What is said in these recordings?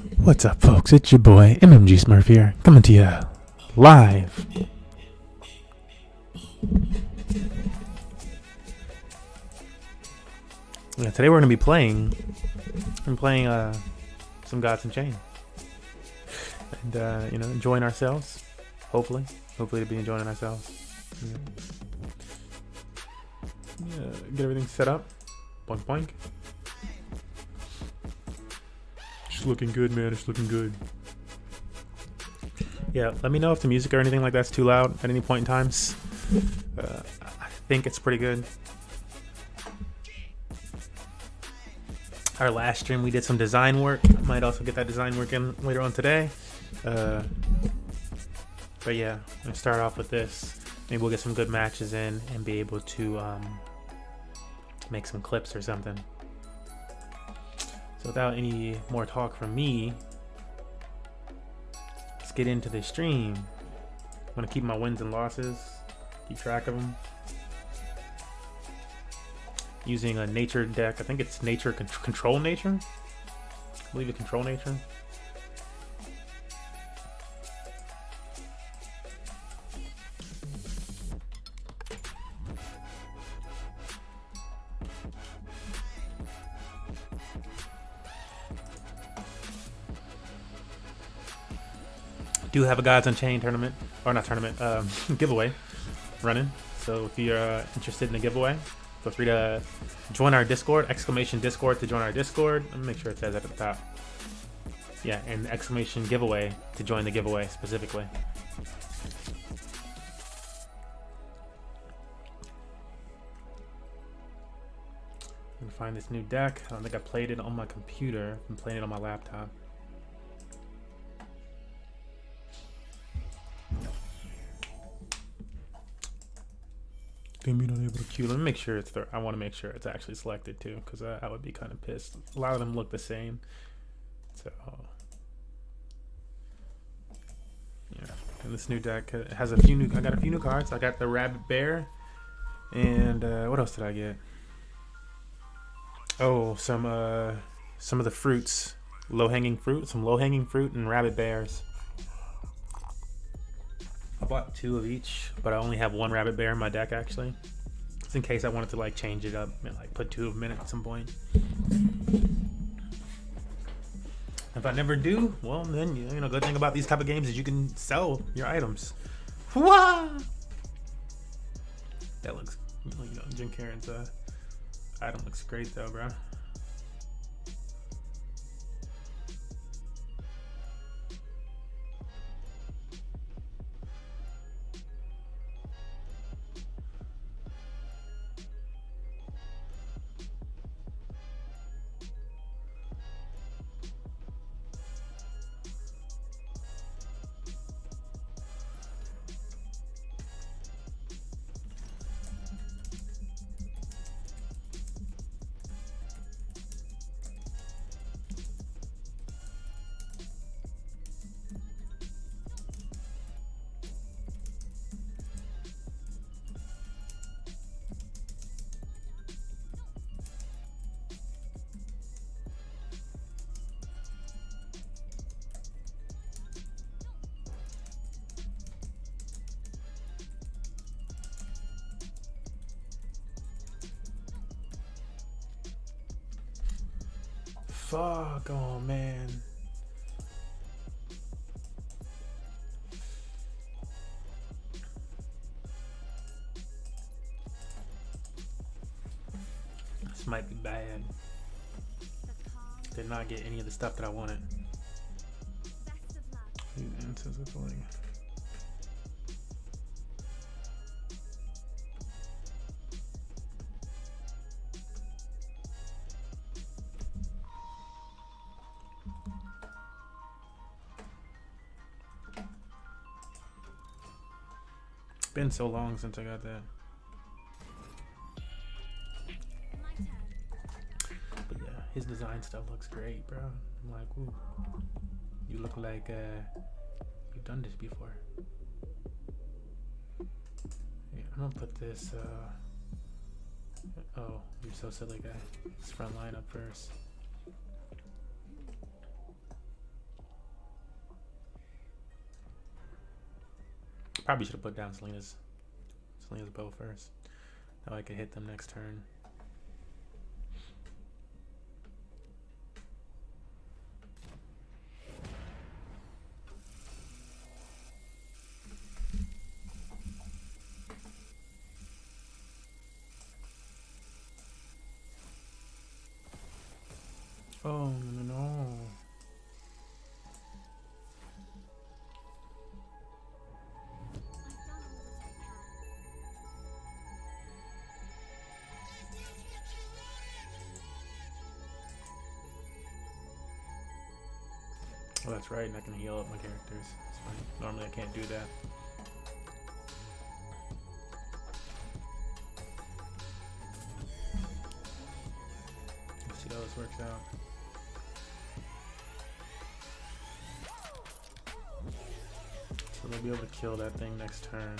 What's up, folks? It's your boy MMG Smurf here, coming to you live. Yeah, today we're gonna be playing. I'm playing some Gods Unchained, and enjoying ourselves. Hopefully to be enjoying ourselves. Get everything set up. Boink boink. It's looking good, man. It's looking good. Yeah, let me know if the music or anything like that's too loud at any point in times. I think it's pretty good. Our last stream we did some design work. Might also get that design work in later on today. But yeah, I'm gonna start off with this. Maybe we'll get some good matches in and be able to make some clips or something. So without any more talk from me, let's get into the stream. I'm gonna keep my wins and losses, keep track of them. Using a nature deck. I think it's nature control nature. I believe it's control nature. Do have a Gods Unchained tournament, or not tournament, giveaway running. So if you're interested in a giveaway, feel free to join our Discord, !Discord to join our Discord. Let me make sure it says that at the top. Yeah, and ! Giveaway to join the giveaway specifically. I'm gonna find this new deck. I don't think I played it on my computer. I'm playing it on my laptop. Let me make sure it's I want to make sure it's actually selected too, because I would be kind of pissed. A lot of them look the same. So yeah, and this new deck has a few new. I got a few new cards. I got the Rabbit Bear, and what else did I get? Oh, some of the fruits, low-hanging fruit, some low-hanging fruit and Rabbit Bears. I bought 2 of each, but I only have 1 Rabbit Bear in my deck actually. Just in case I wanted to like change it up and like put 2 of them in at some point. If I never do, well then good thing about these type of games is you can sell your items. Wah! That looks, Jim Karen's item looks great though, bro. Fuck, oh man. This might be bad. Did not get any of the stuff that I wanted. Been so long since I got that. But yeah, his design stuff looks great, bro. I'm like, ooh, you look like you've done this before. Yeah, I'm gonna put this. Oh, you're so silly, guy. Let's front line up first. Probably should have put down Selena's bow first. That way I could hit them next turn. Oh no. Oh, that's right, and I can heal up my characters. That's fine. Normally I can't do that. Let's see how this works out. So they'll be able to kill that thing next turn.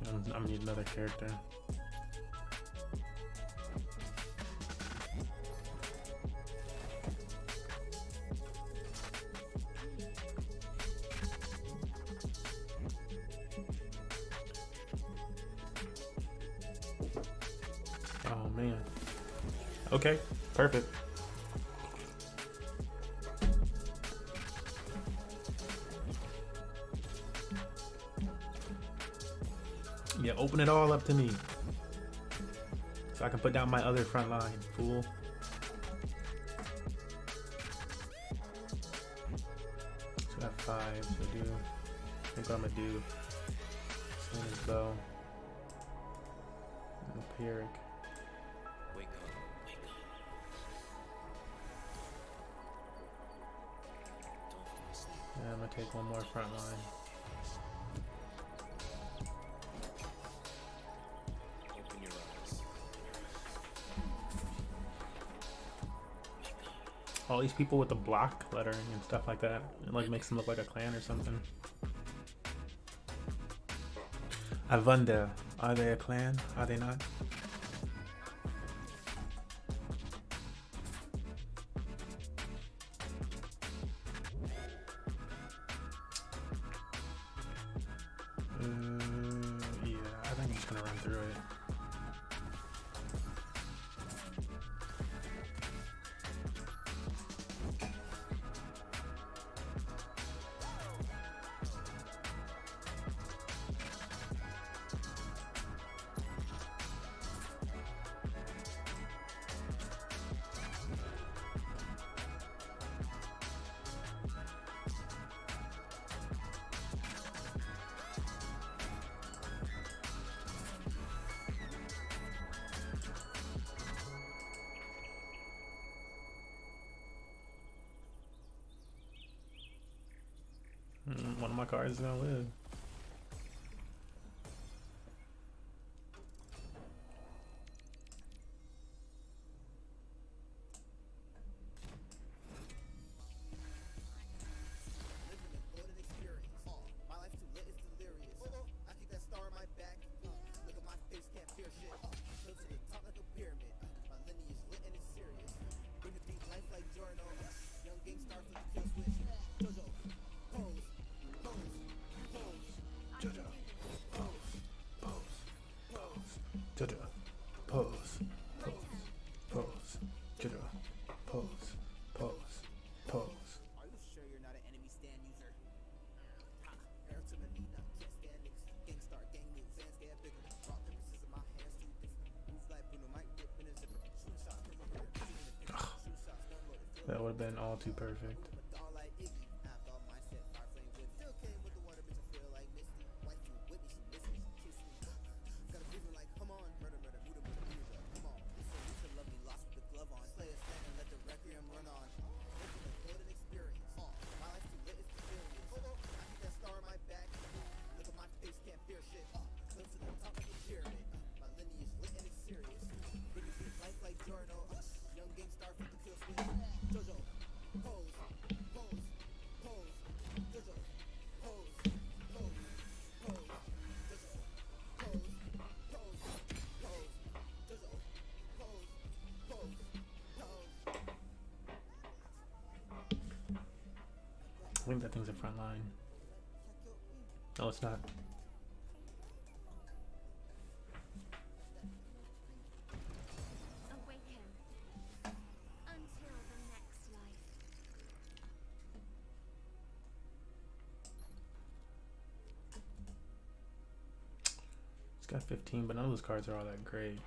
I'm gonna need another character. Oh man. Okay, perfect. Yeah, open it all up to me. So I can put down my other front line, fool. So I have 5, so I think what I'm gonna do. Selena's bow. And Pyrrhic. Wake up, wake up. Don't fall asleep. Yeah, I'm gonna take one more front line. Open your eyes. All these people with the block lettering and stuff like that. It like makes them look like a clan or something. I wonder, are they a clan? Are they not? Yeah, I think I'm just gonna run through it. One of my cards is gonna live. Jojo, pose, pose, pose, Jojo, pose, pose, pose. Are you sure you're not an enemy stand user? Ha, air to the Nina, can't stand niggas. Gang start, gang moves, hands get bigger. Rock emphasis in my hands too different. Move like Bruno, might dip in a zipper. Shooting shots from a mirror, shooting the picture. Shoot shots, gun loaded, feel That would have been all too perfect. a doll like Iggy. I thought my shit, fire flame with still came with the water, bitch. I feel like Misty. Wife you with me, she miss me, she kiss me. Got a reason like, come on, murder, murder, murder, murder, murder. Come on, so you should love me, lost with the glove on. Slay a stand and let the requiem run on. Making a golden experience. My life's too lit, it's too serious. I keep that star on my back. Look at my face, can't fear shit. Close to the top of the pyramid. My lineage lit and it's serious. Bring it life like Jordan. Young gang star with the kill switch. Jojo, pose, pose, pose. Jojo, pose, pose, pose. Jojo, pose, pose, pose. Jojo, pose, pose, pose. I think that thing's a front line. No, it's not. Awaken until the next life. It's got 15, but none of those cards are all that great.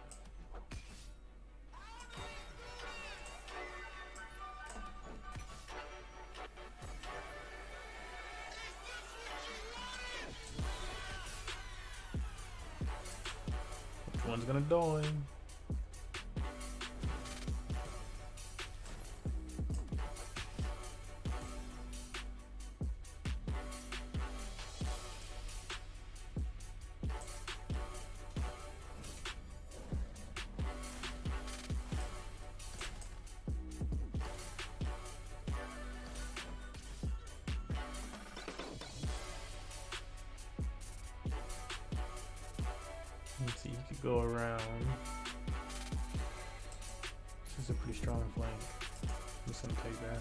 Which one's gonna die? Let's see, you could go around. This is a pretty strong flank. I'm just gonna take that.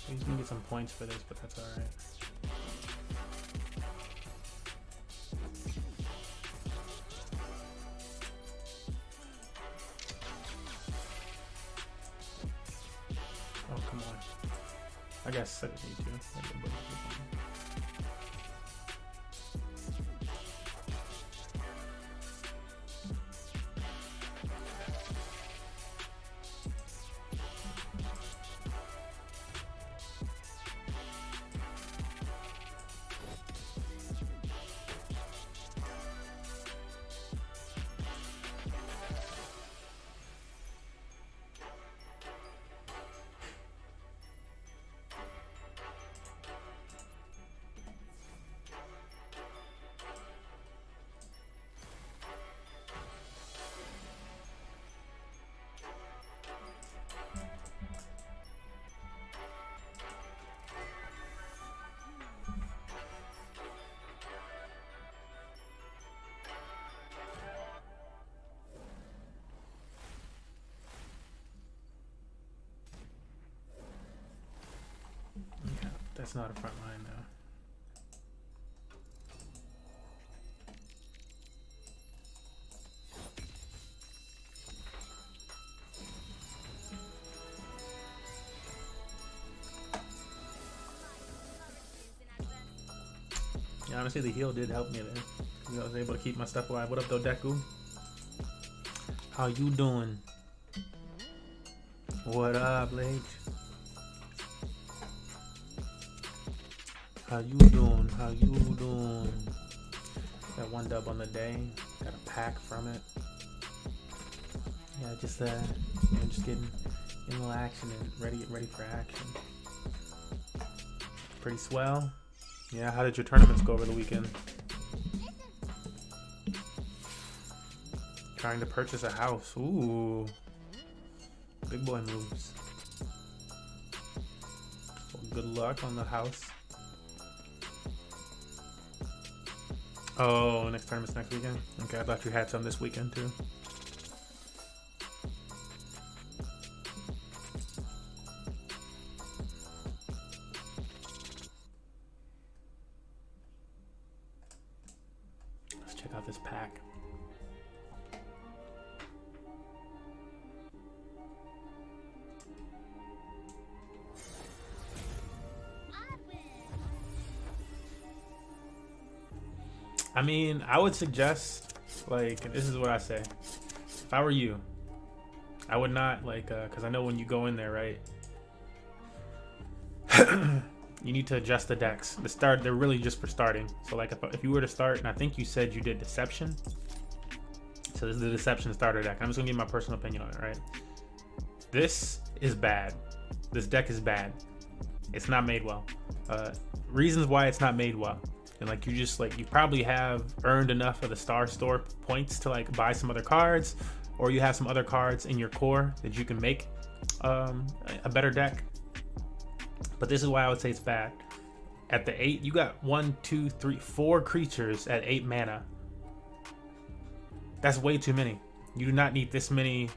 He's gonna get some points for this, but that's alright. Oh, come on. I guess I didn't need to. Okay, that's not a front line though. Yeah, honestly, the heal did help me there. 'Cause I was able to keep my stuff alive. What up, though, Deku? How you doing? What up, Lake? How you doing? How you doing? Got one dub on the day. Got a pack from it. Yeah, just you know, just getting a little action and ready for action. Pretty swell. Yeah, how did your tournaments go over the weekend? Trying to purchase a house. Ooh. Big boy moves. Well, good luck on the house. Oh, next tournament's next weekend? Okay, I thought you had some this weekend too. Let's check out this pack. I mean, I would suggest, like, this is what I say. If I were you, I would not, like, because I know when you go in there, right, you need to adjust the decks. They're really just for starting. So, like, if you were to start, and I think you said you did Deception. So this is the Deception starter deck. I'm just going to give my personal opinion on it, right? This is bad. This deck is bad. It's not made well. Reasons why it's not made well. And like you probably have earned enough of the Star Store points to like buy some other cards, or you have some other cards in your core that you can make a better deck. But this is why I would say it's bad. At the 8, you got 1, 2, 3, 4 creatures at 8 mana. That's way too many. You do not need this many.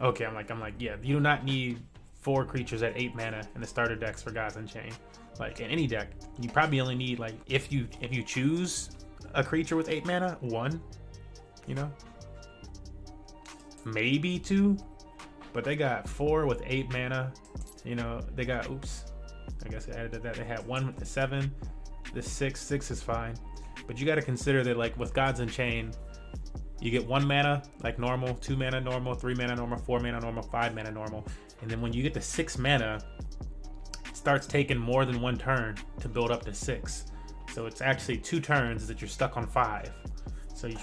Okay, I'm like, yeah, you do not need 4 creatures at 8 mana in the starter decks for Gods Unchained. Like in any deck, you probably only need like if you choose a creature with 8 mana, 1, you know, maybe 2, but they got 4 with 8 mana. You know, they got I guess I added that. They had 1 with the 7, the 6 is fine, but you got to consider that like with Gods Unchained, you get 1 mana like normal, 2 mana normal, 3 mana normal, 4 mana normal, 5 mana normal, and then when you get to 6 mana, it starts taking more than 1 turn to build up to 6. So it's actually 2 turns that you're stuck on 5. So you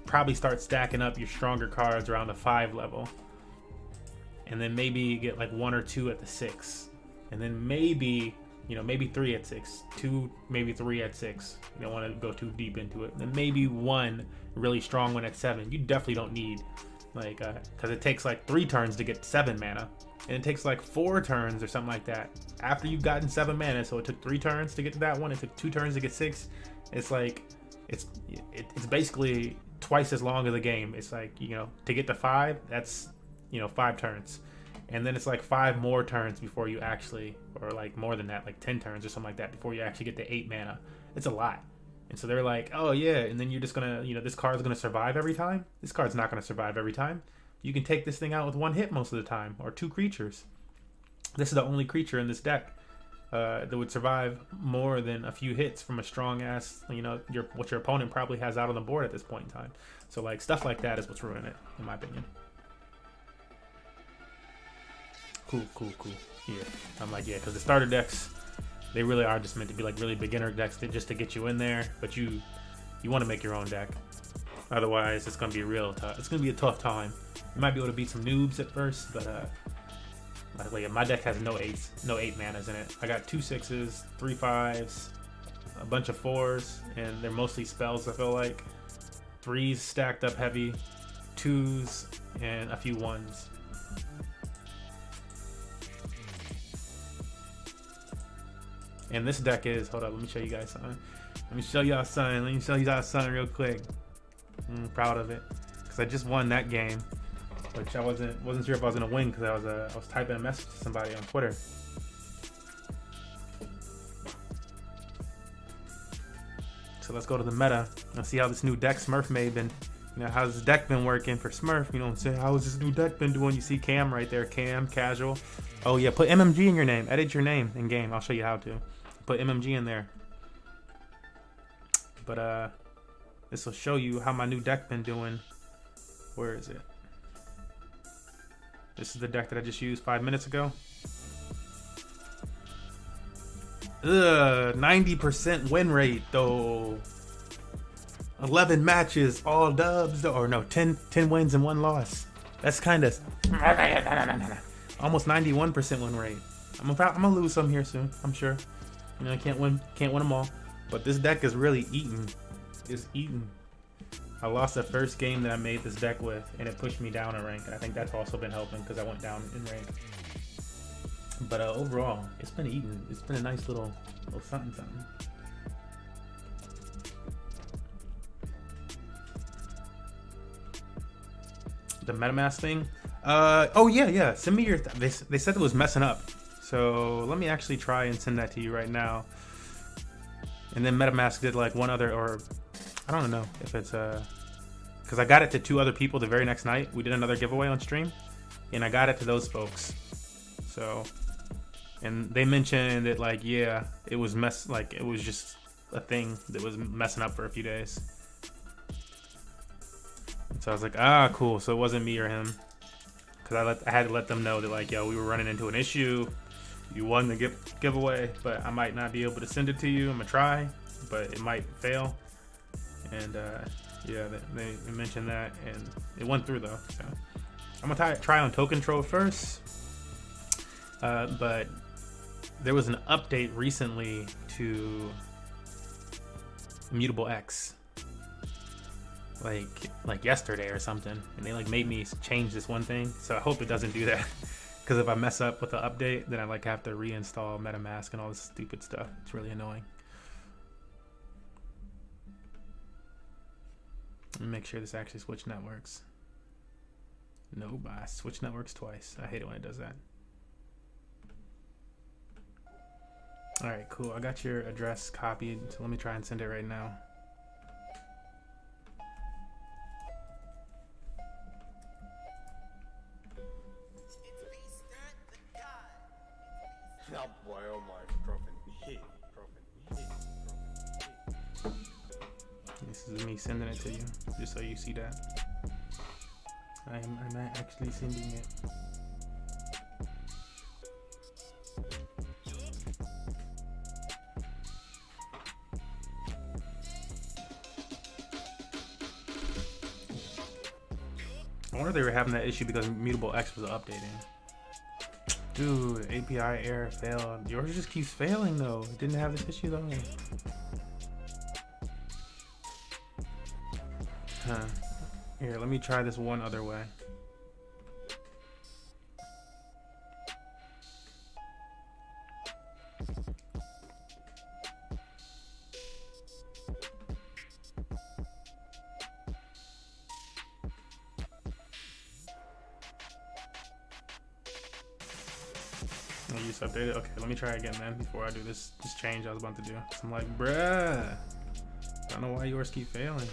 probably start stacking up your stronger cards around the 5 level, and then maybe you get like 1 or 2 at the 6, and then maybe, you know, maybe 3 at 6, 2, maybe 3 at 6. You don't want to go too deep into it. Then maybe 1 really strong one at 7. You definitely don't need like because it takes like 3 turns to get 7 mana, and it takes like 4 turns or something like that after you've gotten 7 mana. So it took 3 turns to get to that one. It took 2 turns to get 6. It's like it's basically twice as long as a game. It's like, you know, to get to 5, that's, you know, 5 turns, and then it's like 5 more turns before you actually, or like more than that, like 10 turns or something like that before you actually get to 8 mana. It's a lot. And so they're like, oh yeah, and then you're just gonna, you know, this card's gonna survive every time. This card's not gonna survive every time. You can take this thing out with 1 hit most of the time, or 2 creatures. This is the only creature in this deck that would survive more than a few hits from a strong ass, you know, what your opponent probably has out on the board at this point in time. So like stuff like that is what's ruining it, in my opinion. Cool. Yeah, I'm like, yeah, because the starter decks, they really are just meant to be like really beginner decks just to get you in there. But you want to make your own deck. Otherwise, it's gonna be real tough. It's gonna be a tough time. You might be able to beat some noobs at first, but like my deck has no 8s, no 8 manas in it. I got 2 6s, 3 5s, a bunch of 4s, and they're mostly spells. I feel like 3s stacked up heavy, 2s, and a few 1s. And this deck is, hold up, let me show you guys something. Let me show y'all something real quick. I'm proud of it, because I just won that game, which I wasn't sure if I was gonna win, because I was typing a message to somebody on Twitter. So let's go to the meta and see how this new deck Smurf made been. You know, how's this deck been working for Smurf? You know what I'm saying? How has this new deck been doing? You see Cam right there, Cam, casual. Oh yeah, put MMG in your name. Edit your name in game. I'll show you how to. Put MMG in there. But this will show you how my new deck been doing. Where is it? This is the deck that I just used 5 minutes ago. 90% win rate though. 11 matches, all dubs though. Or no, 10 wins and 1 loss. That's kind of almost 91% win rate. I'm gonna lose some here soon, I'm sure. You know, I can't win them all. But this deck is really eating. It's eating. I lost the first game that I made this deck with, and it pushed me down a rank. And I think that's also been helping, because I went down in rank. But overall, it's been eating. It's been a nice little something. The MetaMask thing. Oh yeah. Send me your. They said it was messing up. So let me actually try and send that to you right now. And then MetaMask did like one other, or I don't know if it's because I got it to 2 other people the very next night. We did another giveaway on stream, and I got it to those folks. So, and they mentioned that like, yeah, it was it was just a thing that was messing up for a few days. And so I was like, ah, cool. So it wasn't me or him, because I had to let them know that like, yo, we were running into an issue. You won the giveaway, but I might not be able to send it to you. I'm gonna try, but it might fail. And yeah, they mentioned that, and it went through though. So I'm gonna try on token control first. But there was an update recently to Immutable X, like yesterday or something, and they like made me change this one thing. So I hope it doesn't do that, because if I mess up with the update, then I like have to reinstall MetaMask and all this stupid stuff. It's really annoying. Let me make sure this actually switch networks. No, I switch networks twice. I hate it when it does that. All right, cool. I got your address copied, so let me try and send it right now. Oh boy, oh my, dropping hit, dropping hit. This is me sending it to you, just so you see that. I'm actually sending it. I wonder if they were having that issue because Mutable X was updating. Dude, API error failed. Yours just keeps failing though. It didn't have this issue though. Huh. Here, let me try this one other way. Oh, you just updated? Okay, let me try again, man, before I do this change I was about to do. So I'm like, bruh, I don't know why yours keep failing.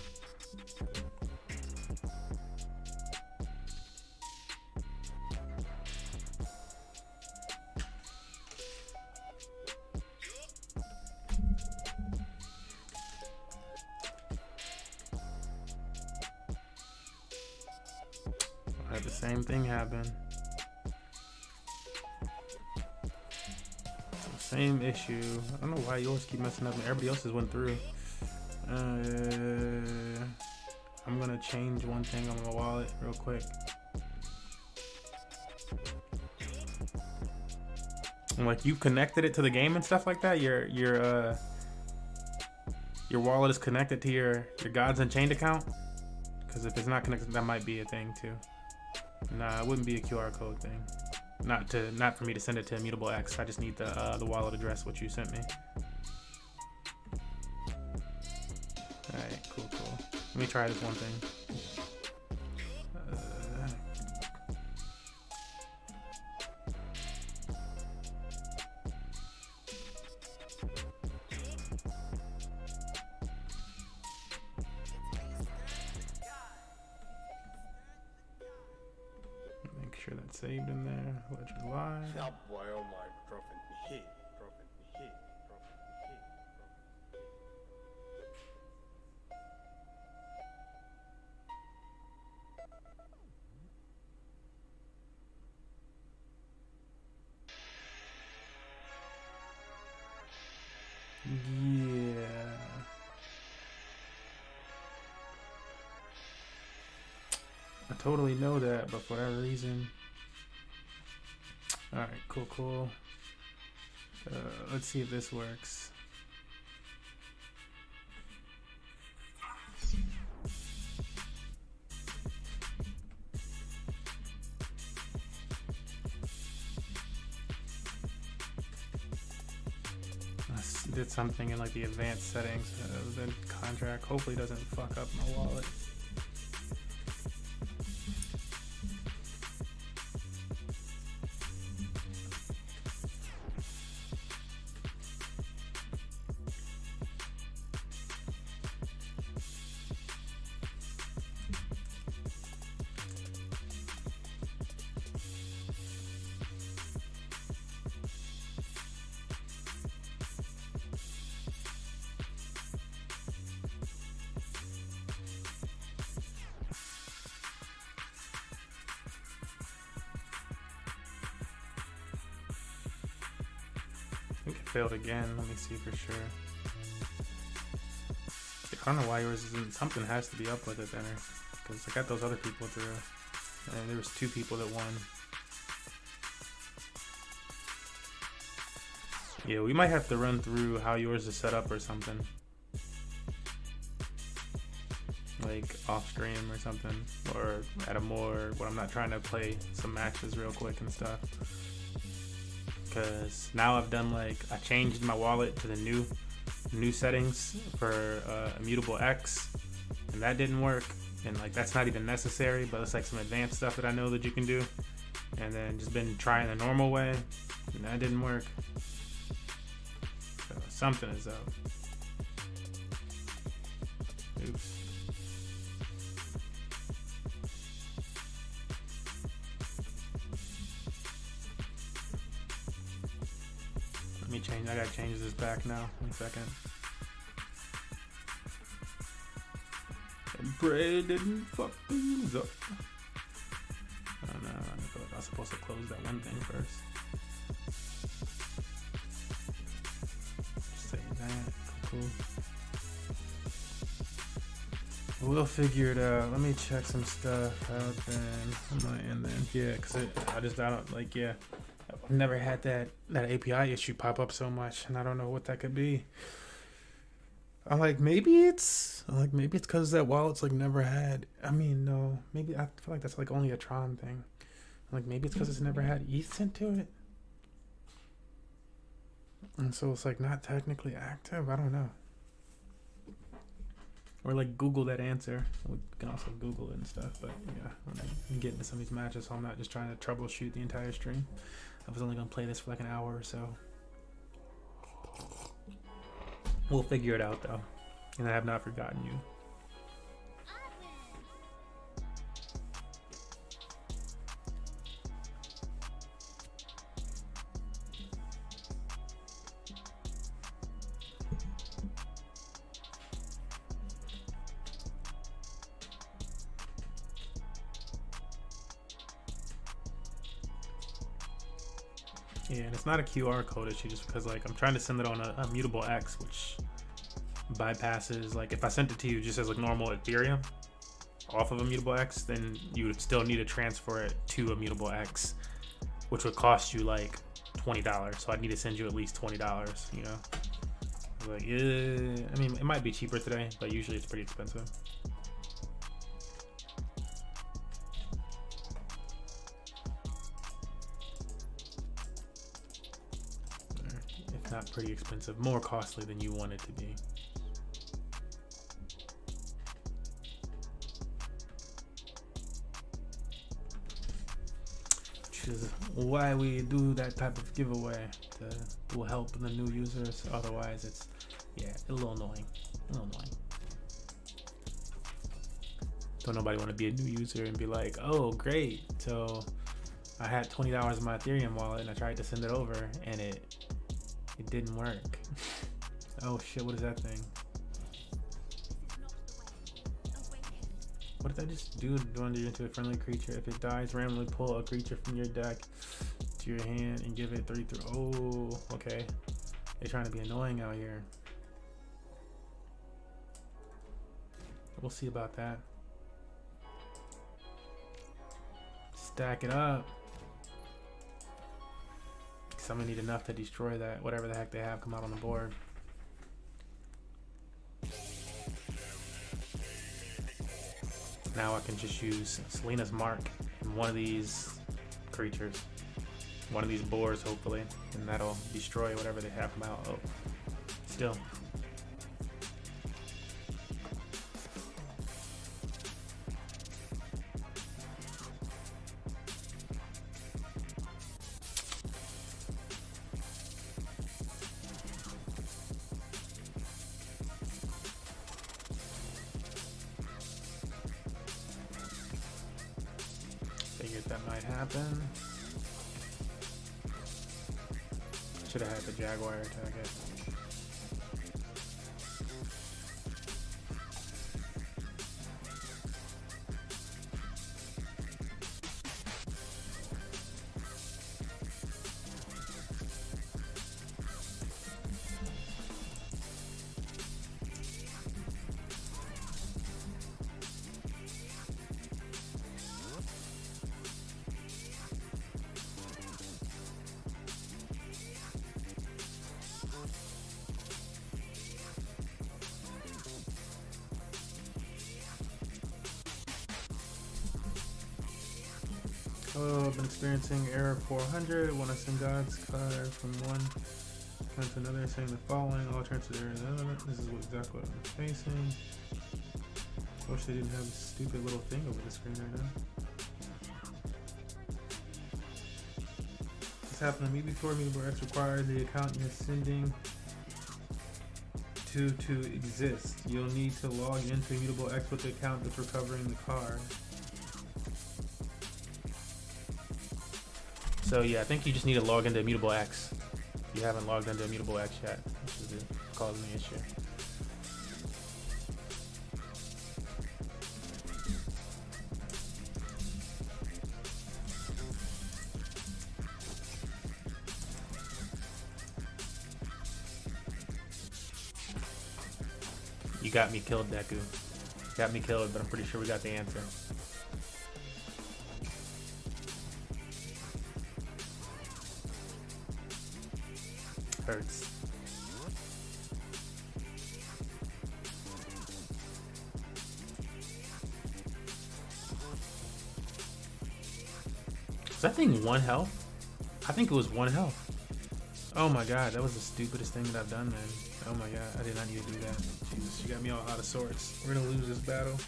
I had the same thing happen. Same issue. I don't know why yours keep messing up and everybody else's went through. I'm gonna change one thing on my wallet real quick. And like you've connected it to the game and stuff like that. Your wallet is connected to your Gods Unchained account. Because if it's not connected, that might be a thing too. Nah, it wouldn't be a QR code thing. Not for me to send it to Immutable X. I just need the wallet address, what you sent me. Alright, cool. Let me try this one thing. Make sure that's saved in there. Ledger Live. Oh boy, oh my, dropping hit, dropping hit, dropping hit. Yeah. I totally know that, but for whatever reason. Alright, cool. Let's see if this works. I did something in like the advanced settings of the contract. Hopefully it doesn't fuck up my wallet. I think it failed again. Let me see for sure. I don't know why yours isn't. Something has to be up with it then, because I got those other people through. And there was 2 people that won. Yeah, we might have to run through how yours is set up or something. Like off stream or something. Or at a more, when I'm not trying to play some matches real quick and stuff. Because now I've done like, I changed my wallet to the new settings for immutable X. And that didn't work. And like that's not even necessary, but it's like some advanced stuff that I know that you can do. And then just been trying the normal way, and that didn't work. So something is up. Oops. Let me change, I gotta change this back now. 1 second. Pray didn't fuck things up. Oh no, I feel like I was supposed to close that one thing first. Just say that. Cool. We'll figure it out. Let me check some stuff out then. On my end then. Yeah, cause I don't like, yeah. I've never had that API issue pop up so much, and I don't know what that could be. I'm like, maybe it's because that wallet's like never had. I mean, no, maybe I feel like that's like only a Tron thing. I'm like, maybe it's because it's never had ETH sent to it, and so it's like not technically active. I don't know. Or like Google that answer. We can also Google it and stuff. But yeah, I'm getting into some of these matches, so I'm not just trying to troubleshoot the entire stream. I was only gonna play this for like an hour or so. We'll figure it out though, and I have not forgotten you. Yeah, and it's not a QR code issue, just because like I'm trying to send it on a mutable X, which bypasses, like if I sent it to you just as like normal Ethereum off of a mutable X, then you would still need to transfer it to a mutable X, which would cost you like $20. So I'd need to send you at least $20, you know? Like, yeah, I mean, it might be cheaper today, but usually it's pretty expensive. If not pretty expensive, more costly than you want it to be. Which is why we do that type of giveaway, to help the new users. Otherwise it's, yeah, a little annoying. Don't nobody want to be a new user and be like, oh great, so I had $20 in my Ethereum wallet and I tried to send it over and it didn't work. Oh shit, what is that thing? What did I just do? Wander into a friendly creature. If it dies, randomly pull a creature from your deck to your hand and give it 3 through. Oh, okay. They're trying to be annoying out here. We'll see about that. Stack it up. Because I'm going to need enough to destroy that, whatever the heck they have come out on the board. Now I can just use Selena's Mark in one of these creatures, one of these boars hopefully, and that'll destroy whatever they have come out. Oh, still. Figured that might happen. Should have had the Jaguar attack it. Oh, I've been experiencing error 400. When I send God's car from one account to another, saying the following, all transfer error. This is exactly what I'm facing. Wish they didn't have a stupid little thing over the screen right now. This happened to me before. Mutable X required the account you're sending to exist. You'll need to log into Mutable X with the account that's recovering the car. So yeah, I think you just need to log into Immutable X. If you haven't logged into Immutable X yet, which is causing the issue. You got me killed, Deku. Got me killed, but I'm pretty sure we got the answer. Hurts. Was that thing 1 health? I think it was 1 health. Oh my god, that was the stupidest thing that I've done, man. Oh my god, I did not need to do that. Jesus, you got me all out of sorts. We're gonna lose this battle.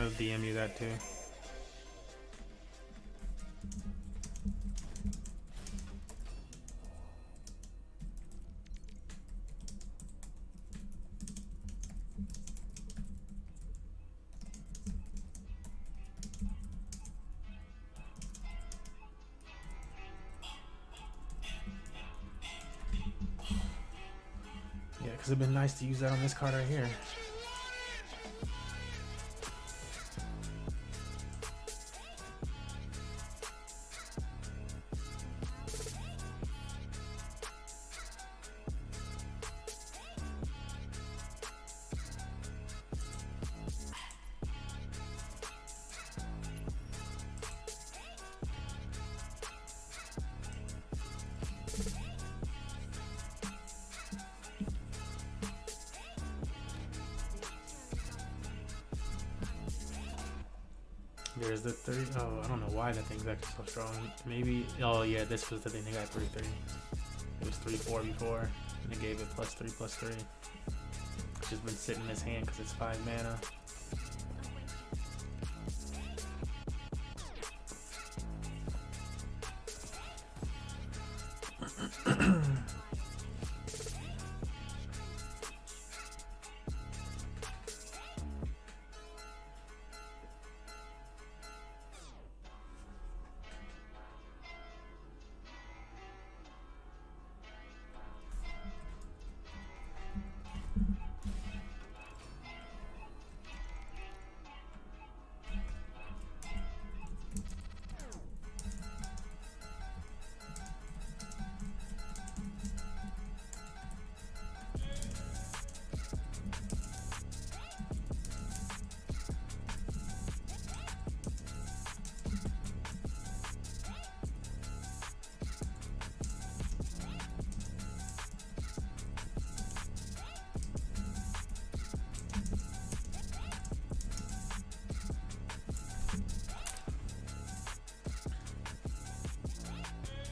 I'll DM you that too. Yeah, because it'd been nice to use that on this card right here. There's the 30. Oh, I don't know why that thing's actually so strong. Maybe. Oh, yeah, this was the thing. They got 3-3. It was 3-4 before, and they gave it +3/+3. It's just been sitting in his hand because it's 5 mana.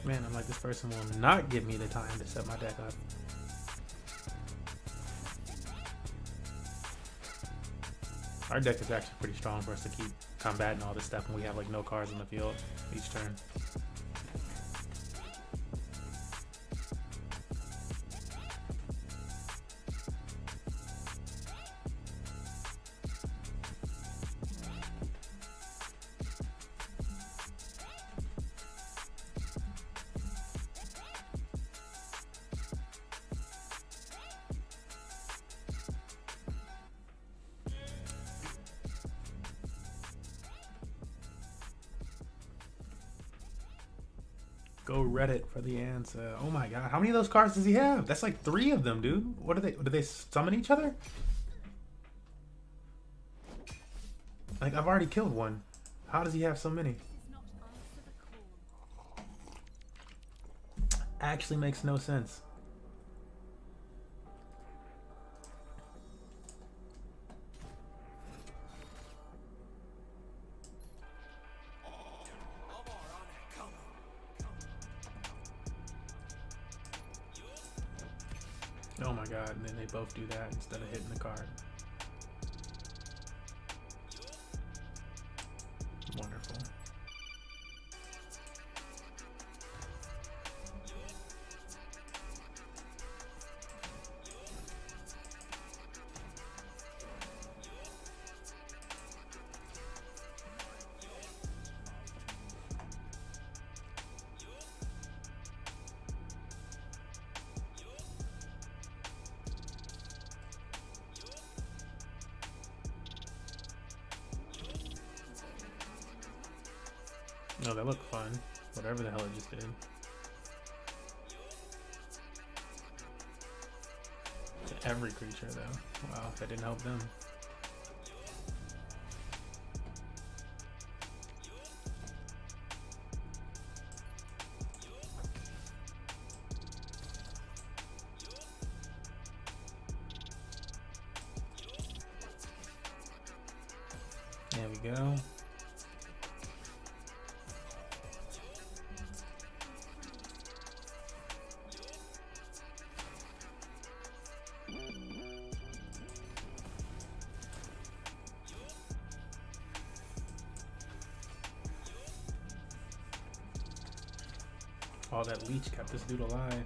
Man, I'm like, this person will not give me the time to set my deck up. Our deck is actually pretty strong for us to keep combating all this stuff when we have like no cards in the field each turn. Go Reddit for the answer. Oh my god, how many of those cards does he have? That's like 3 of them, dude. What are they? Do they summon each other? Like, I've already killed one. How does he have so many? Actually makes no sense. Oh my god, and then they both do that instead of hitting the card. Wonderful. No, that looked fun. Whatever the hell it just did. To every creature, though. Wow, that didn't help them. There we go. Oh, that leech kept this dude alive.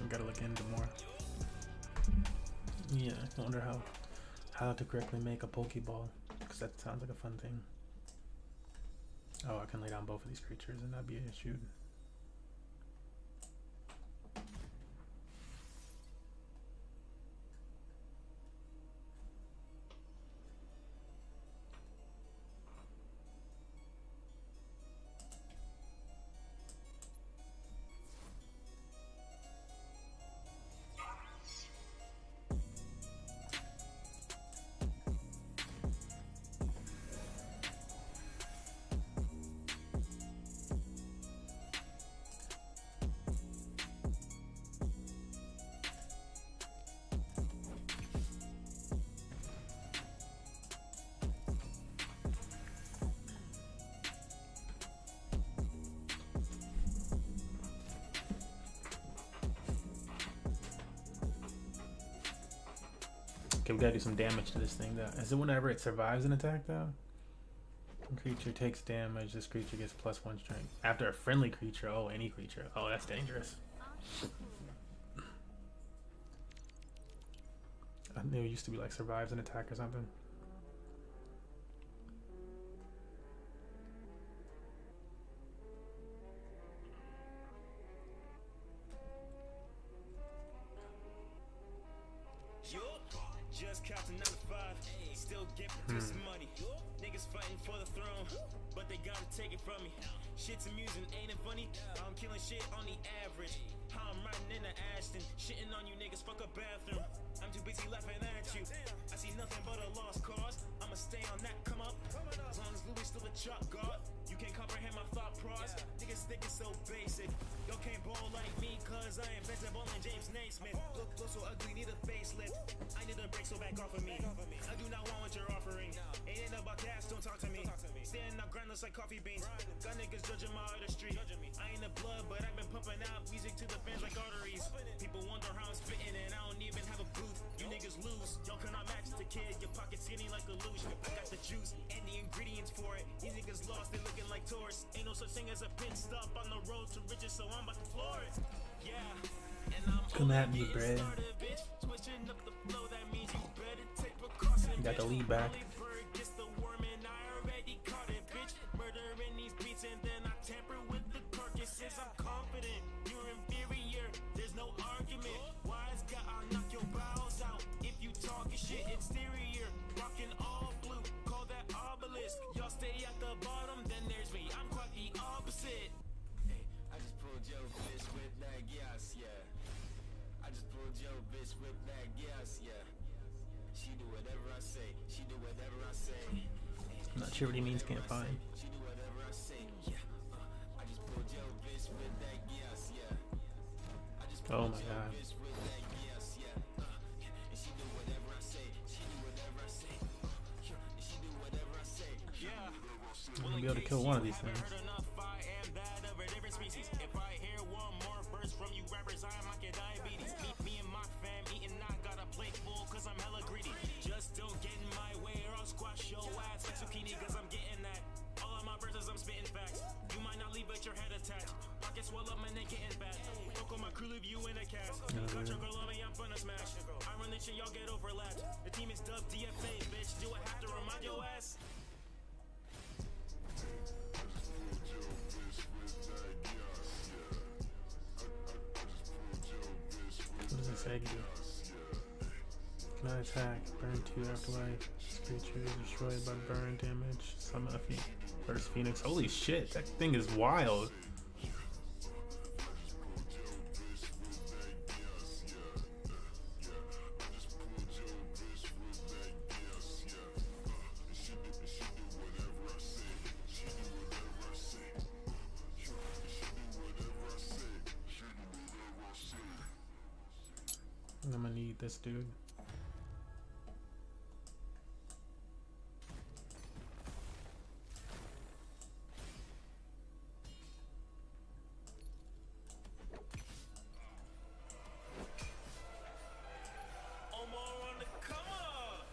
I gotta look into more. Yeah, I wonder how to correctly make a Pokeball, because that sounds like a fun thing. Oh, I can lay down both of these creatures and that'd be an issue. Okay, we gotta do some damage to this thing though. Is it whenever it survives an attack though? Creature takes damage, this creature gets +1 strength. After a friendly creature, oh, any creature. Oh, that's dangerous. I knew it used to be like survives an attack or something. Just counting 9 to 5, still get producing money. Niggas fighting for the throne, but they gotta take it from me. Shit's amusing, ain't it funny? I'm killing shit on the average. How I'm riding in the Ashton, shitting on you niggas, fuck a bathroom. I'm too busy laughing at you. I see nothing but a lost cause. I'ma stay on that come up. As long as Louis still a chop guard, you can't comprehend my thought process. Niggas think it's so basic. Y'all can't ball like me, cause I invented ballin' James Naismith. Look so ugly, need a facelift. I need a break, so back off of me. I do not want what you're offering. Ain't about cash, don't talk to me. Standing up grindless like coffee beans. Got niggas judging my artistry. I ain't the blood, but I've been pumping out music to the fans like arteries. People wonder how I'm spitting and I don't even have a booth. You niggas lose, y'all cannot match the kid. Your pocket's skinny like illusion. I got the juice and the ingredients for it. You niggas lost, they looking like tourists. Ain't no such thing as a pit stop on the road to riches, so I'm about to floor it. Yeah, and I'm Come at me, Brad. switching up the flow, that means you better take precaution. You got the lead back. Gets the worm and I already caught it, bitch. Murdering these beats and then I tamper with the carcasses. I'm confident, you're inferior, there's no argument. Wise guy, I'll knock your bowels out. If you talking shit, exterior, rocking all blue, call that obelisk. Y'all stay at the bottom, then there's me, I'm quite the opposite. Hey, I just pulled your I'm not sure what he means can't find. Oh my god. I'm gonna be able to kill one of these things. Just don't get in my way or I'll squash your ass like zucchini cause I'm getting that. All of my verses I'm spitting facts. You might not leave but your head attached. Pockets swell up and they getting fat. Fuck on my crew, leave you in a cast. Got your girl on me, I'm finna smash. I run this shit, y'all get overlapped. The team is dubbed DFA, bitch. Do I have to remind your ass? What does it say? Can I attack? Burn 2 afterlife. This creature is destroyed by burn damage. Summon a first phoenix. Holy shit, that thing is wild. I'm gonna need this dude. Omar on the come up.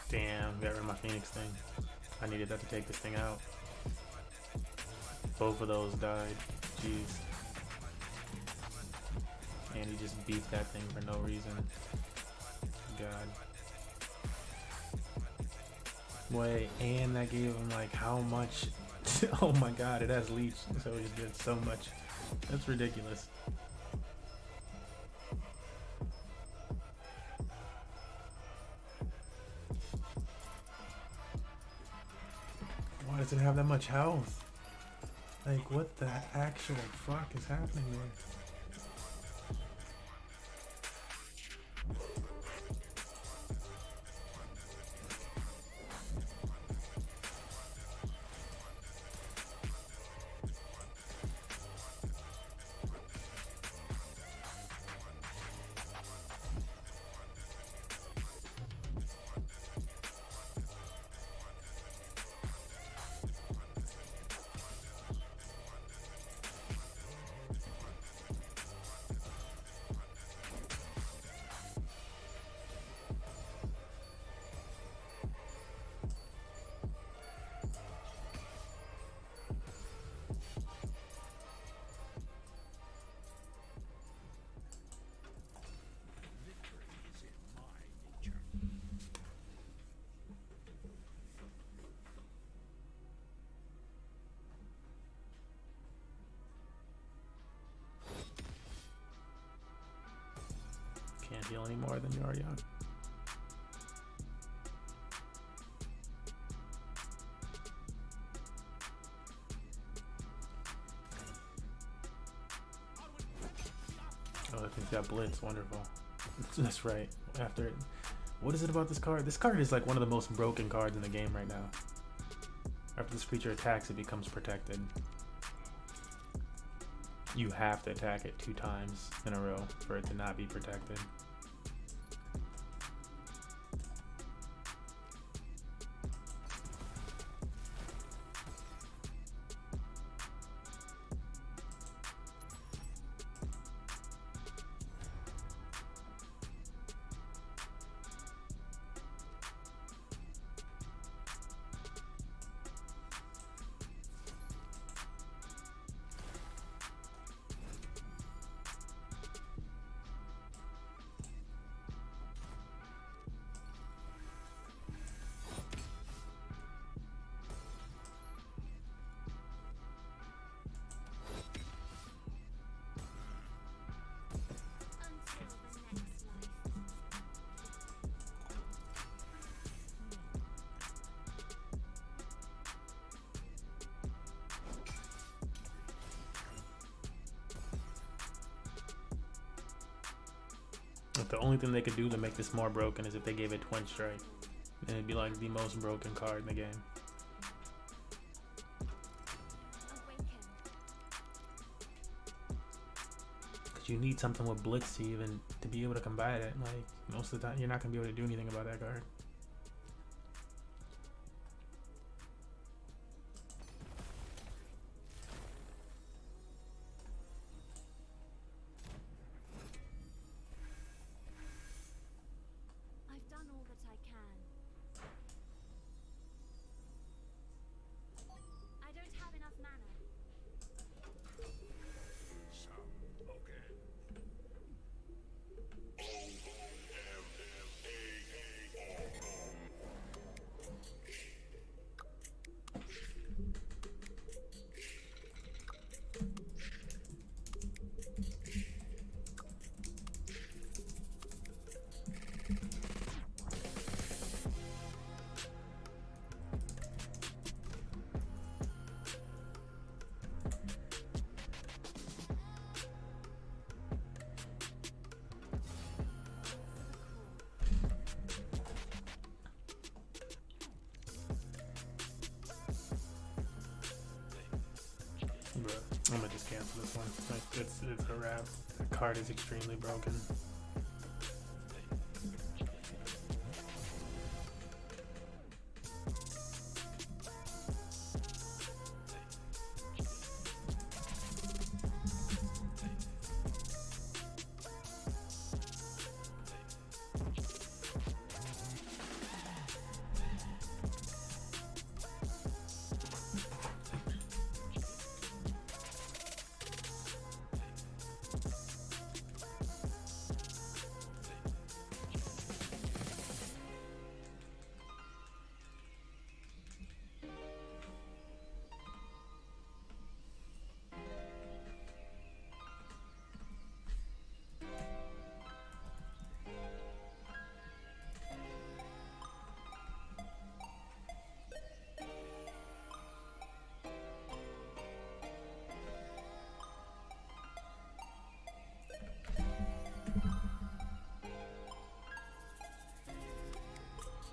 Damn, got rid of my phoenix thing. I needed that to take this thing out. Both of those died. Jeez. And he just beat that thing for no reason. God. Wait, and that gave him like how much? Oh my god, it has leech, so it did so much. That's ridiculous. Why does it have that much health? Like, what the actual fuck is happening there? Can't heal any more than you already are. Oh, I think it's got blitz. Wonderful. That's right. After it. What is it about this card? This card is like one of the most broken cards in the game right now. After this creature attacks, it becomes protected. You have to attack it 2 times in a row for it to not be protected. Like, the only thing they could do to make this more broken is if they gave it Twin Strike. And it'd be like the most broken card in the game. Awaken. Cause you need something with Blitz to even to be able to combat it. Like, most of the time, you're not gonna be able to do anything about that card. I've done all that I can. I don't have enough mana. Bruh, I'm gonna just cancel this one. Like, it's a wrap. The card is extremely broken.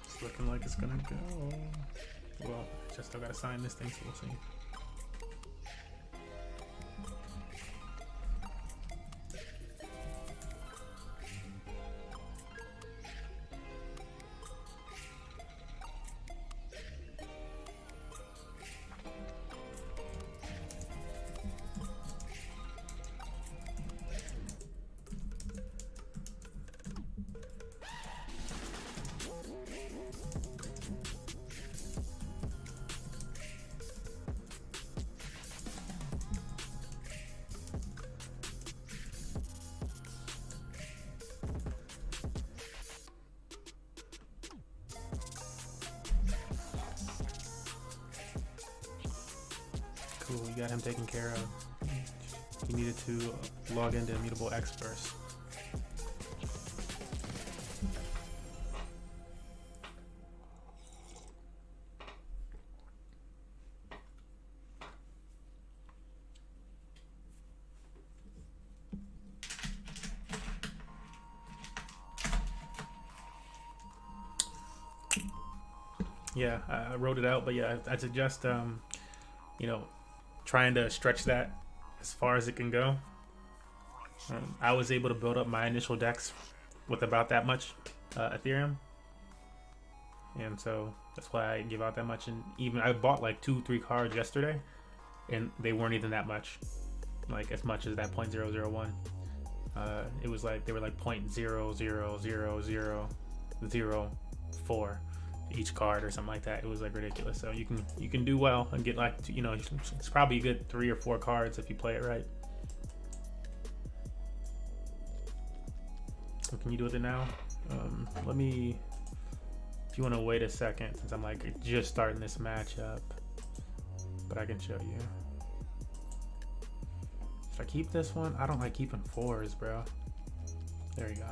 It's looking like it's gonna go. Well, just still gotta sign this thing, so we'll see. Cool, we got him taken care of. He needed to log into Immutable X first. Yeah, I wrote it out, but yeah, I suggest, you know, trying to stretch that as far as it can go. I was able to build up my initial decks with about that much Ethereum, and so that's why I give out that much. And even I bought like 2-3 cards yesterday, and they weren't even that much, like as much as that 0.001. It was like they were like 0.0000004 each card or something like that. It was like ridiculous. So you can do well and get like, you know, it's probably a good 3 or 4 cards if you play it right. What can you do with it now? Let me, if you want to wait a second, since I'm like just starting this matchup, but I can show you. If I keep this one, I don't like keeping 4s, bro. There you go.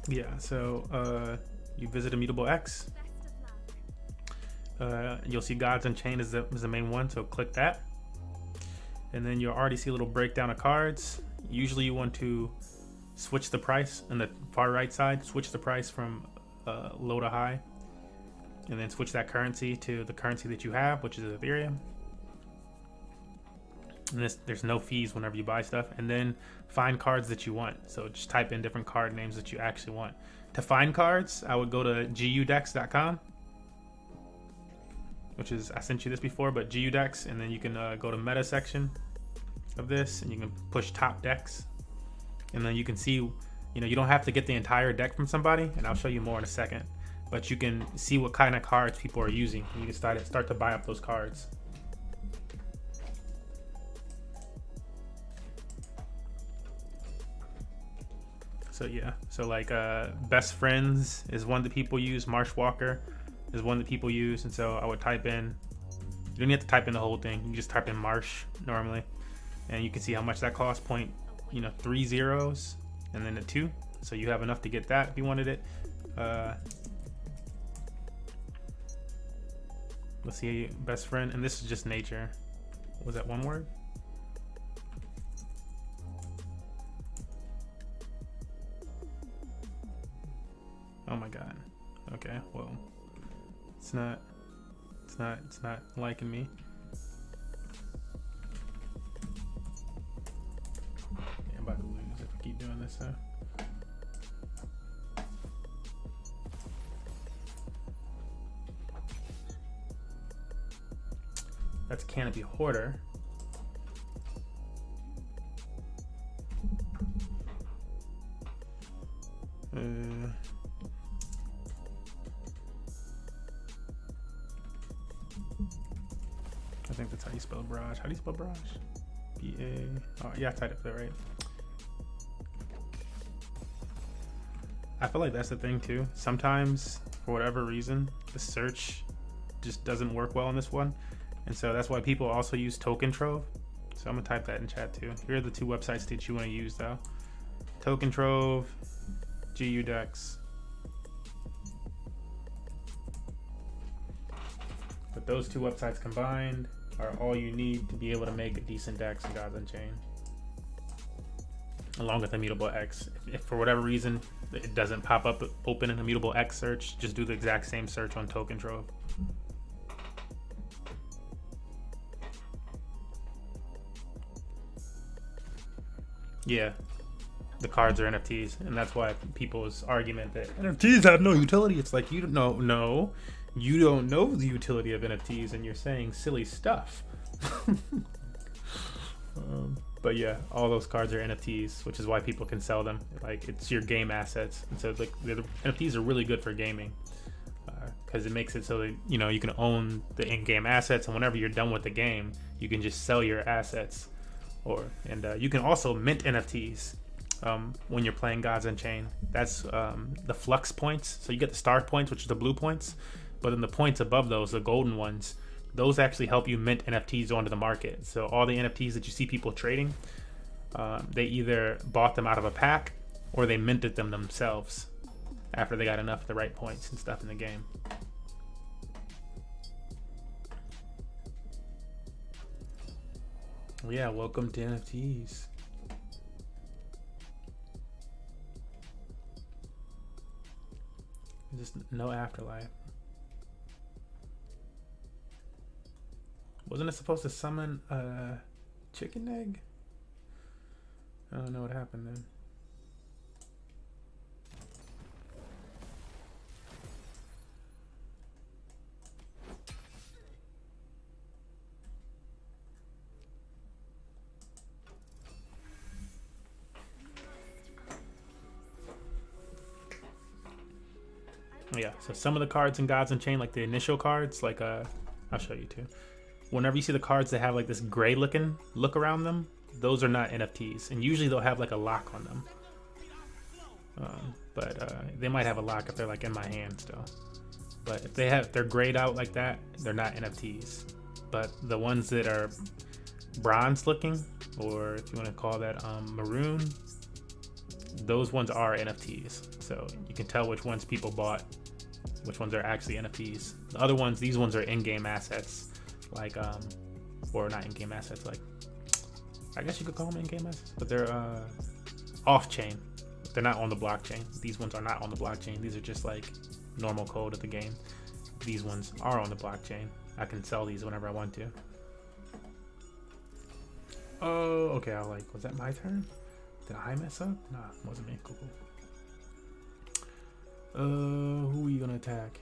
Yeah, so you visit Immutable X. You'll see Gods Unchained is the main one, so click that. and then you'll already see a little breakdown of cards. Usually you want to switch the price on the far right side, switch the price from low to high, and then switch that currency to the currency that you have, which is Ethereum. And there's no fees whenever you buy stuff. And then find cards that you want. So just type in different card names that you actually want. To find cards, I would go to gudex.com, which is, I sent you this before, but Gudex, and then you can go to meta section of this, and you can push top decks, and then you can see, you don't have to get the entire deck from somebody, and I'll show you more in a second, but you can see what kind of cards people are using. You can start to buy up those cards. So yeah, so like Best Friends is one that people use. Marsh Walker is one that people use, and so I would type in, you don't have to type in the whole thing, you can just type in Marsh normally, and you can see how much that costs. 3 zeros and then a 2, so you have enough to get that if you wanted it. Let's see, Best Friend, and this is just nature. Was that one word? Oh my god. Okay, well, it's not liking me. Yeah, I'm about to lose if I keep doing this, huh? That's Canopy Hoarder. I think that's how you spell barrage. How do you spell barrage? B-A. Oh, yeah, I typed it right. I feel like that's the thing too. Sometimes, for whatever reason, the search just doesn't work well on this one. And so that's why people also use Token Trove. So I'm gonna type that in chat too. Here are the 2 websites that you want to use though. Token Trove, Gudex. But those 2 websites combined are all you need to be able to make a decent DEX in Gods Unchained, along with Immutable X. If for whatever reason it doesn't pop up open in Immutable X search, just do the exact same search on Token Trove. Yeah, the cards are NFTs, and that's why people's argument that NFTs have no utility. It's like, you don't know, no, you don't know the utility of NFTs, and you're saying silly stuff. But yeah, all those cards are NFTs, which is why people can sell them. Like, it's your game assets, and so like the NFTs are really good for gaming, because it makes it so that you can own the in-game assets, and whenever you're done with the game, you can just sell your assets. And you can also mint NFTs when you're playing Gods Unchained. That's the flux points. So you get the star points, which is the blue points, but then the points above those, the golden ones, those actually help you mint NFTs onto the market. So all the NFTs that you see people trading, they either bought them out of a pack or they minted them themselves after they got enough of the right points and stuff in the game. Yeah, welcome to NFTs. Just no afterlife. Wasn't it supposed to summon a chicken egg? I don't know what happened then. Yeah, so some of the cards in Gods Unchained, like the initial cards, like I'll show you too. Whenever you see the cards that have like this gray looking look around them, those are not NFTs, and usually they'll have like a lock on them. But they might have a lock if they're like in my hand still. But if they're grayed out like that, they're not NFTs. But the ones that are bronze looking, or if you want to call that maroon, those ones are NFTs. So you can tell which ones people bought, which ones are actually NFTs. The other ones, these ones are in-game assets, like or not in-game assets, like I guess you could call them in-game assets, but they're off-chain. They're not on the blockchain. These ones are not on the blockchain. These are just like normal code of the game. These ones are on the blockchain. I can sell these whenever I want to. Oh, okay. Was that my turn? Did I mess up? Nah, it wasn't me. Cool. Who are you gonna attack?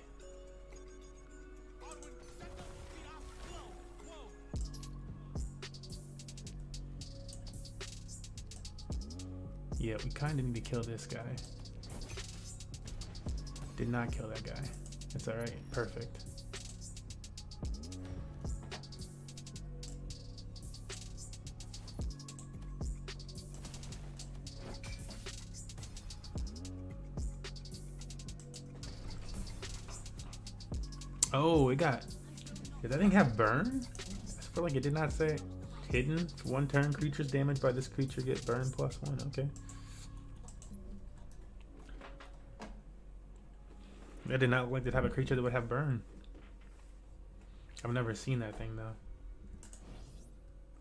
Yeah, we kind of need to kill this guy. Did not kill that guy. It's alright. Perfect. Oh, it got... Did that thing have burn? I feel like it did not say hidden. For 1 turn, creatures damaged by this creature get burn +1. Okay. I did not like to have a creature that would have burn. I've never seen that thing though.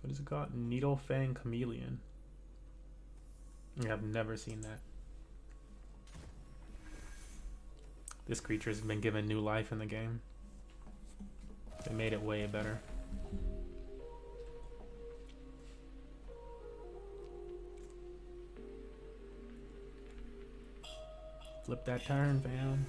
What is it called? Needle Fang Chameleon. Yeah, I've never seen that. This creature has been given new life in the game. They made it way better. Flip that turn, fam.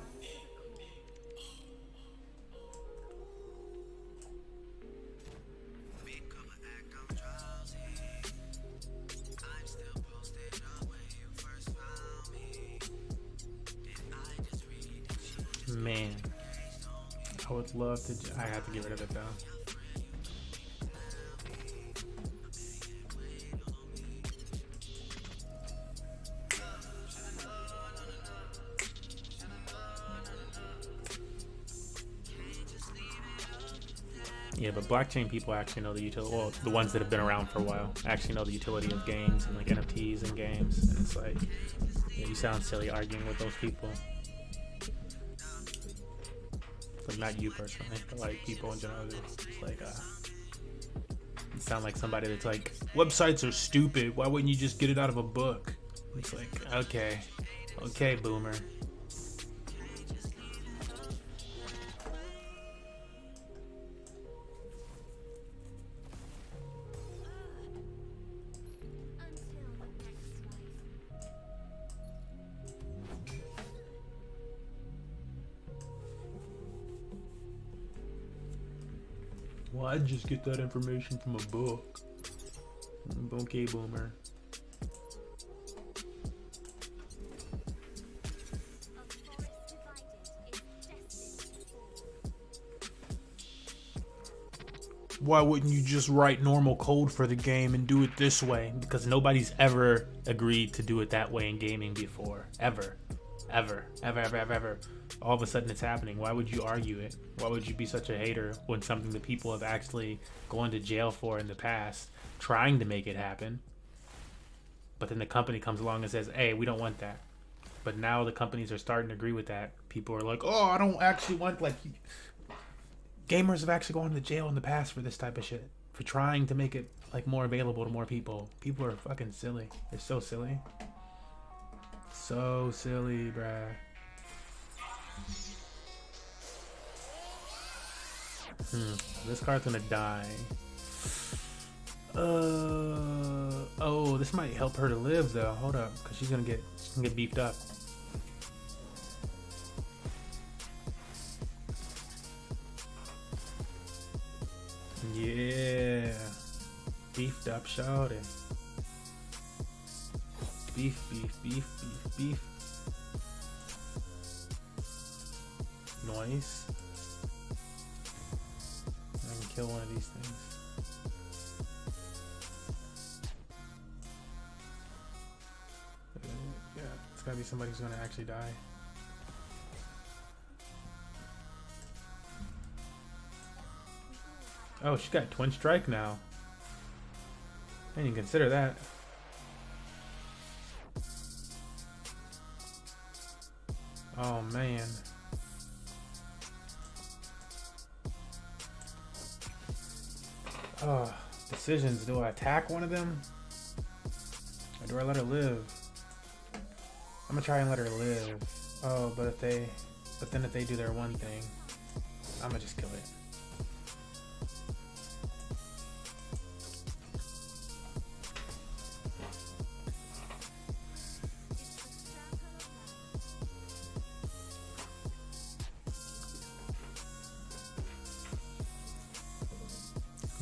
Man, I would love to. I have to get rid of it though. Yeah, but blockchain people actually know the utility. Well, the ones that have been around for a while actually know the utility of games and like NFTs and games. And it's like, yeah, you sound silly arguing with those people. Like not you personally, but like people in general. It's like, you sound like somebody that's like, websites are stupid. Why wouldn't you just get it out of a book? It's like, okay, boomer. Well, I'd just get that information from a book. Okay, boomer. Why wouldn't you just write normal code for the game and do it this way? Because nobody's ever agreed to do it that way in gaming before. Ever. All of a sudden it's happening. Why would you argue it? Why would you be such a hater when something that people have actually gone to jail for in the past, trying to make it happen? But then the company comes along and says, hey, we don't want that. But now the companies are starting to agree with that. People are like, oh, I don't actually want, like... Gamers have actually gone to jail in the past for this type of shit. For trying to make it, like, more available to more people. People are fucking silly. They're so silly. So silly, bruh. This card's gonna die. Oh, this might help her to live though. Hold up, cause she's gonna get beefed up. Yeah, beefed up, shawty. Beef. Noise. I can kill one of these things. Yeah, it's gotta be somebody who's gonna actually die. Oh, she got twin strike now. I didn't even consider that. Oh man. Oh, Decisions. Do I attack one of them? Or do I let her live? I'm gonna try and let her live. Oh, but then if they do their one thing, I'm gonna just kill it.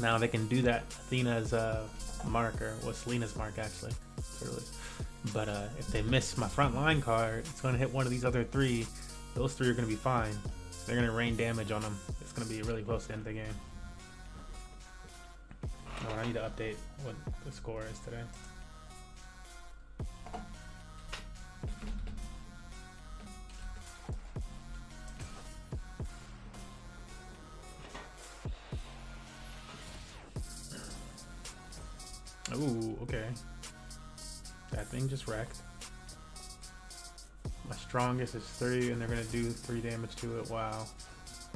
Now they can do that Athena's marker, well, Selena's mark actually, but if they miss my front line card, it's going to hit one of these other three. Those three are going to be fine. They're going to rain damage on them. It's going to be really close to the end of the game. Oh, I need to update what the score is today. Ooh, okay. That thing just wrecked. My strongest is 3, and they're gonna do 3 damage to it. Wow.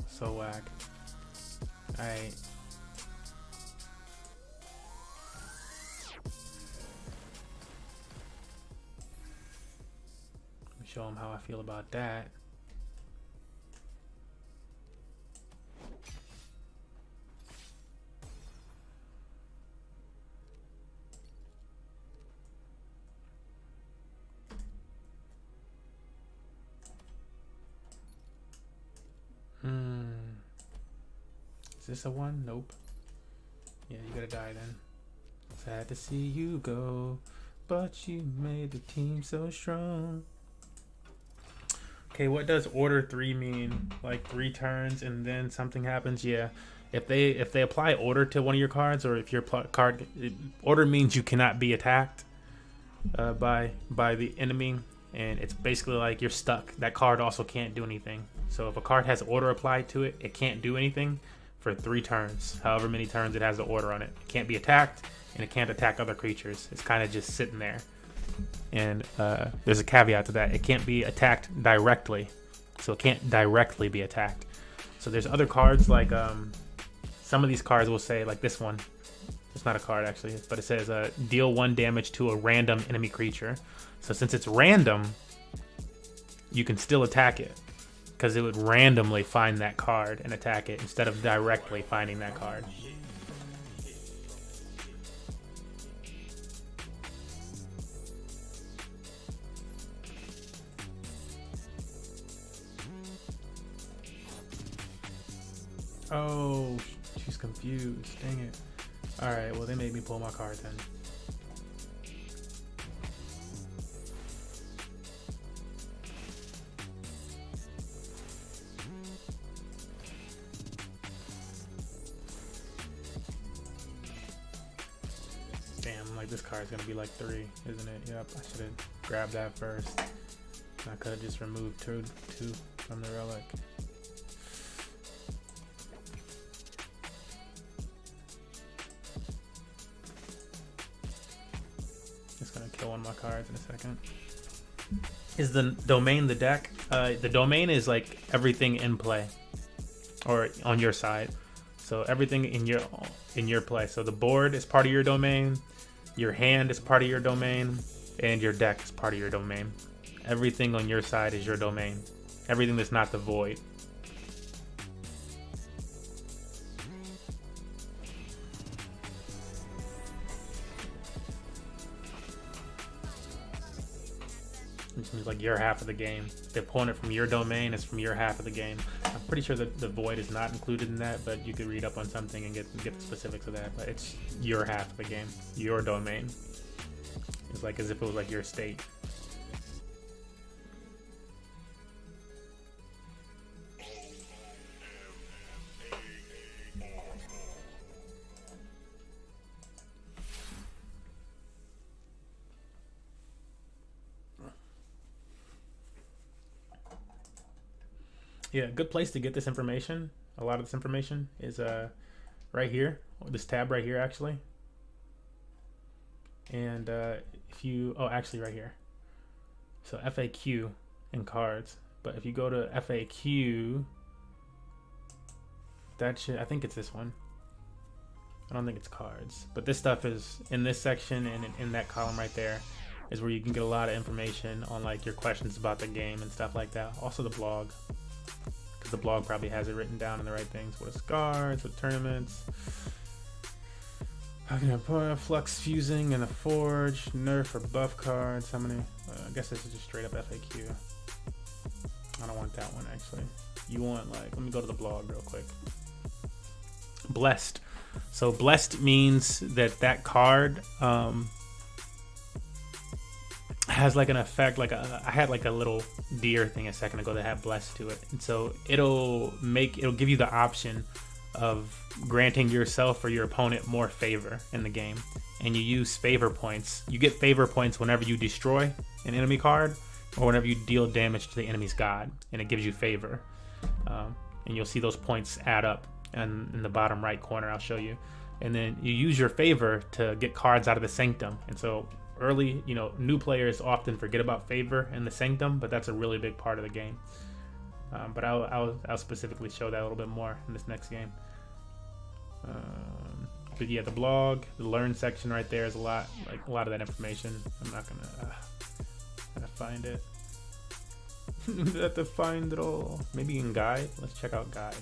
So whack. Alright. Let me show them how I feel about that. Is this a 1? Nope. Yeah, you gotta die then. Sad to see you go, but you made the team so strong. Okay, what does order 3 mean? Like 3 turns and then something happens? Yeah. If they apply order to one of your cards, or if your card order means you cannot be attacked by the enemy, and it's basically like you're stuck. That card also can't do anything. So if a card has order applied to it, it can't do anything for 3 turns, however many turns it has the order on it. It can't be attacked, and it can't attack other creatures. It's kind of just sitting there. And there's a caveat to that. It can't be attacked directly, so it can't directly be attacked. So there's other cards like some of these cards will say, like this one. It's not a card actually, but it says deal 1 damage to a random enemy creature. So since it's random, you can still attack it, because it would randomly find that card and attack it instead of directly finding that card. Oh, she's confused. Dang it. Alright, well they made me pull my card then. Damn, like this card's gonna be like 3, isn't it? Yep, I should have grabbed that first. I could have just removed two from the relic. Just gonna kill one of my cards in a second. Is the domain the deck? The domain is like everything in play, or on your side. So everything in your play. So the board is part of your domain, your hand is part of your domain, and your deck is part of your domain. Everything on your side is your domain. Everything that's not the void. Which means like your half of the game. The opponent from your domain is from your half of the game. I'm pretty sure that the void is not included in that, but you could read up on something and get the specifics of that. But it's your half of the game. Your domain. It's like as if it was like your state. Yeah, a good place to get this information, a lot of this information, is right here, this tab right here actually. And if you, oh actually right here. So FAQ and cards. But if you go to FAQ, that should, I think it's this one. I don't think it's cards, but this stuff is in this section and in that column right there is where you can get a lot of information on like your questions about the game and stuff like that. Also the blog, because the blog probably has it written down in the right things. What is cards? What tournaments? How can I put a flux fusing and a forge, nerf or buff cards? How many? I guess this is just straight up FAQ. I don't want that one actually. You want like, let me go to the blog real quick. Blessed. So blessed means that that card has like an effect, like I had like a little deer thing a second ago that had blessed to it, and so it'll give you the option of granting yourself or your opponent more favor in the game, and you use favor points. You get favor points whenever you destroy an enemy card or whenever you deal damage to the enemy's god, and it gives you favor, and you'll see those points add up. And in the bottom right corner, I'll show you. And then you use your favor to get cards out of the sanctum. And so early, new players often forget about favor in the sanctum, but that's a really big part of the game. But I'll specifically show that a little bit more in this next game. But yeah, the blog, the learn section right there is a lot of that information. I'm not gonna find it. I have to find it all. Maybe in guide. Let's check out guide.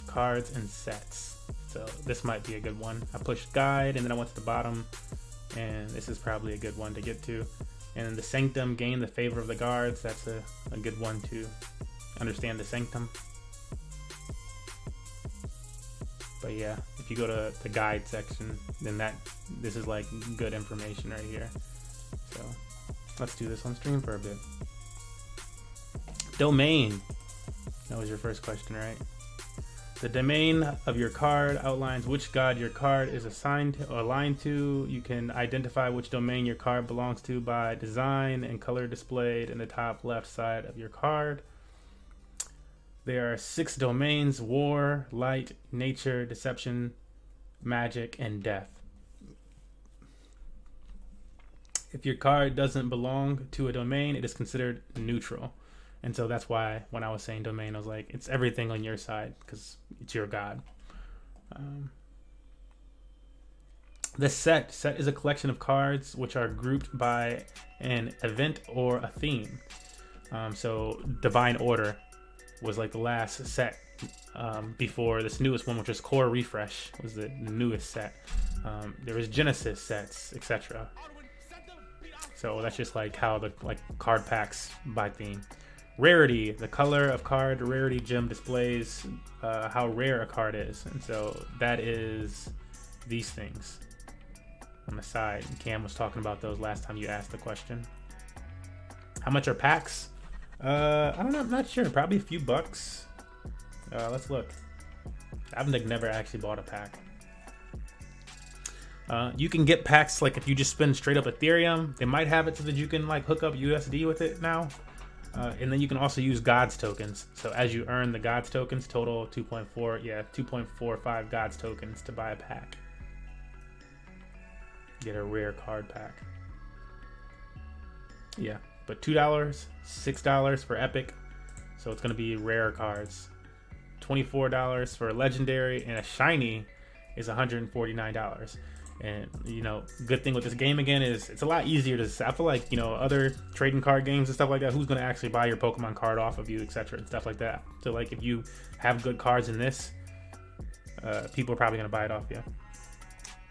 Cards and sets. So this might be a good one. I pushed guide and then I went to the bottom, and this is probably a good one to get to. And the sanctum, gain the favor of the guards. That's a good one to understand the sanctum. But yeah, if you go to the guide section, then this is like good information right here. So let's do this on stream for a bit. Domain. That was your first question, right? The domain of your card outlines which god your card is assigned or aligned to. You can identify which domain your card belongs to by design and color displayed in the top left side of your card. There are 6 domains: war, light, nature, deception, magic, and death. If your card doesn't belong to a domain, it is considered neutral. And so that's why when I was saying domain, I was like, it's everything on your side because it's your god. The set is a collection of cards which are grouped by an event or a theme. So Divine Order was like the last set before this newest one, which was Core Refresh, was the newest set. There was Genesis sets, etc. So that's just like how the card packs by theme. Rarity, the color of card rarity gem displays how rare a card is, and so that is these things on the side. Cam was talking about those last time you asked the question. How much are packs? I don't know, I'm not sure. Probably a few bucks. Let's look. I've never actually bought a pack. You can get packs like if you just spend straight up Ethereum. They might have it so that you can like hook up USD with it now. And then you can also use God's tokens. So as you earn the God's tokens, total 2.45 God's tokens to buy a pack. Get a rare card pack. Yeah, but $2, $6 for epic. So it's going to be rare cards. $24 for a legendary, and a shiny is $149. And good thing with this game again is it's a lot easier to. I feel like other trading card games and stuff like that. Who's gonna actually buy your Pokemon card off of you, etc. and stuff like that. So like if you have good cards in this, people are probably gonna buy it off you.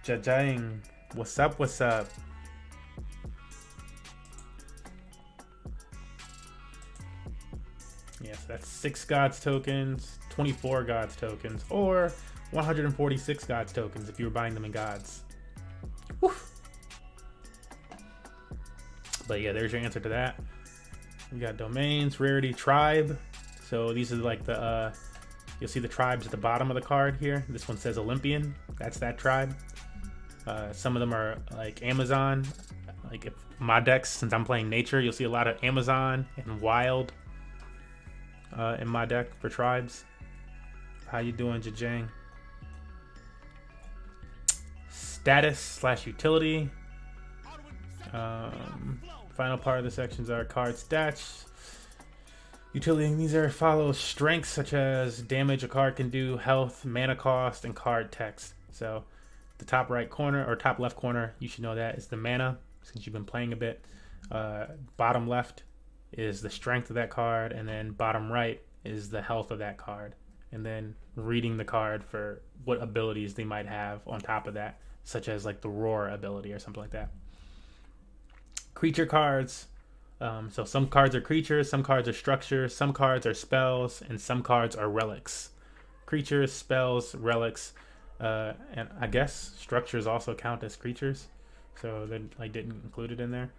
Jajang, what's up? What's up? Yes, that's 6 Gods tokens, 24 Gods tokens, or 146 Gods tokens if you were buying them in Gods. Woo. But yeah, there's your answer to that. We got domains, rarity, tribe. So these are like the you'll see the tribes at the bottom of the card here. This one says Olympian. That's that tribe. Some of them are like Amazon. Like if my decks, since I'm playing nature, you'll see a lot of Amazon and wild in my deck for tribes. How you doing, Jajang? Status/utility. Final part of the sections are card stats. Utility, these are follow strengths such as damage a card can do, health, mana cost, and card text. So the top right corner or top left corner, you should know that is the mana since you've been playing a bit. Bottom left is the strength of that card, and then bottom right is the health of that card. And then reading the card for what abilities they might have on top of that, such as like the roar ability or something like that. Creature cards. So some cards are creatures, some cards are structures, some cards are spells, and some cards are relics. Creatures, spells, relics, and I guess structures also count as creatures. So they like didn't include it in there.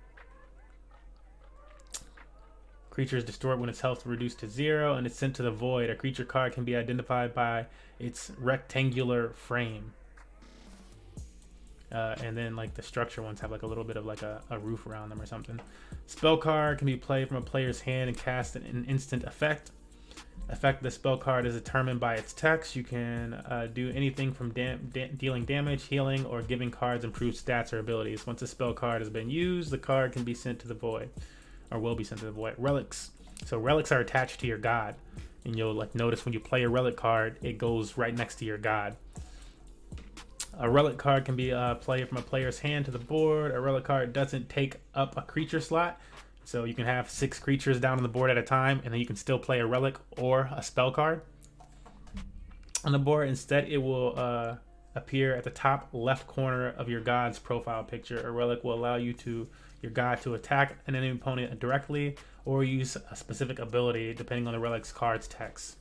Creature is destroyed when its health reduced to 0 and it's sent to the void. A creature card can be identified by its rectangular frame. And then like the structure ones have like a little bit of like a roof around them or something. Spell card can be played from a player's hand and cast an instant effect. Effect of the spell card is determined by its text. You can do anything from dealing damage, healing, or giving cards improved stats or abilities. Once a spell card has been used, the card can be sent to the void, or will be sent to the void. Relics. So relics are attached to your god, and you'll like notice when you play a relic card, it goes right next to your god. A relic card can be played from a player's hand to the board. A relic card doesn't take up a creature slot, so you can have 6 creatures down on the board at a time, and then you can still play a relic or a spell card on the board. Instead, it will appear at the top left corner of your god's profile picture. A relic will allow your god to attack an enemy opponent directly or use a specific ability depending on the relic's card's text.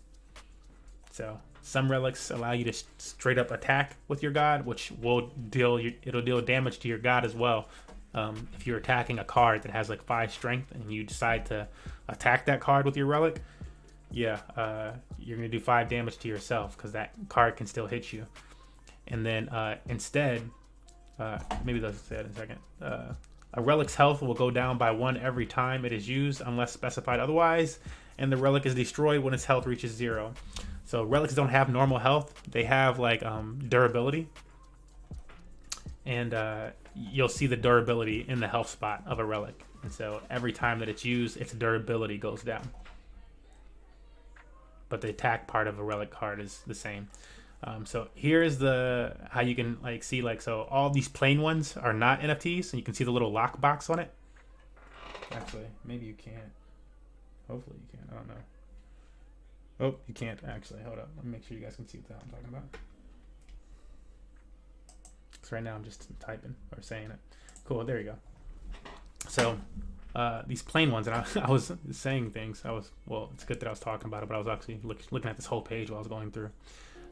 So some relics allow you to straight up attack with your god, which will it'll deal damage to your god as well. If you're attacking a card that has like 5 strength and you decide to attack that card with your relic, you're gonna do 5 damage to yourself because that card can still hit you. And then instead, maybe they'll say that in a second. A relic's health will go down by 1 every time it is used unless specified otherwise, and the relic is destroyed when its health reaches 0. So relics don't have normal health. They have like durability. And you'll see the durability in the health spot of a relic. And so every time that it's used, its durability goes down. But the attack part of a relic card is the same. So here's how you can like see like, so all these plain ones are not NFTs, and you can see the little lock box on it. Actually, maybe you can't. Hopefully you can. I don't know. Oh, you can't actually. Hold up. Let me make sure you guys can see what I'm talking about. So right now I'm just typing or saying it. Cool. There you go. So these plain ones, and I was saying things. It's good that I was talking about it, but I was actually looking at this whole page while I was going through.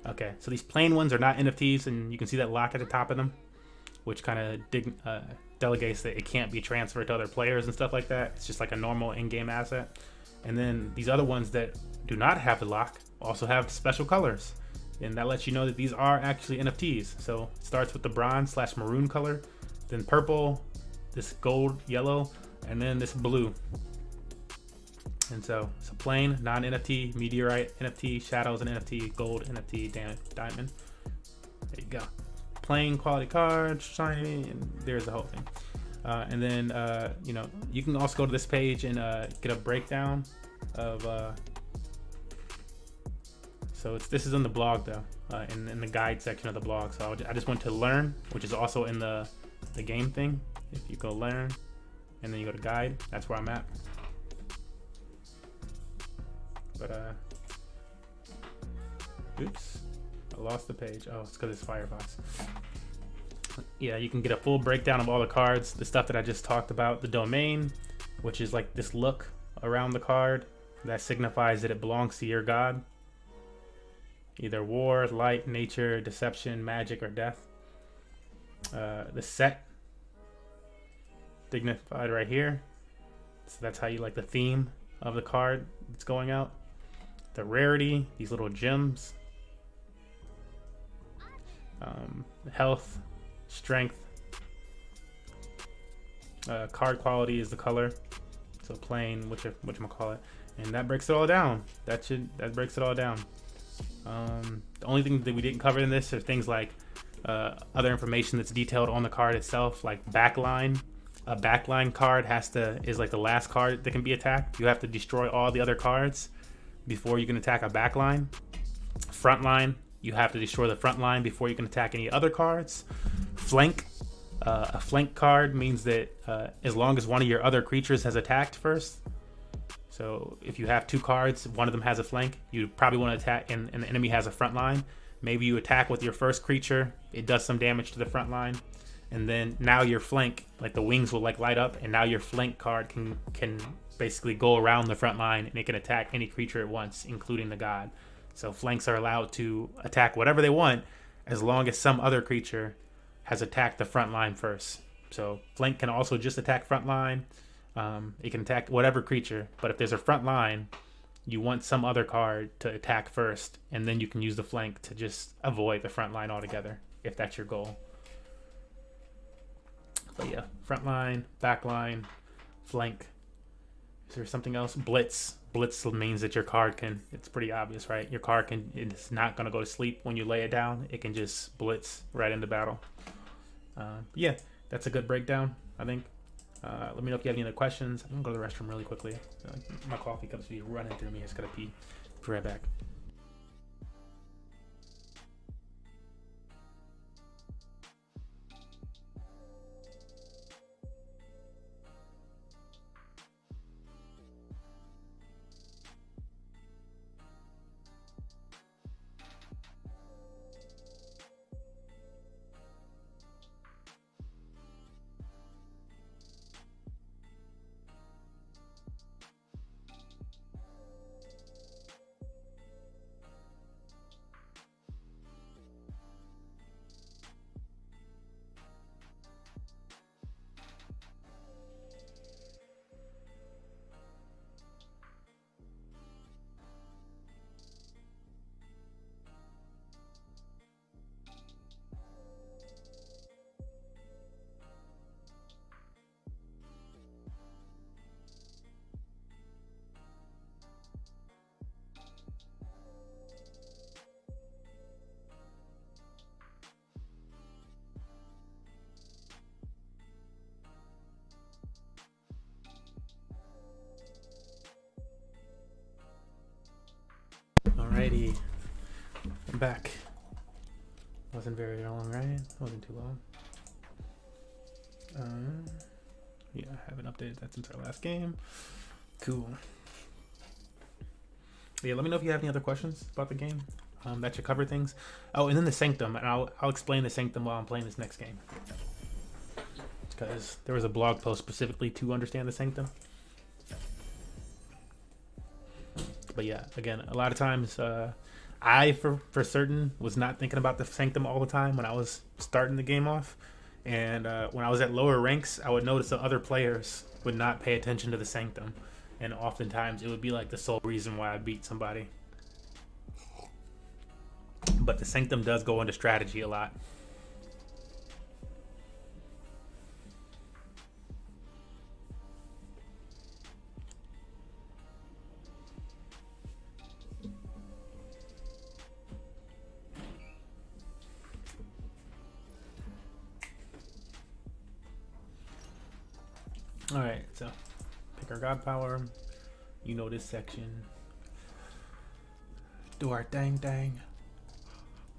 Okay, so these plain ones are not NFTs, and you can see that lock at the top of them, which kind of delegates that it can't be transferred to other players and stuff like that. It's just like a normal in-game asset. And then these other ones that do not have the lock also have special colors, and that lets you know that these are actually NFTs. So it starts with the bronze/maroon color, then purple, this gold, yellow, and then this blue. And so it's a plain, non-NFT, meteorite, NFT, shadows, and NFT, gold, NFT, diamond. There you go. Plain quality card, shiny, and there's the whole thing. And then, you can also go to this page and get a breakdown of... this is in the blog though, in the guide section of the blog. So I just went to learn, which is also in the game thing. If you go learn, and then you go to guide, that's where I'm at. But oops, I lost the page. Oh, it's because it's Firefox. Yeah, you can get a full breakdown of all the cards, the stuff that I just talked about. The domain, which is like this look around the card that signifies that it belongs to your god. Either war, light, nature, deception, magic, or death. The set, dignified right here. So that's how you like the theme of the card that's going out. The rarity, these little gems. Health, strength. Card quality is the color. So plain, whatchamacallit. And that breaks it all down. That breaks it all down. The only thing that we didn't cover in this are things like other information that's detailed on the card itself, like backline, a backline card is like the last card that can be attacked. You have to destroy all the other cards before you can attack a backline. Frontline, you have to destroy the front line before you can attack any other cards. Flank, a flank card means that as long as one of your other creatures has attacked first, so if you have 2 cards, one of them has a flank, you probably want to attack, and the enemy has a front line. Maybe you attack with your first creature, it does some damage to the front line, and then now your flank, like the wings will like light up, and now your flank card can basically go around the front line and it can attack any creature at once, including the god. So flanks are allowed to attack whatever they want as long as some other creature has attacked the front line first. So flank can also just attack front line. It can attack whatever creature, but if there's a front line, you want some other card to attack first, and then you can use the flank to just avoid the front line altogether, if that's your goal. But yeah, front line, back line, flank. Is there something else? Blitz. Blitz means that your card can, it's pretty obvious, right? Your card it's not going to go to sleep when you lay it down. It can just blitz right into battle. Yeah, that's a good breakdown, I think. Let me know if you have any other questions. I'm going to go to the restroom really quickly. My coffee cups be running through me. I just got to pee. Be right back. Alrighty, I'm back. Wasn't very long, right? Wasn't too long. Yeah, I haven't updated that since our last game. Cool. Yeah, let me know if you have any other questions about the game. That should cover things. Oh, and then the Sanctum, and I'll explain the Sanctum while I'm playing this next game, because there was a blog post specifically to understand the Sanctum. But yeah, again, a lot of times I, for certain, was not thinking about the Sanctum all the time when I was starting the game off. And when I was at lower ranks, I would notice that other players would not pay attention to the Sanctum. And oftentimes it would be like the sole reason why I beat somebody. But the Sanctum does go into strategy a lot. Alright, so pick our god power. You know this section. Do our dang.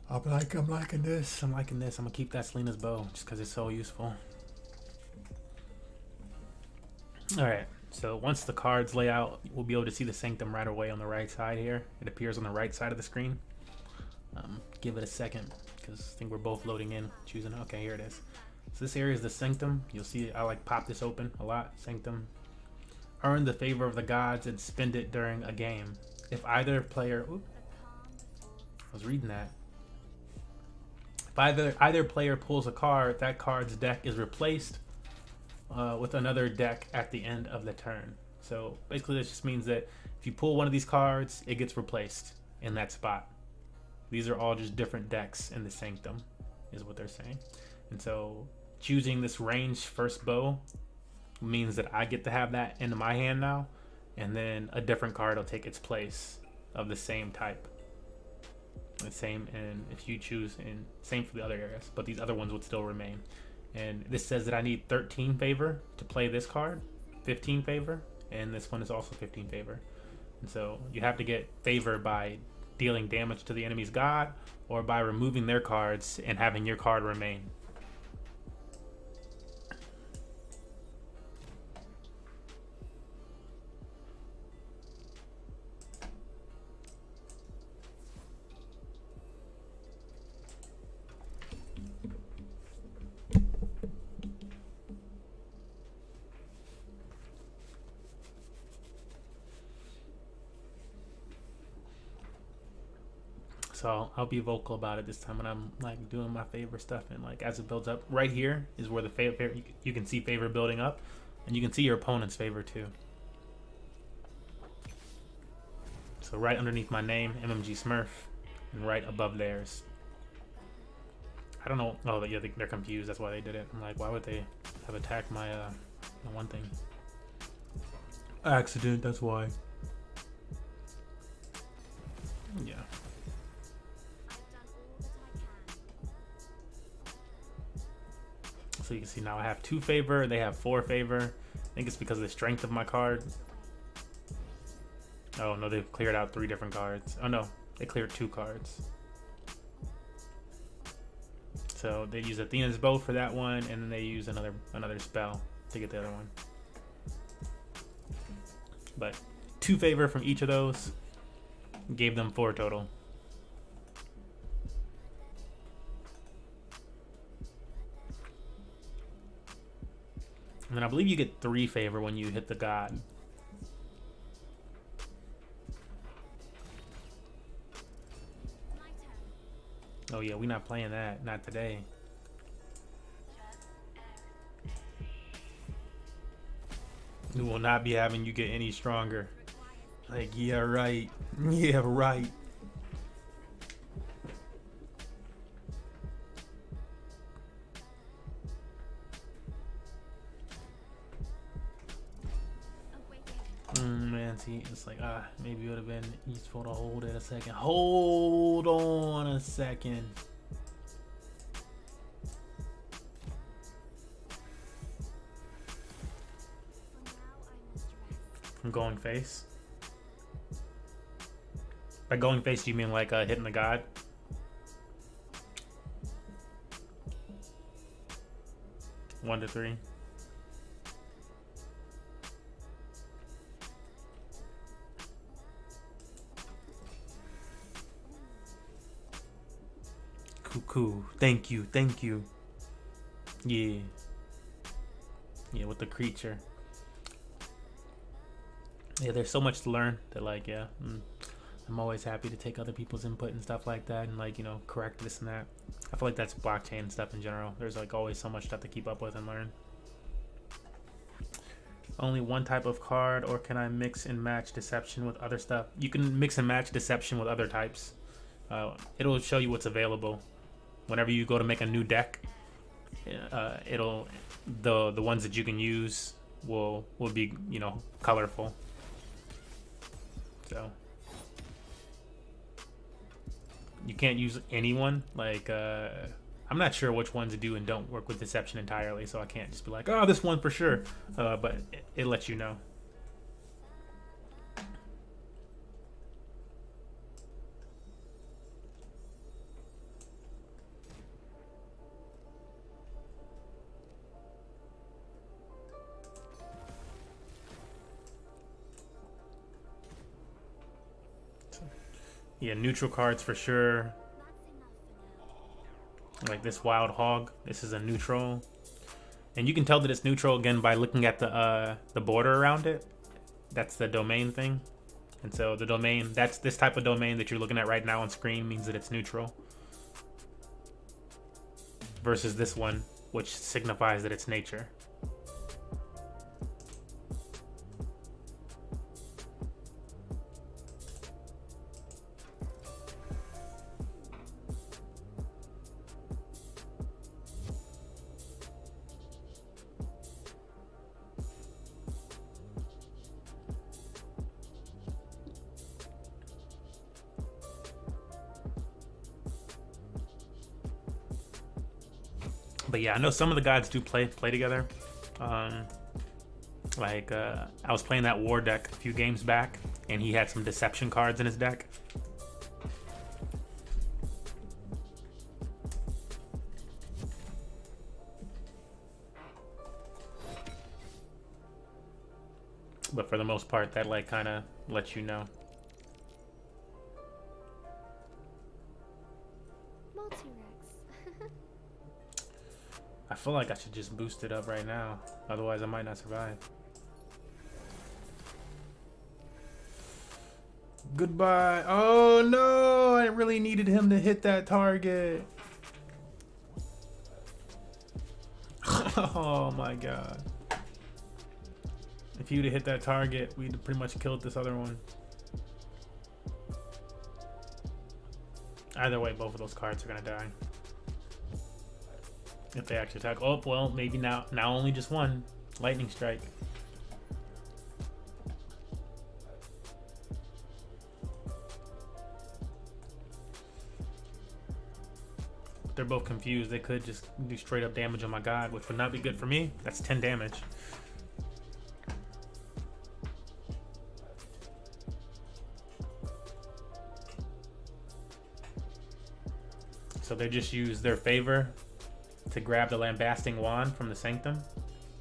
I'm liking this. I'm gonna keep that Selena's bow just because it's so useful. Alright, so once the cards lay out, we'll be able to see the Sanctum right away on the right side here. It appears on the right side of the screen. Give it a second because I think we're both loading in, choosing. Okay, here it is. So this area is the Sanctum. You'll see I like pop this open a lot. Sanctum. Earn the favor of the gods and spend it during a game. If either player... Oops, I was reading that. If either player pulls a card, that card's deck is replaced with another deck at the end of the turn. So basically this just means that if you pull one of these cards, it gets replaced in that spot. These are all just different decks in the Sanctum, is what they're saying. And so choosing this range first bow means that I get to have that into my hand now, and then a different card will take its place of the same type. The same, and if you choose, and same for the other areas, but these other ones would still remain. And this says that I need 13 favor to play this card, 15 favor, and this one is also 15 favor. And so you have to get favor by dealing damage to the enemy's god or by removing their cards and having your card remain. So I'll be vocal about it this time when I'm like doing my favor stuff, and like as it builds up. Right here is where the favor you can see favor building up, and you can see your opponent's favor too. So right underneath my name, MMG Smurf, and right above theirs. I don't know. Oh yeah, they're confused. That's why they did it. I'm like, why would they have attacked my my one thing? Accident. That's why. Yeah. So you can see now I have 2 favor, they have 4 favor. I think it's because of the strength of my card. Oh no, they've cleared out 3 different cards. Oh no, they cleared 2 cards. So they use Athena's bow for that one, and then they use another spell to get the other one. But 2 favor from each of those gave them 4 total. And then I believe you get 3 favor when you hit the god. Oh yeah, we're not playing that. Not today. We will not be having you get any stronger. Like, yeah, right. Yeah, right. Man, see, it's like, maybe it would have been useful to hold it a second. Hold on a second. From going face? By going face, do you mean like hitting the god? One to 3. Cool. Thank you. Yeah. Yeah, with the creature. Yeah, there's so much to learn that, like, yeah, I'm always happy to take other people's input and stuff like that, and like, you know, correct this and that. I feel like that's blockchain stuff in general. There's like always so much stuff to keep up with and learn. Only one type of card, or can I mix and match deception with other stuff? You can mix and match deception with other types. It'll show you what's available. Whenever you go to make a new deck, it'll the ones that you can use will be, you know, colorful. So you can't use anyone. Like I'm not sure which ones do and don't work with deception entirely, so I can't just be like, oh, this one for sure. But it lets you know. Yeah, neutral cards for sure. Like this wild hog. This is a neutral, and you can tell that it's neutral again by looking at the border around it. That's the domain thing, and so the domain, that's this type of domain that you're looking at right now on screen, means that it's neutral. Versus this one, which signifies that it's nature. But yeah, I know some of the gods do play together. Like I was playing that war deck a few games back, and he had some deception cards in his deck. But for the most part, that like kind of lets you know. Multi-Rex. I feel like I should just boost it up right now. Otherwise, I might not survive. Goodbye. Oh no, I really needed him to hit that target. Oh my god. If he would have hit that target, we'd pretty much killed this other one. Either way, both of those cards are gonna die. If they actually attack. Oh, well, maybe now only just one. Lightning strike. They're both confused. They could just do straight up damage on my god, which would not be good for me. That's 10 damage. So they just use their favor to grab the lambasting wand from the sanctum.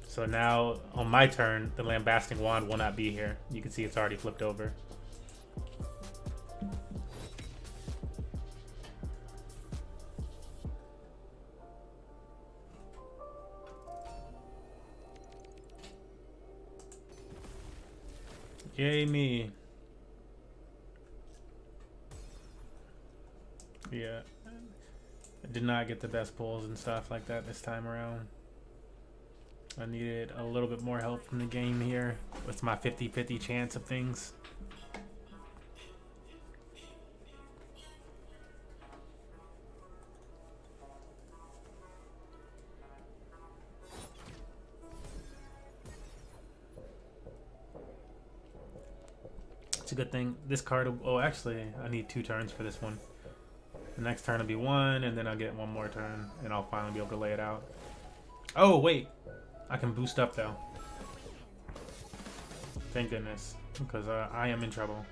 So now on my turn, the lambasting wand will not be here. You can see it's already flipped over. Yay me. Yeah. I did not get the best pulls and stuff like that this time around. I needed a little bit more help from the game here with my 50-50 chance of things. It's a good thing. This card, oh actually, I need 2 turns for this one. The next turn will be 1, and then I'll get 1 more turn, and I'll finally be able to lay it out. Oh, wait. I can boost up, though. Thank goodness, because I am in trouble.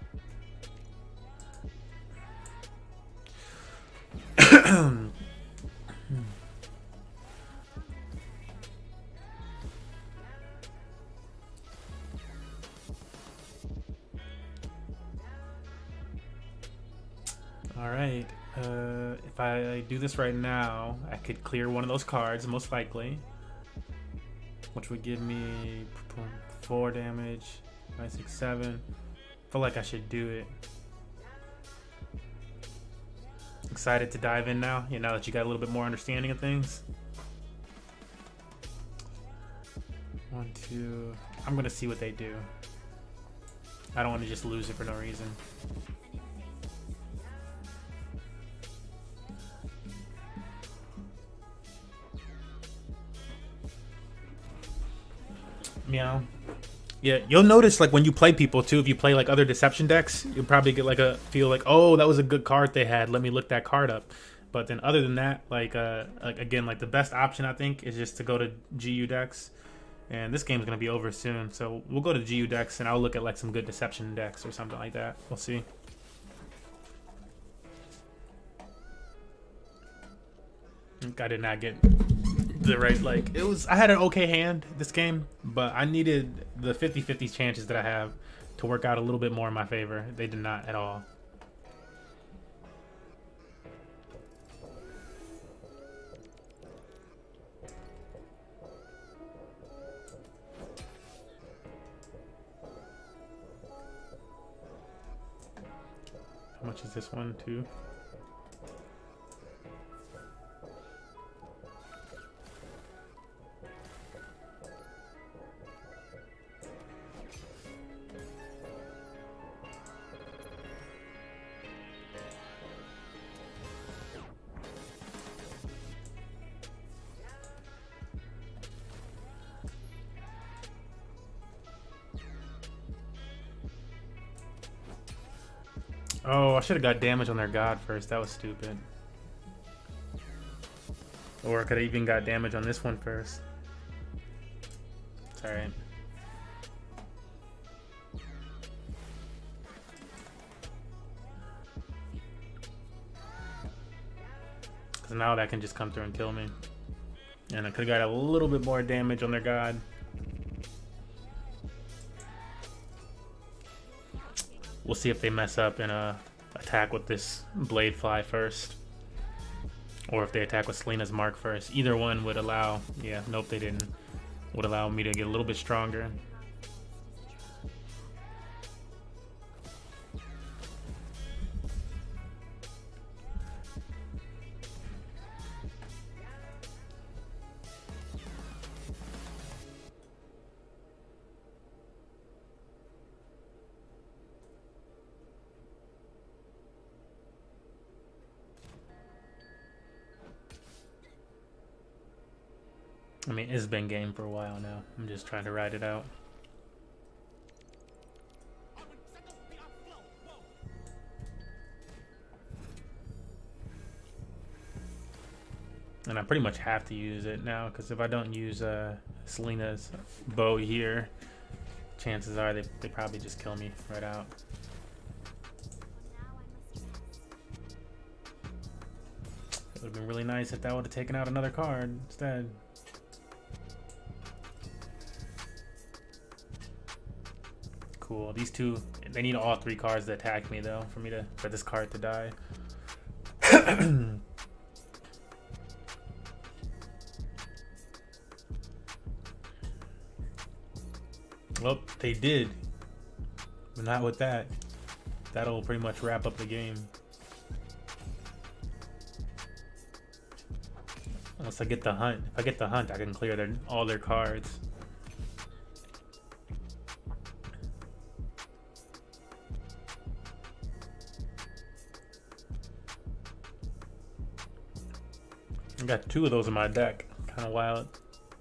All right. If I do this right now, I could clear one of those cards, most likely, which would give me 4 damage, 5, 6, 7. Feel like I should do it. Excited to dive in now, now that you got a little bit more understanding of things. 1, 2. I'm gonna see what they do. I don't want to just lose it for no reason. Meow. Yeah, you'll notice like when you play people too, if you play like other deception decks, you'll probably get like a feel like, oh, that was a good card they had. Let me look that card up. But then other than that, like again, like the best option I think is just to go to GU decks. And this game's gonna be over soon, so we'll go to GU decks and I'll look at like some good deception decks or something like that. We'll see. I did not get the right, like, it was, I had an okay hand this game, but I needed the 50-50 chances that I have to work out a little bit more in my favor. They did not at all. How much is this one, too? Oh, I should have got damage on their god first. That was stupid. Or I could have even got damage on this one first. It's alright. Because now that can just come through and kill me. And I could have got a little bit more damage on their god. We'll see if they mess up and attack with this blade fly first. Or if they attack with Selena's mark first. Either one would allow, yeah, nope they didn't. Would allow me to get a little bit stronger. I mean, it's been game for a while now. I'm just trying to ride it out. And I pretty much have to use it now, because if I don't use Selena's bow here, chances are they probably just kill me right out. It would have been really nice if that would have taken out another card instead. Cool. These two, they need all three cards to attack me though for this card to die. Well, they did, but not with that. That'll pretty much wrap up the game. Unless I get the hunt. If I get the hunt, I can clear all their cards. I got two of those in my deck. Kind of wild.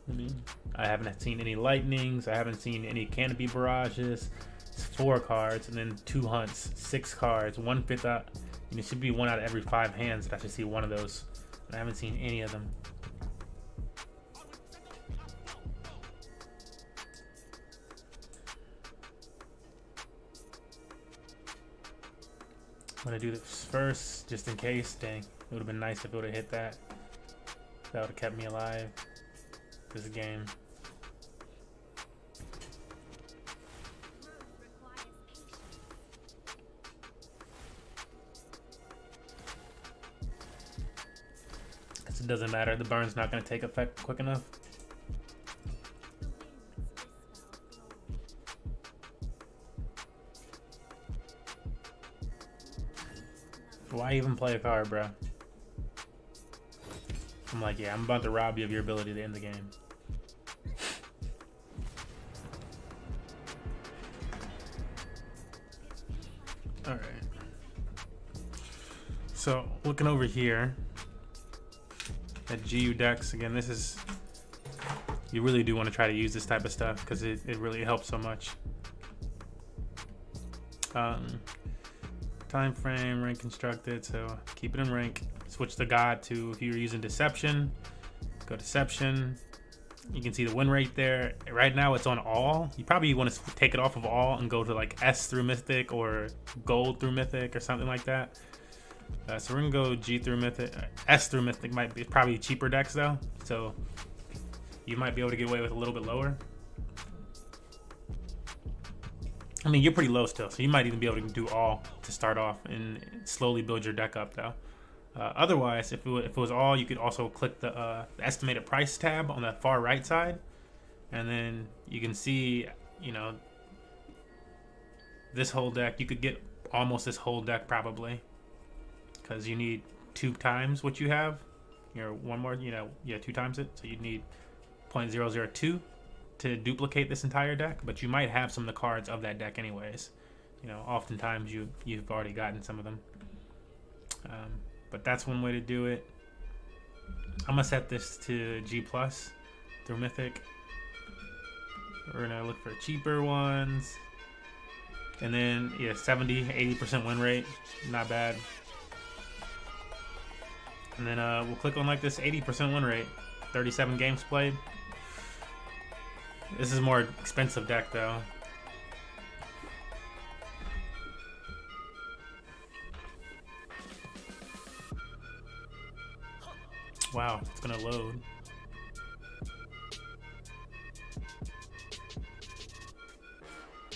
I mean, I haven't seen any lightnings. I haven't seen any canopy barrages. It's 4 cards and then 2 hunts. 6 cards. 1/5 out. And it should be 1 out of every 5 hands that I should see one of those. I haven't seen any of them. I'm gonna do this first, just in case. Dang, it would have been nice if it would have hit that. That would have kept me alive this game. It doesn't matter, the burn's not going to take effect quick enough. Why even play a card, bro? I'm like, yeah, I'm about to rob you of your ability to end the game. Alright. So, looking over here at GU decks, again, this is, you really do want to try to use this type of stuff because it really helps so much. Time frame, rank constructed, so keep it in rank. Switch the god to, if you're using deception, go deception. You can see the win rate there. Right now it's on all. You probably want to take it off of all and go to like S through mythic or gold through mythic or something like that. So we're gonna go G through mythic. S through mythic might be probably cheaper decks though, so you might be able to get away with a little bit lower. I mean, you're pretty low still, so you might even be able to do all to start off and slowly build your deck up though. Otherwise, if it was all, you could also click the estimated price tab on the far right side, and then you can see, you know, this whole deck. You could get almost this whole deck probably, because you need 2 times what you have. One more, 2 times it. So you'd need 0.002 to duplicate this entire deck, but you might have some of the cards of that deck anyways. Oftentimes you've already gotten some of them. But that's one way to do it. I'm gonna set this to G+ through Mythic. We're gonna look for cheaper ones. And then, yeah, 70-80% win rate. Not bad. And then we'll click on like this 80% win rate, 37 games played. This is more expensive deck though. Wow, it's gonna load.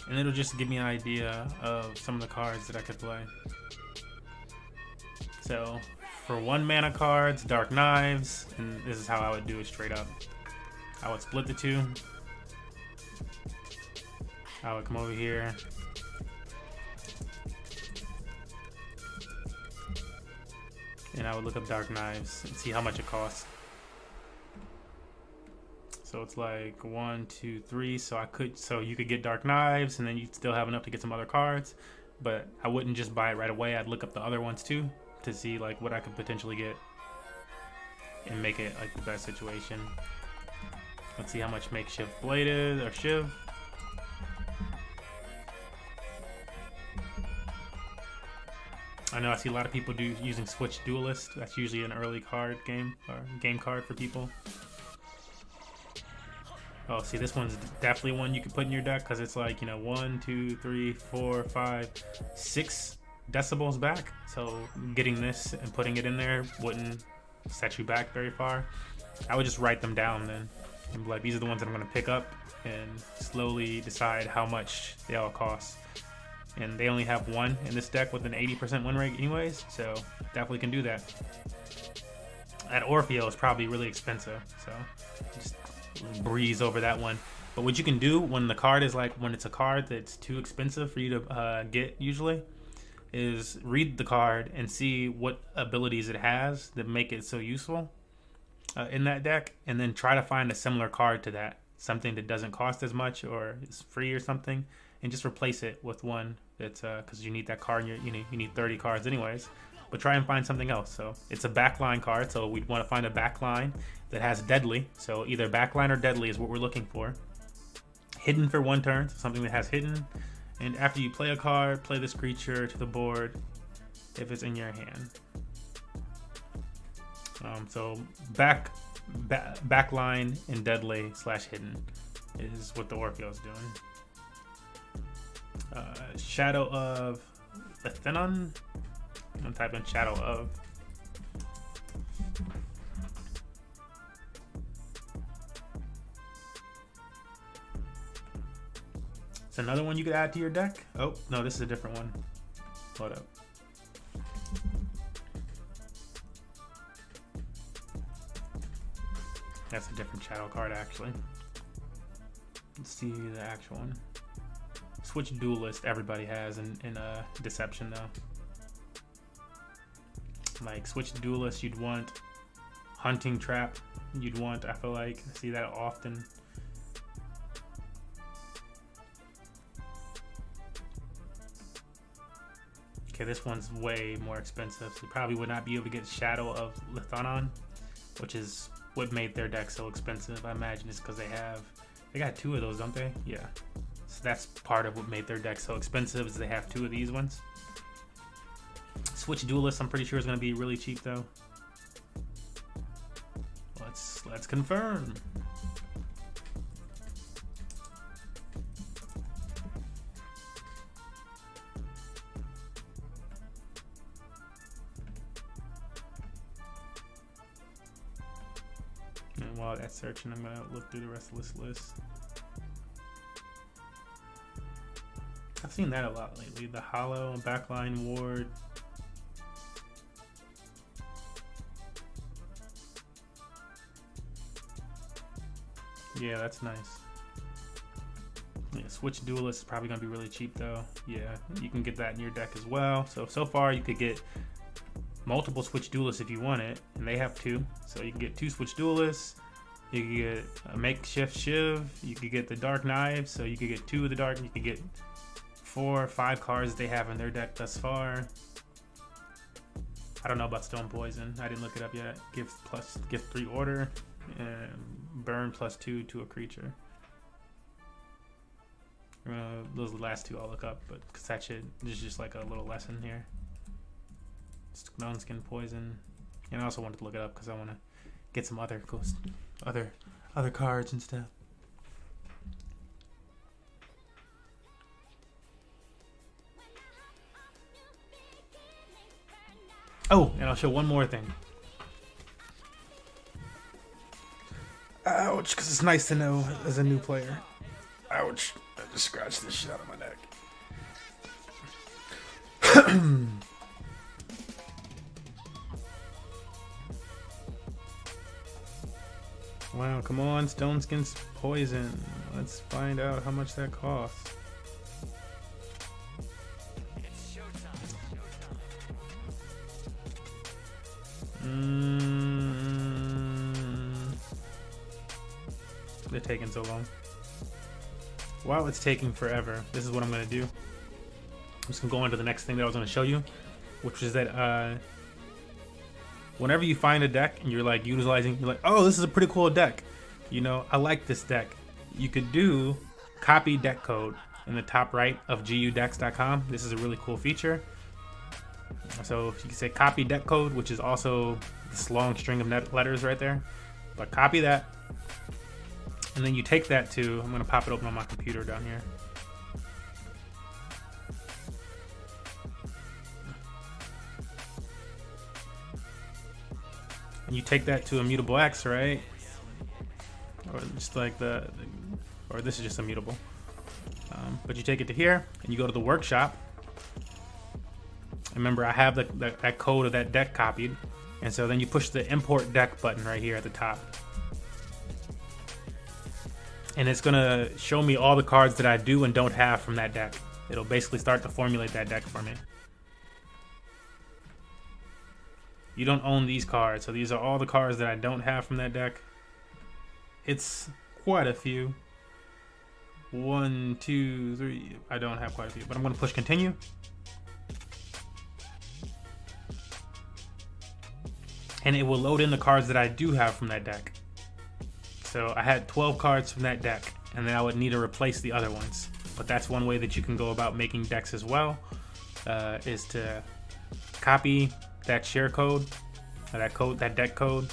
And it'll just give me an idea of some of the cards that I could play. So for 1 mana cards, Dark Knives, and this is how I would do it straight up. I would split the two. I would come over here. And I would look up Dark Knives and see how much it costs. So it's like 1, 2, 3. So you could get Dark Knives, and then you'd still have enough to get some other cards. But I wouldn't just buy it right away. I'd look up the other ones too to see like what I could potentially get and make it like the best situation. Let's see how much Makeshift Blade is, or Shiv. I know I see a lot of people using Switch Duelist. That's usually an early card game or game card for people. Oh, see, this one's definitely one you could put in your deck because it's like, you know, 1, 2, 3, 4, 5, 6 decibels back. So getting this and putting it in there wouldn't set you back very far. I would just write them down then and be like, these are the ones that I'm going to pick up and slowly decide how much they all cost. And they only have one in this deck with an 80% win rate anyways, so definitely can do that. That Orfeo is probably really expensive, so just breeze over that one. But what you can do when the card is like, when it's a card that's too expensive for you to get usually, is read the card and see what abilities it has that make it so useful in that deck, and then try to find a similar card to that, something that doesn't cost as much or is free or something, and just replace it with one that's because you need that card. You need 30 cards anyways, but try and find something else. So it's a backline card, so we'd want to find a backline that has deadly. So either backline or deadly is what we're looking for. Hidden for 1 turn, so something that has hidden. And after you play a card, play this creature to the board if it's in your hand. So backline and deadly / hidden is what the Orfeo is doing. Shadow of Lethenon. I'm gonna type in Shadow of. It's another one you could add to your deck. Oh, no, this is a different one. Hold up. That's a different shadow card, actually. Let's see the actual one. Switch Duelist everybody has in Deception, though. Like, Switch Duelist, you'd want Hunting Trap. You'd want, I feel like, I see that often. Okay, this one's way more expensive, so you probably would not be able to get Shadow of Lethenon, which is what made their deck so expensive. I imagine it's because they got 2 of those, don't they? Yeah. So that's part of what made their deck so expensive, is they have 2 of these ones. Switch Duelist, I'm pretty sure is going to be really cheap though. Let's confirm. And while that's searching, I'm going to look through the rest of this list. I've seen that a lot lately. The Hollow and Backline Ward. Yeah, that's nice. Yeah, Switch Duelist is probably going to be really cheap though. Yeah, you can get that in your deck as well. So far you could get multiple Switch Duelists if you want it, and they have 2. So you can get 2 Switch Duelists. You can get a Makeshift Shiv. You could get the Dark Knives, so you could get 2 of the Dark. You could get 4 or 5 cards they have in their deck thus far. I don't know about Stone Poison. I didn't look it up yet. Gift 3 order, and burn +2 to a creature. Those are the last 2 I'll look up, but because that shit is just like a little lesson here. Stone Skin Poison. And I also wanted to look it up because I want to get some other other cards and stuff. Oh, and I'll show one more thing. Ouch, because it's nice to know as a new player. Ouch, I just scratched this shit out of my neck. Wow, come on, Stone Skin's poison. Let's find out how much that costs. They're taking so long. While it's taking forever, this is what I'm gonna do. I'm just gonna go on to the next thing that I was gonna show you, which is that whenever you find a deck and you're like utilizing, you're like, oh, this is a pretty cool deck. You know, I like this deck. You could do copy deck code in the top right of gudecks.com. This is a really cool feature. So if you can say copy deck code, which is also this long string of letters right there, but copy that. And then you take that to, I'm gonna pop it open on my computer down here. And you take that to Immutable X, right? Or just like or this is just Immutable. But you take it to here and you go to the workshop. Remember, I have that code of that deck copied. And so then you push the import deck button right here at the top. And it's gonna show me all the cards that I do and don't have from that deck. It'll basically start to formulate that deck for me. You don't own these cards, so these are all the cards that I don't have from that deck. It's quite a few. 1, 2, 3. I don't have quite a few, but I'm gonna push continue. And it will load in the cards that I do have from that deck. So I had 12 cards from that deck, and then I would need to replace the other ones. But that's one way that you can go about making decks as well, is to copy that share code, that deck code,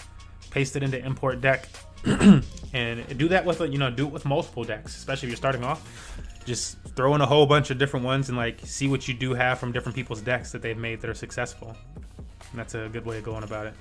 paste it into import deck, and do that with, do it with multiple decks, especially if you're starting off. Just throw in a whole bunch of different ones and like see what you do have from different people's decks that they've made that are successful. And that's a good way of going about it.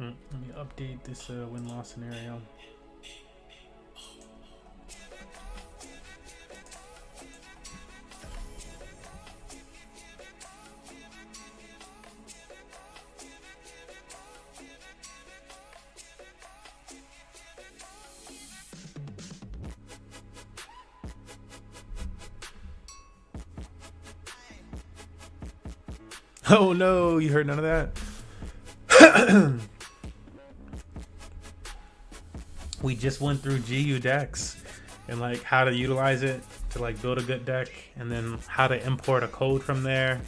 Let me update this win-loss scenario. Oh no, you heard none of that? We just went through GU decks and like how to utilize it to like build a good deck, and then how to import a code from there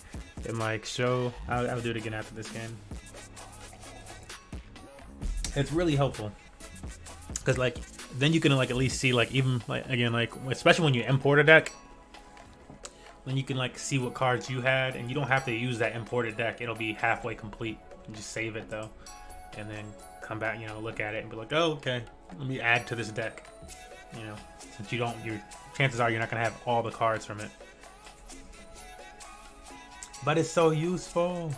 and like show. I'll do it again after this game. It's really helpful because like then you can like at least see like even like again like especially when you import a deck, then you can like see what cards you had, and you don't have to use that imported deck. It'll be halfway complete. You just save it though, and then come back, look at it and be like, oh, okay, let me add to this deck. Since your chances are you're not gonna have all the cards from it, but it's so useful.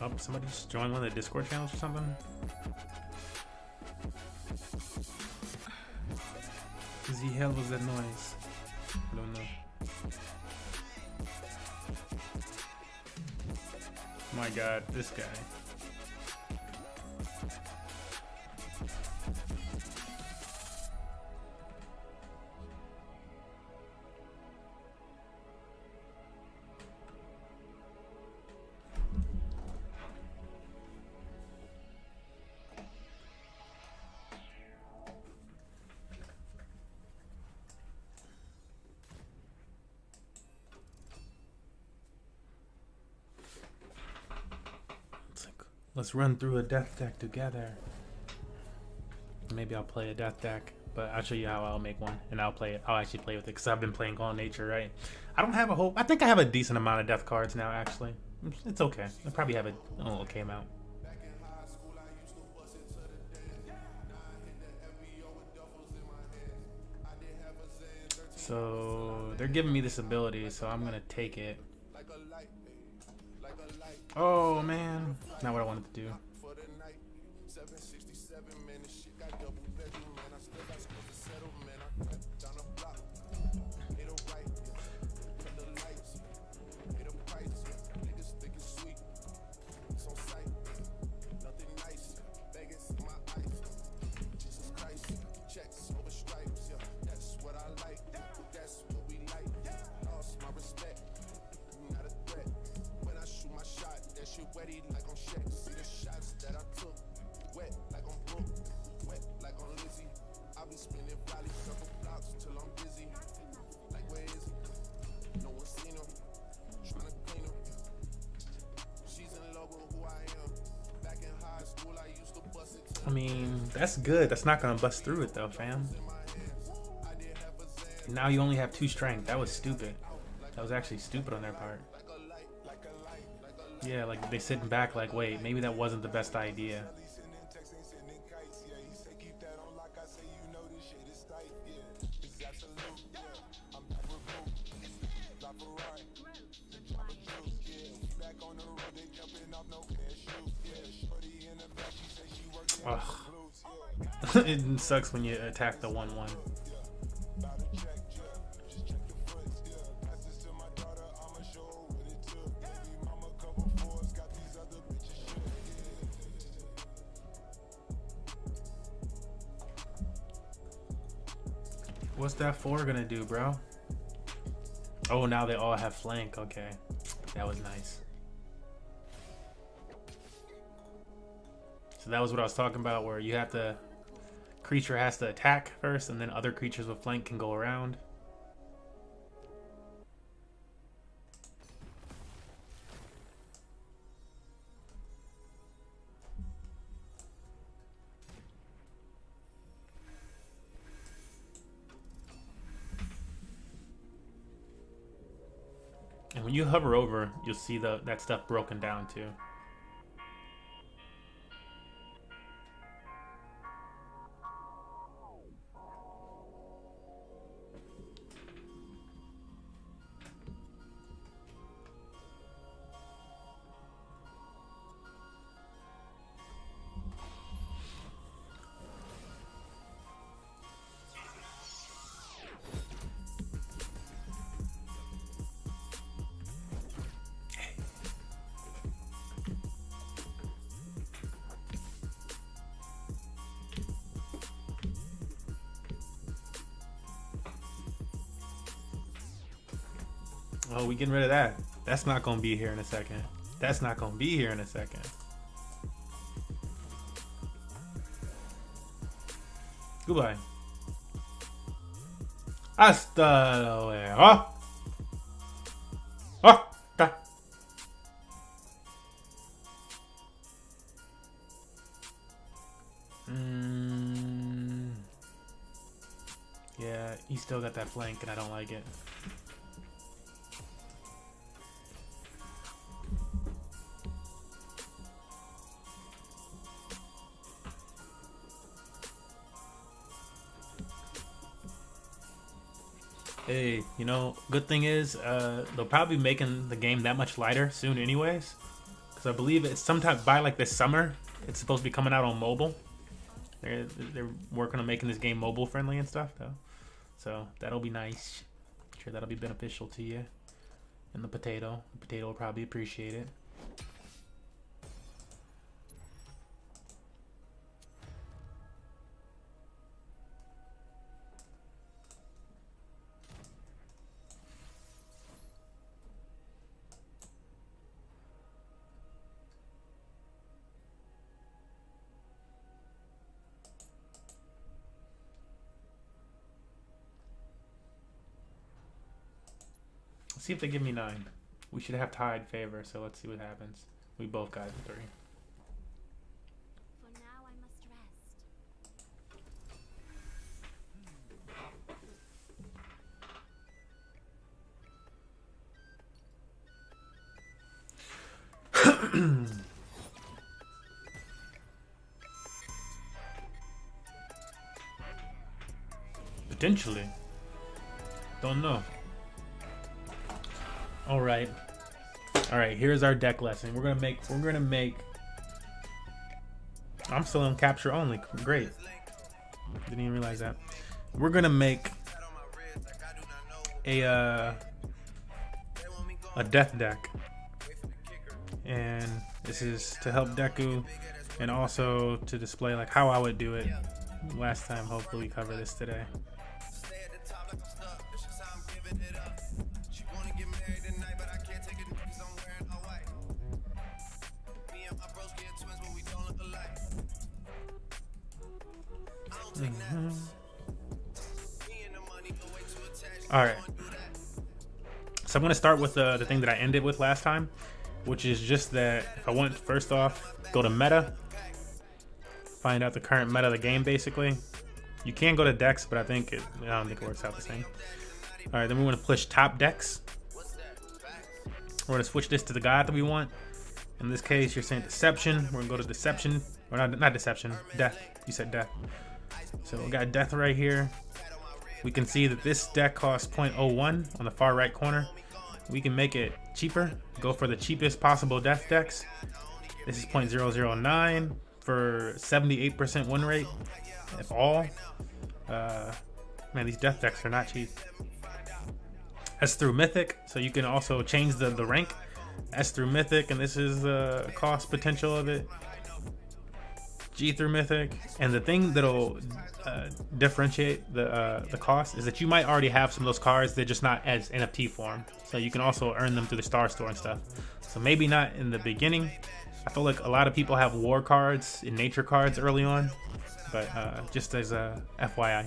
Oh, somebody just joined one of the Discord channels or something. The hell was that noise? I don't know. My god, this guy. Let's run through a death deck together. Maybe I'll play a death deck, but I'll show you how I'll make one, and I'll play it. I'll actually play with it because I've been playing Gone Nature, right? I don't have a whole. I think I have a decent amount of death cards now. Actually, it's okay. I probably have a okay amount. So they're giving me this ability, so I'm gonna take it. Oh man, not what I wanted to do. I mean, that's good. That's not gonna bust through it though, fam. Now you only have 2 strength. That was stupid. That was actually stupid on their part. Yeah, like they sitting back like, wait, maybe that wasn't the best idea. Ugh. It sucks when you attack the 1/1. What's that 4 gonna do, bro? Oh, now they all have flank. Okay, that was nice. So that was what I was talking about, where you have to, creature has to attack first, and then other creatures with flank can go around. And when you hover over, you'll see that stuff broken down too. Oh, we getting rid of that. That's not gonna be here in a second. That's not gonna be here in a second. Goodbye. Hasta luego. Oh, okay. Yeah, he still got that flank, and I don't like it. Hey, you know, good thing is they'll probably be making the game that much lighter soon anyways. Because I believe it's sometime by like this summer, it's supposed to be coming out on mobile. They're working on making this game mobile friendly and stuff though. So that'll be nice. I'm sure that'll be beneficial to you. And the potato will probably appreciate it. See if they give me 9. We should have tied favor, so let's see what happens. We both got 3. Potentially. Don't know. All right. Here's our deck lesson. We're gonna make. I'm still on capture only. Great. Didn't even realize that. We're gonna make a death deck, and this is to help Deku, and also to display like how I would do it last time. Hopefully, we cover this today. All right, so I'm going to start with the thing that I ended with last time, which is just that if I want, first off, go to meta, find out the current meta of the game. Basically, you can go to decks, but I don't think it works out the same. All right, then we want to push top decks. We're going to switch this to the god that we want. In this case, you're saying deception. We're going to go to deception, or not deception, death. You said death. So we got death right here. We can see that this deck costs 0.01 on the far right corner. We can make it cheaper, go for the cheapest possible death decks. This is 0.009 for 78% win rate, if all. Man, these death decks are not cheap. S through Mythic, so you can also change the rank. S through Mythic, and this is the cost potential of it. G through Mythic, and the thing that'll differentiate the cost is that you might already have some of those cards. They're just not as NFT form, so you can also earn them through the Star Store and stuff. So maybe not in the beginning. I feel like a lot of people have war cards and nature cards early on, but just as a FYI.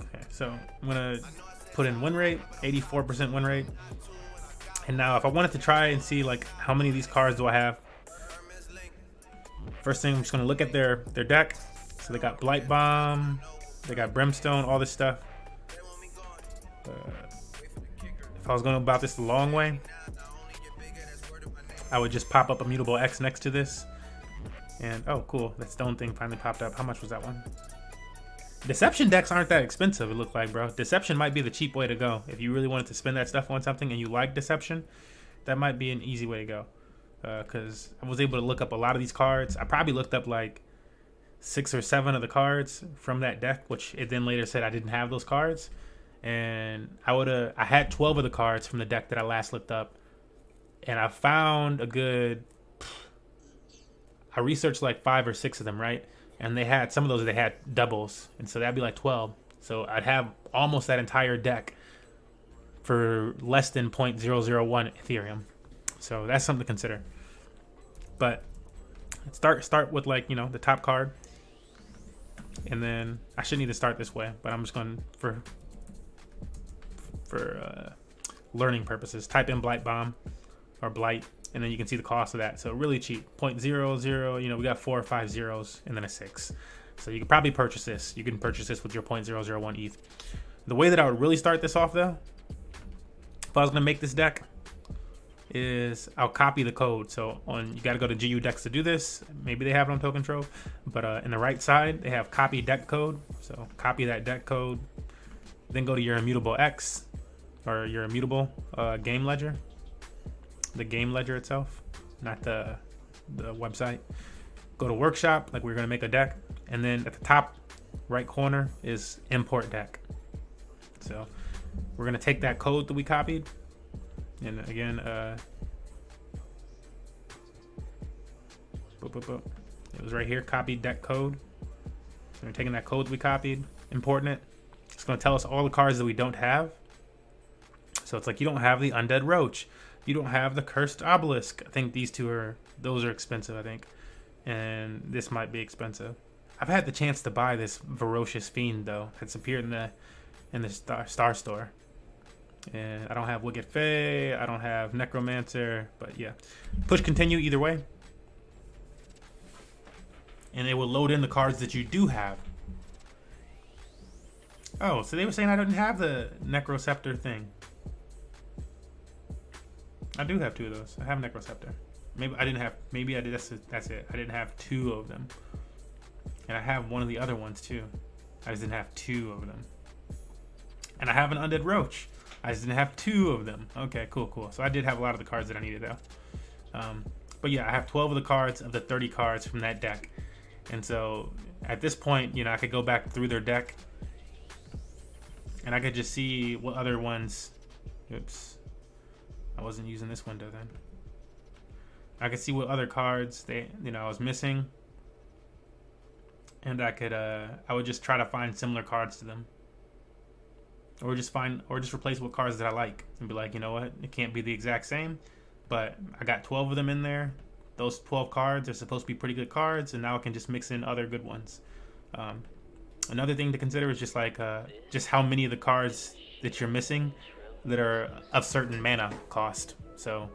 Okay, so I'm gonna put in win rate, 84% win rate, and now if I wanted to try and see like how many of these cards do I have. First thing, I'm just going to look at their deck. So they got Blight Bomb, they got Brimstone, all this stuff. If I was going about this the long way, I would just pop up Immutable X next to this. And, oh, cool. That stone thing finally popped up. How much was that one? Deception decks aren't that expensive, it looked like, bro. Deception might be the cheap way to go. If you really wanted to spend that stuff on something and you like Deception, that might be an easy way to go. Because I was able to look up a lot of these cards. I probably looked up like 6 or 7 of the cards from that deck, which it then later said I didn't have those cards. And I had 12 of the cards from the deck that I last looked up. And I found a good, I researched like 5 or 6 of them, right? And they had, some of those they had doubles. And so that'd be like 12. So I'd have almost that entire deck for less than 0.001 Ethereum. So that's something to consider. But start with like, you know, the top card. And then I shouldn't need to start this way, but I'm just going for learning purposes. Type in Blight Bomb or Blight, and then you can see the cost of that. So really cheap, 0.00, you know, we got 4 or 5 zeros and then a 6. So you could probably purchase this. You can purchase this with your 0.001 ETH. The way that I would really start this off though, if I was gonna make this deck, is I'll copy the code. So you got to go to GU Decks to do this. Maybe they have it on Token Trove, but in the right side they have copy deck code. So copy that deck code, then go to your Immutable X or your Immutable game ledger, the game ledger itself, not the website. Go to Workshop, like we're gonna make a deck, and then at the top right corner is Import Deck. So we're gonna take that code that we copied. And again, it was right here, copy deck code. So we're taking that code we copied, importing it. It's going to tell us all the cards that we don't have. So it's like, you don't have the Undead Roach. You don't have the Cursed Obelisk. I think those are expensive, I think. And this might be expensive. I've had the chance to buy this Ferocious Fiend, though. It's appeared in the Star Store. And I don't have Wicked Fae, I don't have Necromancer, but yeah. Push continue either way. And it will load in the cards that you do have. Oh, so they were saying I didn't have the Necroceptor thing. I do have 2 of those. I have Necroceptor. Maybe I didn't have, that's it. I didn't have 2 of them. And I have one of the other ones too. I just didn't have 2 of them. And I have an Undead Roach. I just didn't have 2 of them. Okay, cool. So I did have a lot of the cards that I needed though. But yeah, I have 12 of the cards of the 30 cards from that deck. And so at this point, you know, I could go back through their deck and I could just see what other ones. Oops. I wasn't using this window then. I could see what other cards I was missing. And I would just try to find similar cards to them. Or just replace what cards that I like and be like, you know what, it can't be the exact same, but I got 12 of them in there. Those 12 cards are supposed to be pretty good cards, and now I can just mix in other good ones. Another thing to consider is just like just how many of the cards that you're missing that are of certain mana cost. So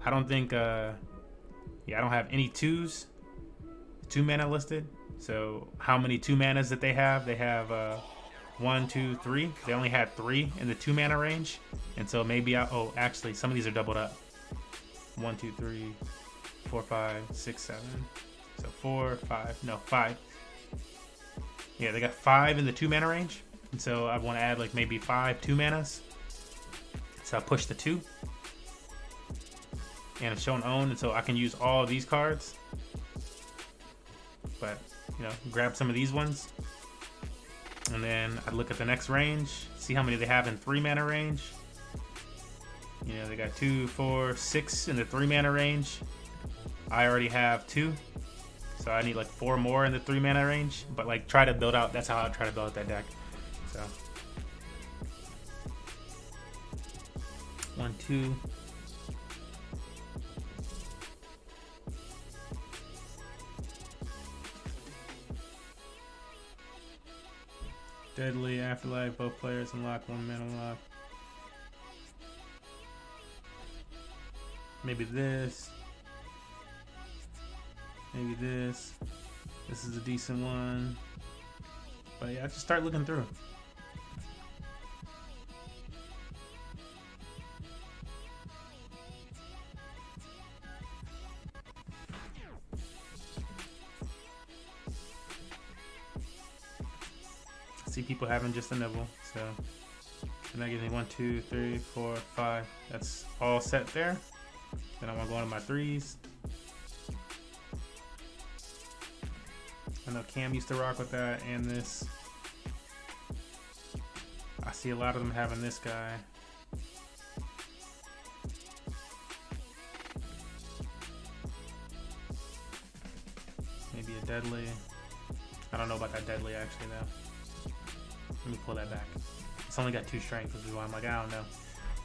I don't think I don't have any 2s, 2 mana listed. So how many 2 manas that they have? They have 1, 2, 3. They only had 3 in the 2 mana range, and so maybe actually some of these are doubled up. 1, 2, 3, 4, 5, 6, 7. So 4, 5, no 5. Yeah, they got 5 in the 2 mana range, and so I want to add like maybe 5 2 manas. So I push the 2, and it's shown own, and so I can use all of these cards. But you know, grab some of these ones. And then I'd look at the next range, see how many they have in 3 mana range. You know, they got 2, 4, 6 in the 3 mana range. I already have 2, so I need like 4 more in the 3 mana range. But like try to build out, that's how I try to build out that deck. So 1, 2. Deadly, Afterlife, both players unlock 1 mana lock. Maybe this. Maybe this. This is a decent one. But yeah, just start looking through. See people having just a nibble, so and that gives me 1, 2, 3, 4, 5. That's all set there. Then I'm gonna go into my 3s. I know Cam used to rock with that and this. I see a lot of them having this guy. Maybe a deadly. I don't know about that deadly actually though. Let me pull that back. It's only got 2 strength, which is why I'm like, I don't know.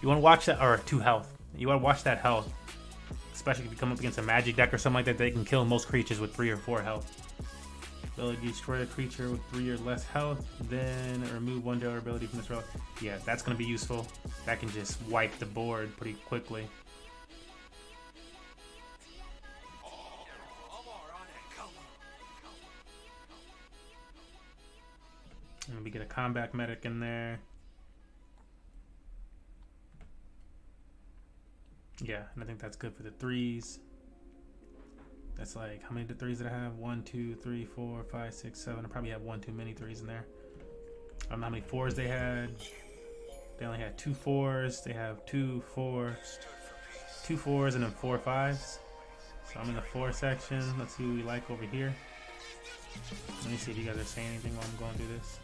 You want to watch that, or 2 health. You want to watch that health. Especially if you come up against a magic deck or something like that, they can kill most creatures with 3 or 4 health. Ability to destroy a creature with 3 or less health, then remove 1 dealer ability from this row. Yeah, that's going to be useful. That can just wipe the board pretty quickly. Let me get a combat medic in there. Yeah, and I think that's good for the 3s. That's like, how many 3s did I have? 1, 2, 3, 4, 5, 6, 7. I probably have 1 too many 3s in there. I don't know how many 4s they had. They only had 2 4s. They have 2 4s, 2 4s, and then 4 5s. So I'm in the 4 section. Let's see what we like over here. Let me see if you guys are saying anything while I'm going through this.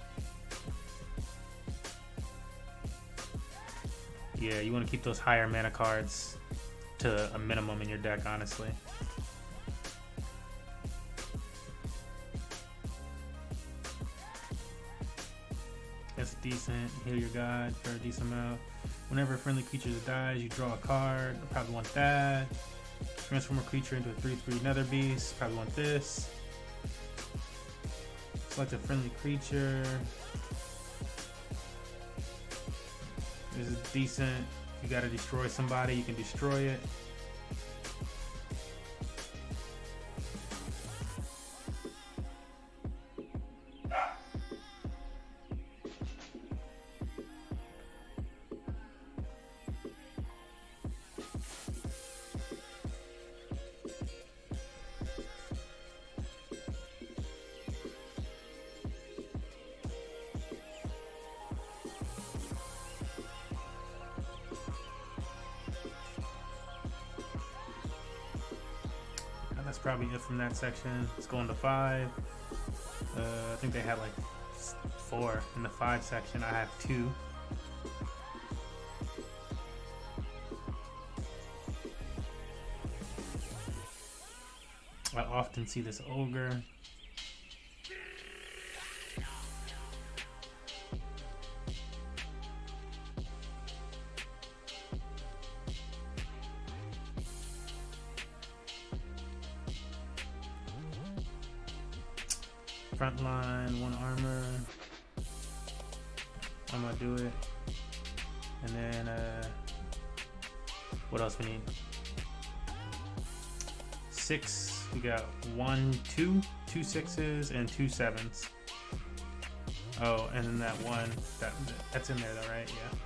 Yeah, you want to keep those higher mana cards to a minimum in your deck, honestly. That's decent. Heal your god for a decent amount. Whenever a friendly creature dies, you draw a card. I probably want that. Transform a creature into a 3/3 nether beast. Probably want this. Select a friendly creature. This is decent. If you gotta destroy somebody, you can destroy it. probably it from that section. Let's go into 5. I think they had like 4 in the 5 section. I have 2. I often see this ogre. Frontline, 1 armor. I'm gonna do it. And then what else we need? 6. We got 1, 2, 2 6s, and 2 7s. Oh, and then that one that's in there though, right? Yeah.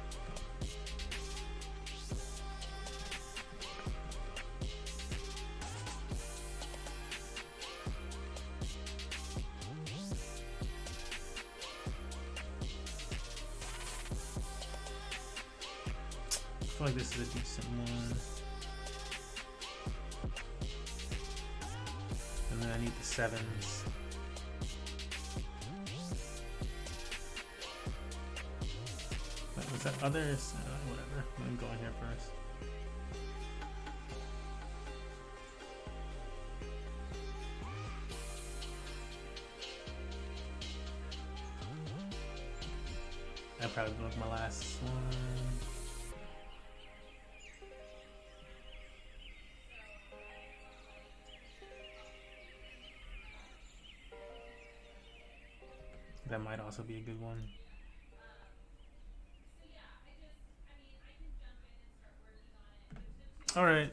I feel like this is a decent one. And then I need the 7s. Was that others? Whatever. Let me go in here first. That probably was my last one. That might also be a good one. All right.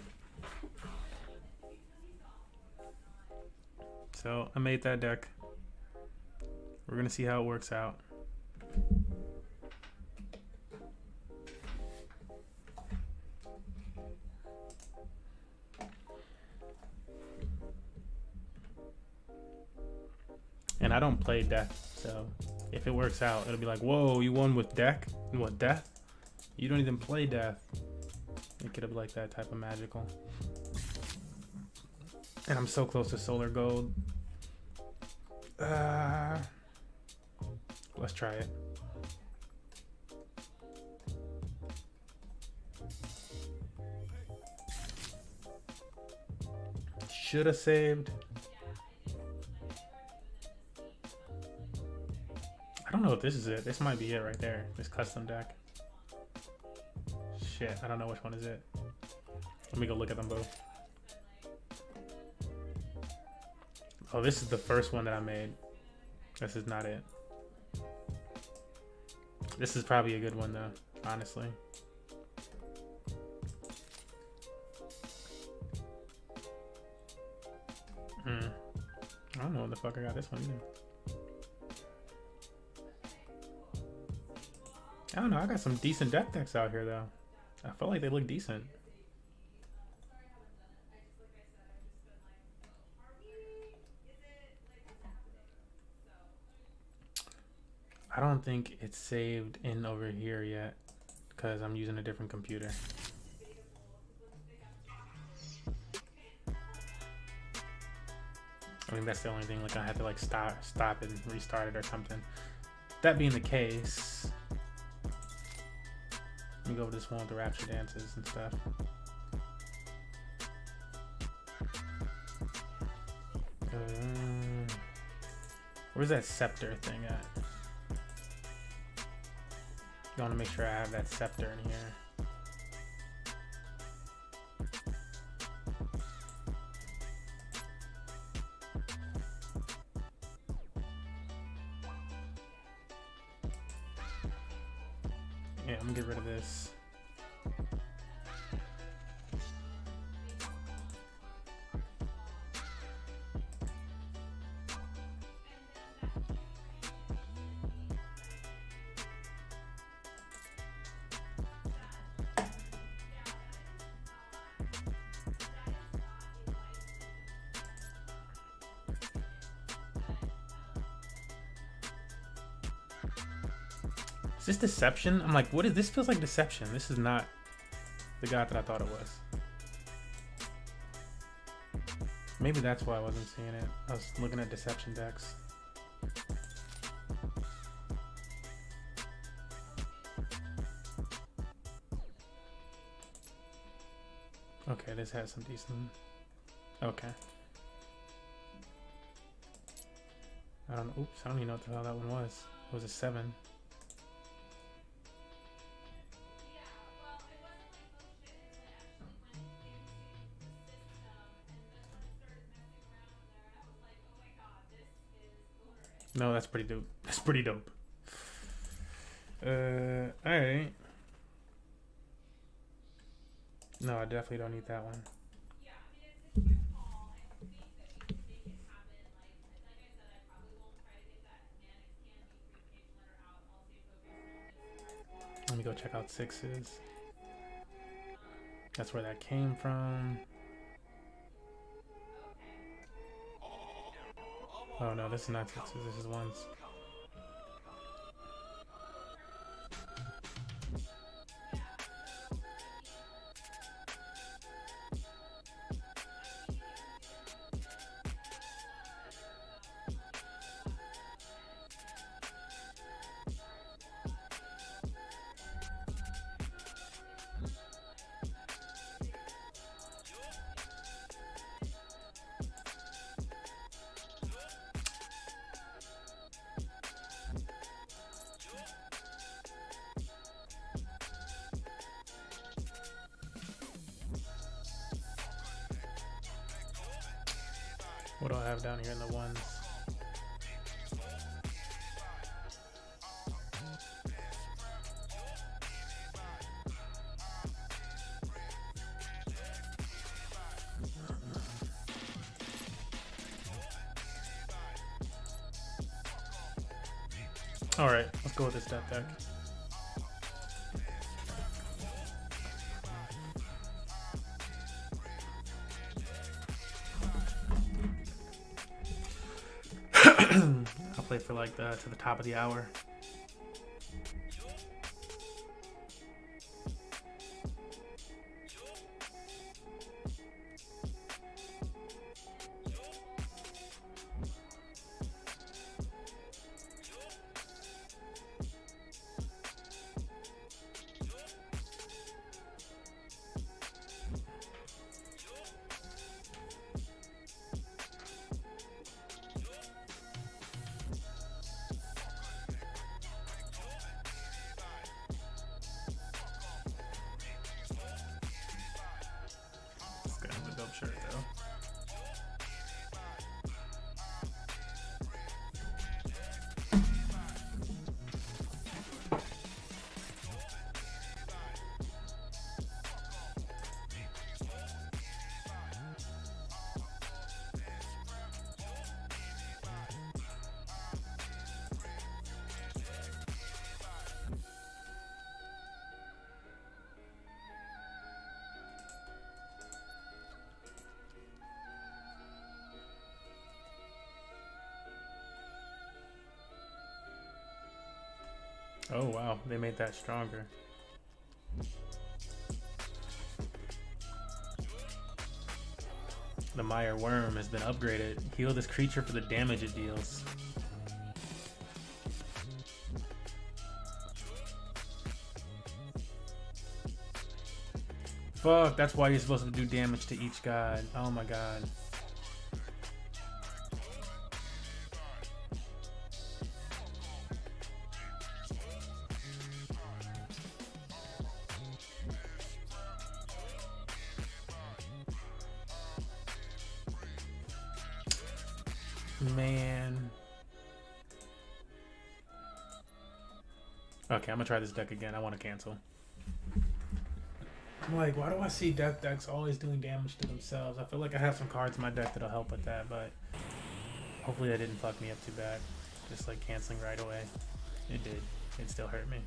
So I made that deck. We're gonna see how it works out. And I don't play death, so if it works out, it'll be like, whoa, you won with deck? What, death? You don't even play death. It could be like that type of magical. And I'm so close to solar gold. Let's try it. Should have saved. I don't know if this is it. This might be it right there. This custom deck. Shit, I don't know which one is it. Let me go look at them both. Oh, this is the first one that I made. This is not it. This is probably a good one though, honestly. I don't know what the fuck I got this one either. I don't know, I got some decent death decks out here though. I feel like they look decent. I don't think it's saved in over here yet because I'm using a different computer. I think that's the only thing, like I had to like stop and restart it or something. That being the case, let me go over this one with the rapture dances and stuff. Where's that scepter thing at? I want to make sure I have that scepter in here. Yeah, I'm gonna get rid of this. Is this Deception? I'm like, what is this? Feels like Deception. This is not the god that I thought it was. Maybe that's why I wasn't seeing it. I was looking at deception decks. Okay, this has some decent. Okay. I don't. Oops, I don't even know what the hell that one was. It was a 7. No, that's pretty dope. That's pretty dope. Alright. No, I definitely don't need that one. Let me go check out 6s. That's where that came from. Oh no, this is not 6s, this is 1s. What do I have down here in the 1s? Alright, let's go with this death deck. I'll play for like to the top of the hour. Shirt though. Oh wow, they made that stronger. The Mire Worm has been upgraded. Heal this creature for the damage it deals. Fuck, that's why you're supposed to do damage to each god. Oh my god. Man. Okay, I'm gonna try this deck again. I want to cancel. I'm like, why do I see death decks always doing damage to themselves? I feel like I have some cards in my deck that'll help with that, but hopefully that didn't fuck me up too bad. Just like canceling right away. It did. It still hurt me.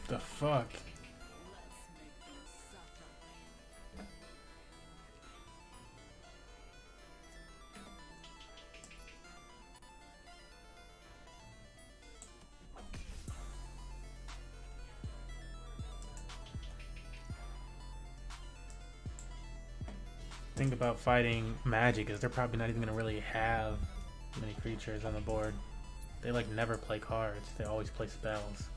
The fuck? Think about fighting magic is they're probably not even gonna really have many creatures on the board. They like never play cards. They always play spells.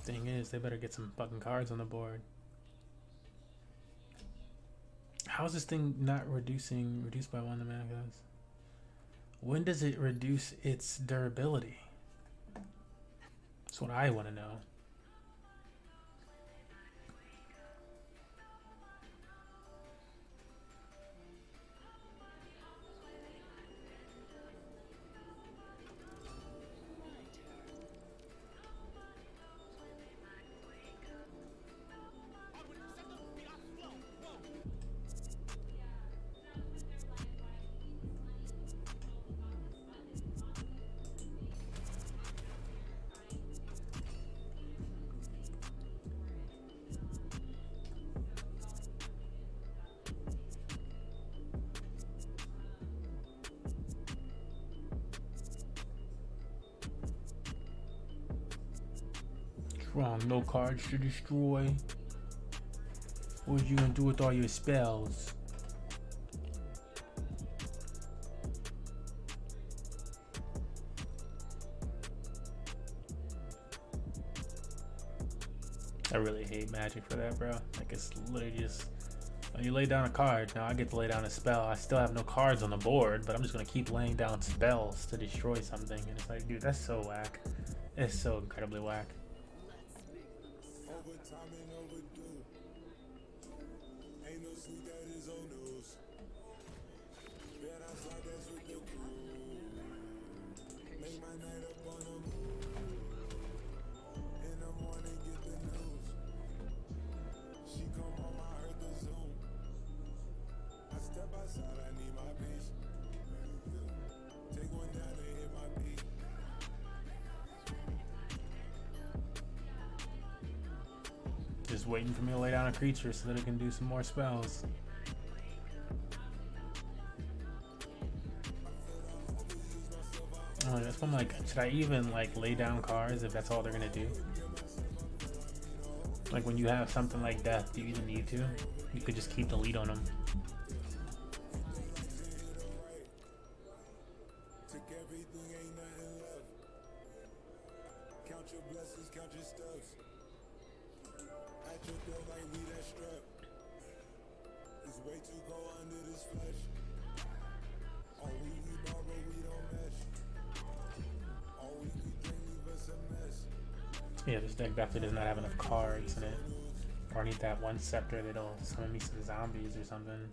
Thing is, they better get some fucking cards on the board. How is this thing not reduced by 1 the mana goes? When does it reduce its durability? That's what I want to know. Wrong, no cards to destroy. What are you gonna do with all your spells? I really hate Magic for that, bro. Like, it's literally just, you lay down a card, now I get to lay down a spell. I still have no cards on the board, but I'm just gonna keep laying down spells to destroy something. And it's like, dude, that's so whack. It's so incredibly whack. Overtime and overdue. Ain't no sleep that is on news. Bet outside, that's what they do. Make my night up on a move. In the morning, get the news. She come home, I heard the Zoom. I step outside, I need my peace. Take one down and hit my beat. Just waiting for me to lay down a creature so that it can do some more spells. Oh, that's why I'm like, should I even like lay down cards if that's all they're gonna do? Like when you have something like death, do you even need to? You could just keep the lead on them. Took everything, ain't nothing left. Count your blessings, count your stuffs. At your door like we that strap. way too cold under this flesh. All week we ball, but we don't mesh. All week we drink, leave us a mess. Yeah, this deck definitely does not have enough cards in it. Or I need that one scepter that'll summon me some zombies or something.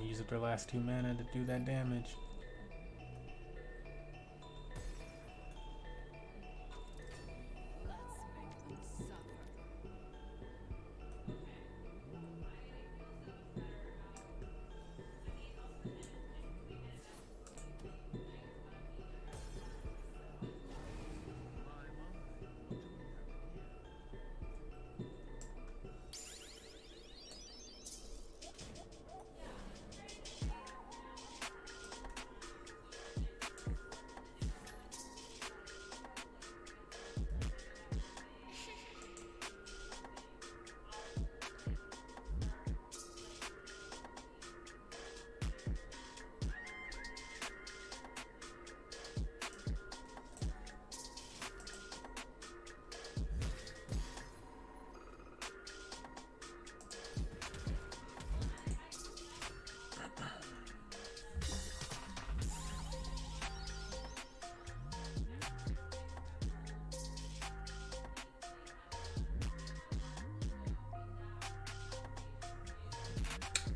Use up their last 2 mana to do that damage.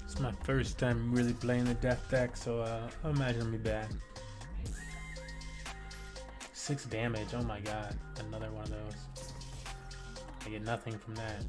It's my first time really playing the death deck, so I imagine it'll be bad. 6 damage, oh my god, another one of those. I get nothing from that.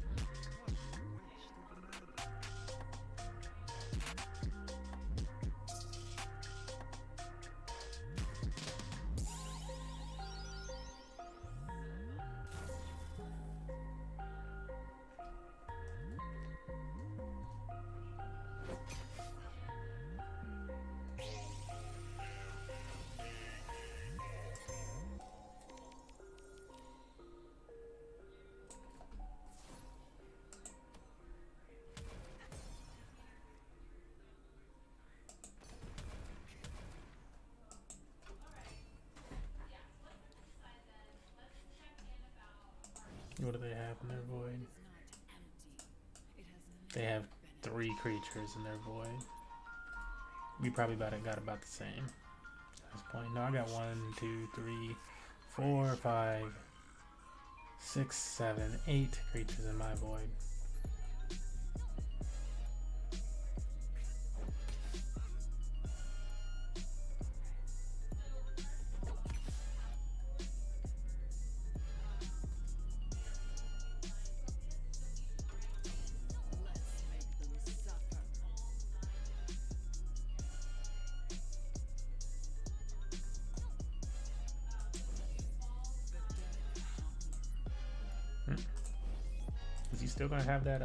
What do they have in their void? They have 3 creatures in their void. We probably got about the same at this point. No, I got 1, 2, 3, 4, 5, 6, 7, 8 creatures in my void. Is he still gonna have that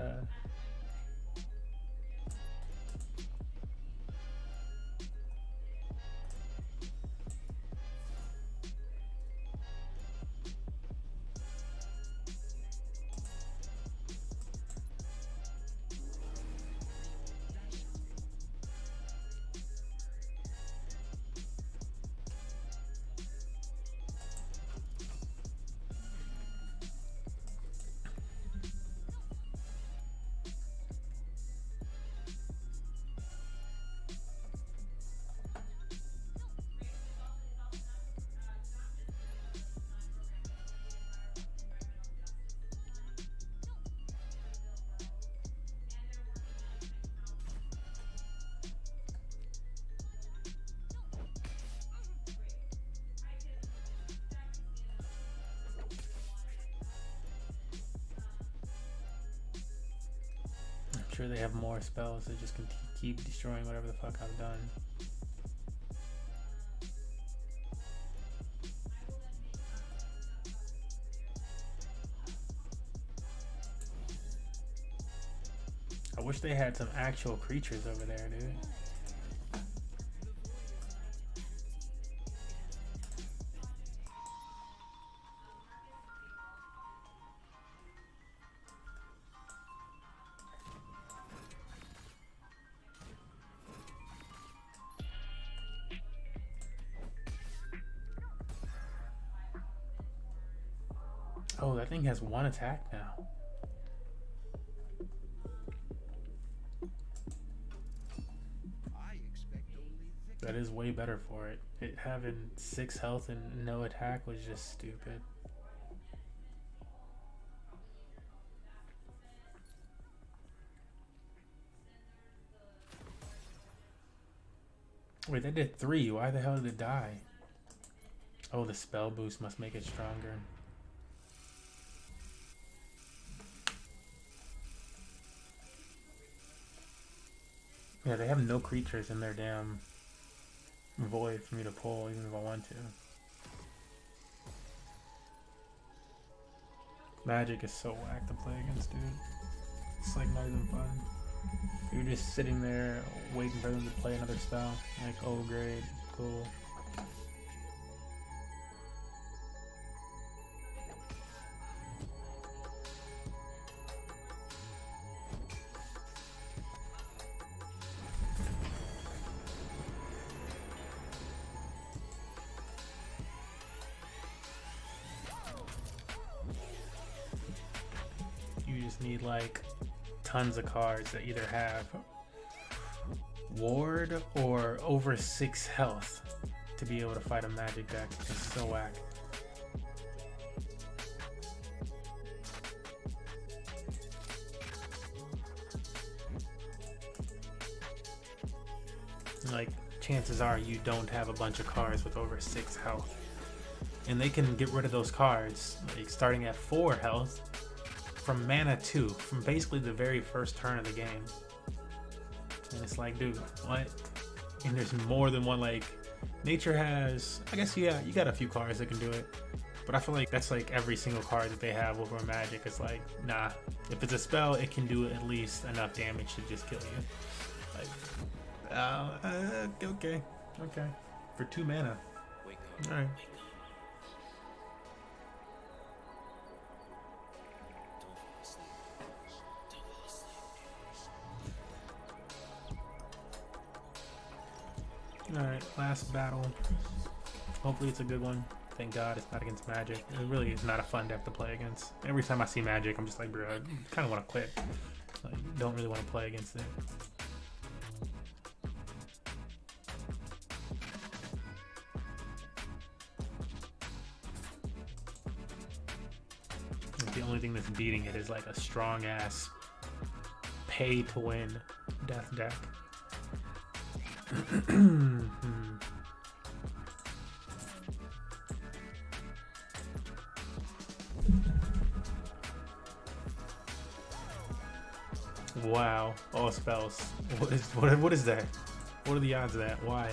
I'm sure they have more spells that just can keep destroying whatever the fuck I've done. I wish they had some actual creatures over there, dude. Oh, that thing has one attack now. That is way better for it. It having 6 health and no attack was just stupid. Wait, that did 3. Why the hell did it die? Oh, the spell boost must make it stronger. Yeah, they have no creatures in their damn void for me to pull, even if I want to. Magic is so whack to play against, dude. It's like not even fun. You're just sitting there waiting for them to play another spell. Like, oh great, cool. You just need like tons of cards that either have ward or over 6 health to be able to fight a magic deck. It's so whack. Like, chances are you don't have a bunch of cards with over 6 health. And they can get rid of those cards, like starting at 4 health, from mana 2, from basically the very first turn of the game. And it's like, dude, what? And there's more than one. Like, nature has, I guess, yeah, you got a few cards that can do it, but I feel like that's like every single card that they have over magic. It's like, nah, if it's a spell, it can do at least enough damage to just kill you. Like, okay, for 2 mana. Wake up. All right. Don't fall asleep. Don't fall asleep. Alright, last battle. Hopefully it's a good one. Thank God it's not against magic. It really is not a fun deck to play against. Every time I see magic, I'm just like, bro, I kind of want to quit. Like, don't really want to play against it. Like, the only thing that's beating it is like a strong ass pay to win death deck. Wow, all spells. What is that? What are the odds of that? Why?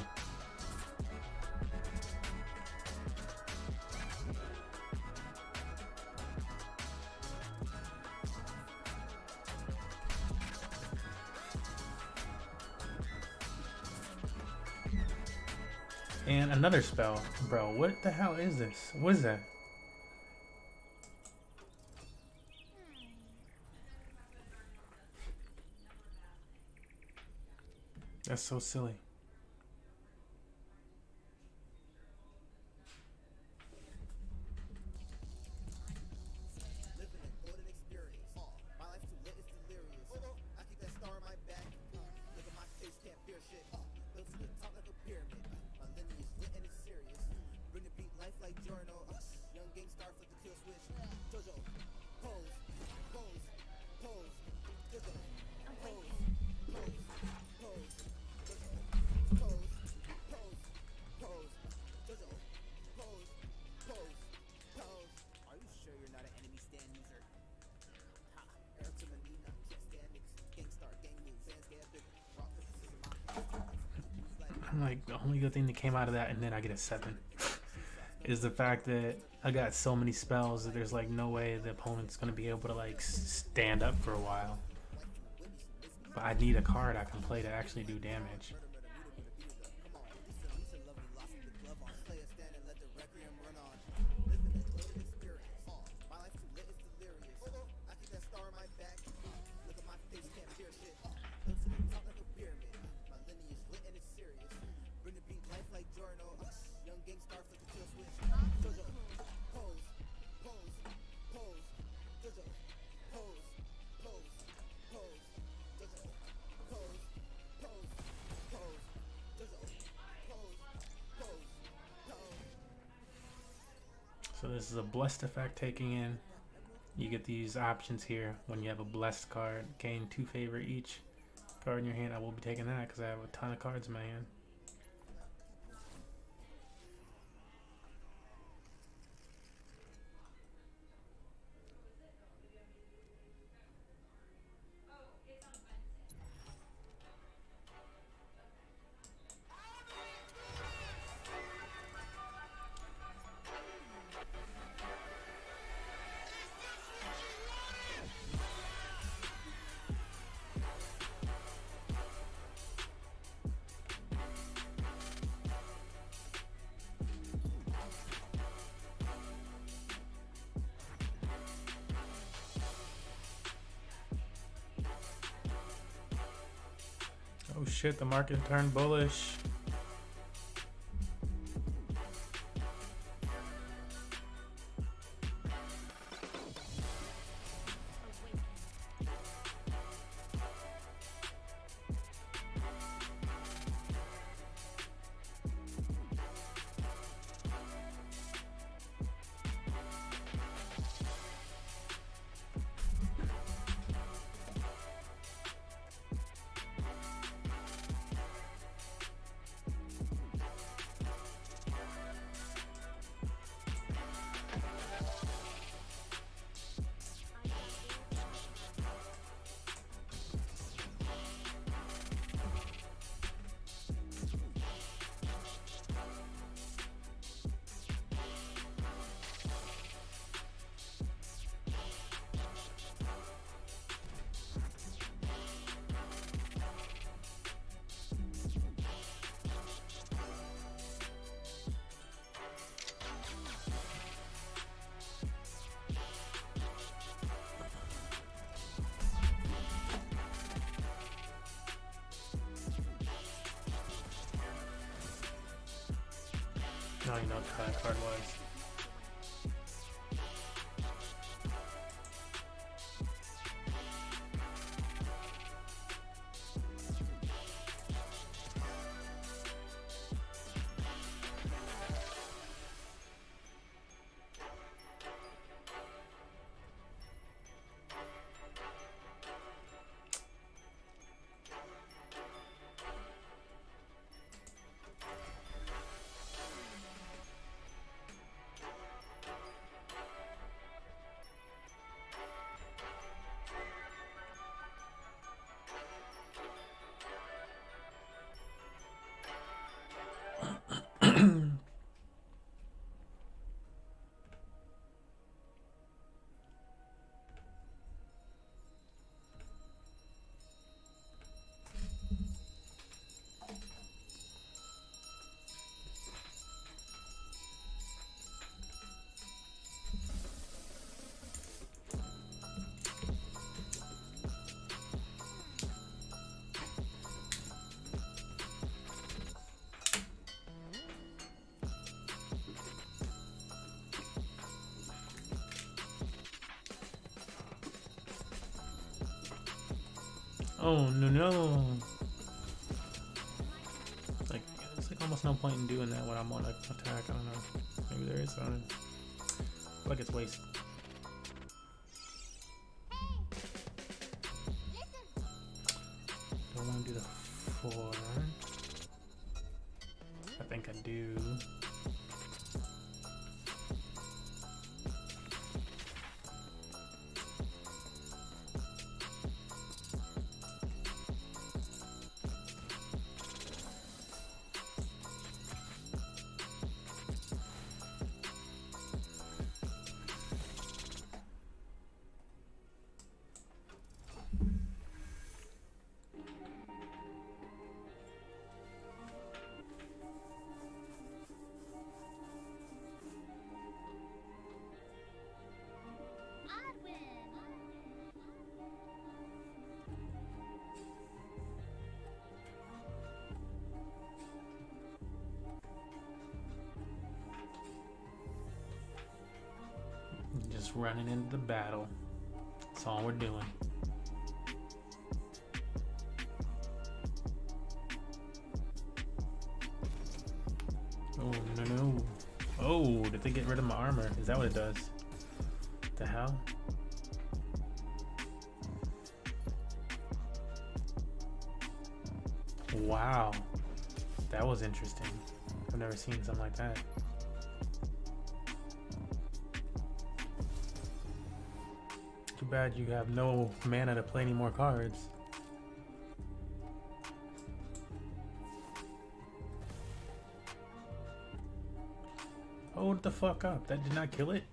And another spell. Bro, what the hell is this? What is that? That's so silly. Living an golden experience. My life too lit, it's delirious. I keep that star on my back. Look at my face, can't fear shit. Built to the top like a pyramid. My lineage lit and it's serious. Bring the beat, life like journal. Young gang star flip the kill switch. Jojo, pose, pose, pose. Jojo, pose, pose, pose. Jojo, like the only good thing that came out of that, and then I get a 7, is the fact that I got so many spells that there's like no way the opponent's gonna be able to like stand up for a while. But I need a card I can play to actually do damage. So this is a blessed effect taking in. You get these options here when you have a blessed card. Gain 2 favor each card in your hand. I will be taking that because I have a ton of cards in my hand. Oh shit, the market turned bullish. I don't even know what that card was. Oh no no! It's like almost no point in doing that when I'm on an attack. I don't know. Maybe there is. I don't know. I feel like it's wasted. Do I want to do the 4? I think I do. running into the battle. That's all we're doing. Oh, no. Oh, did they get rid of my armor? Is that what it does? The hell? Wow. That was interesting. I've never seen something like that. Too bad you have no mana to play any more cards. Hold the fuck up. That did not kill it?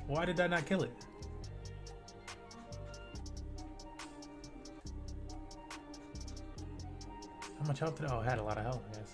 Why did that not kill it? How much health did it? Oh, it had a lot of health, I guess.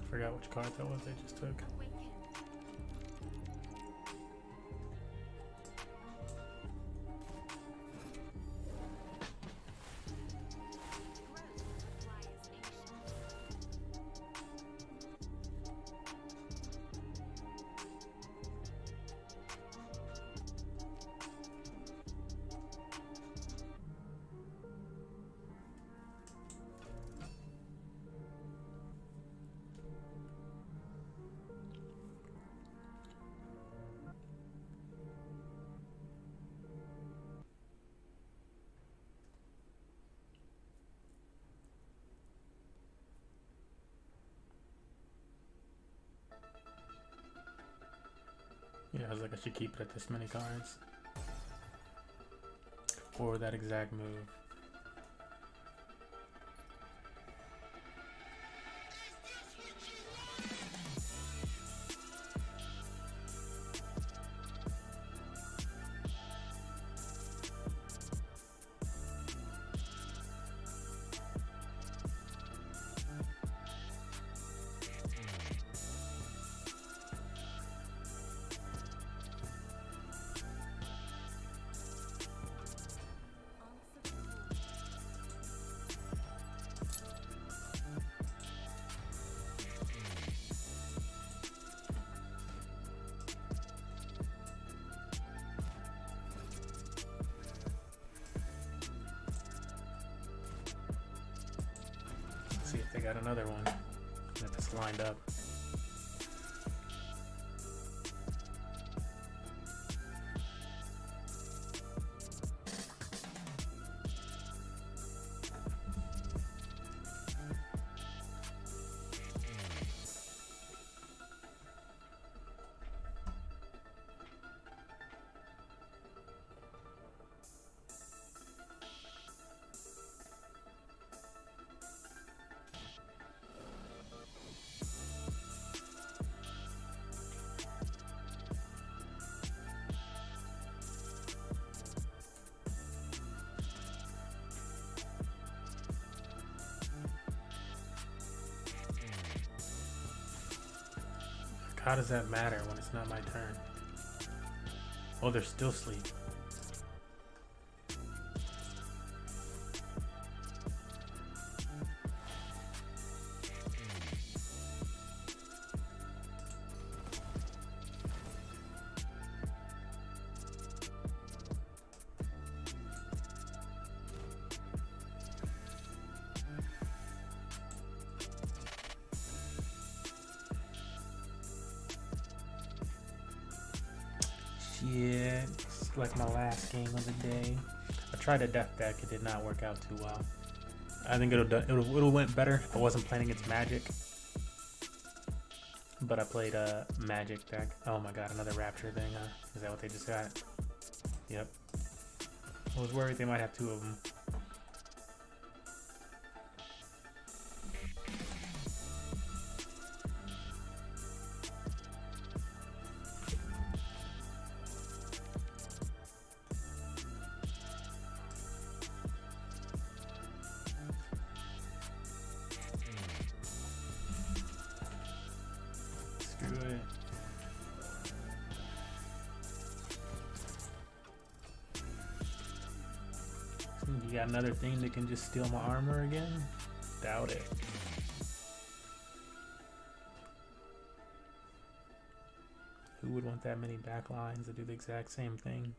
Forgot which card that was they just took. Yeah, I was like, I should keep it at this many cards for that exact move. See if they got another one that's lined up. How does that matter when it's not my turn? Oh, they're still asleep. Yeah, it's like my last game of the day. I tried a death deck, it did not work out too well. I think it'll went better if I wasn't playing against Magic. But I played a Magic deck. Oh my god, another Rapture thing, huh? Is that what they just got? Yep. I was worried they might have two of them. We got another thing that can just steal my armor again? Doubt it. Who would want that many backlines to do the exact same thing?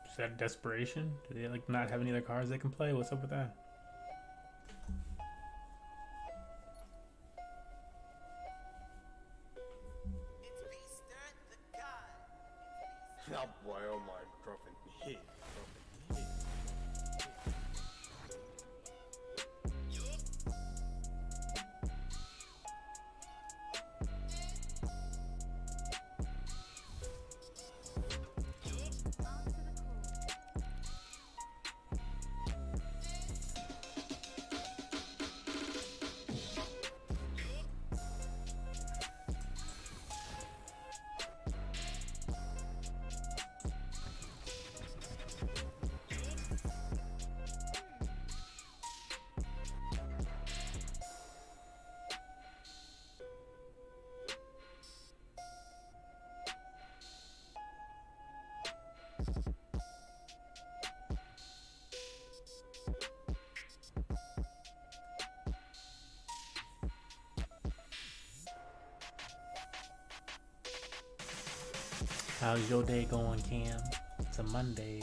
Is that desperation? Do they like not have any other cards they can play? What's up with that? Oh boy, oh my, dropping hit, dropping hit. Answer the call. How's your day going, Cam? It's a Monday.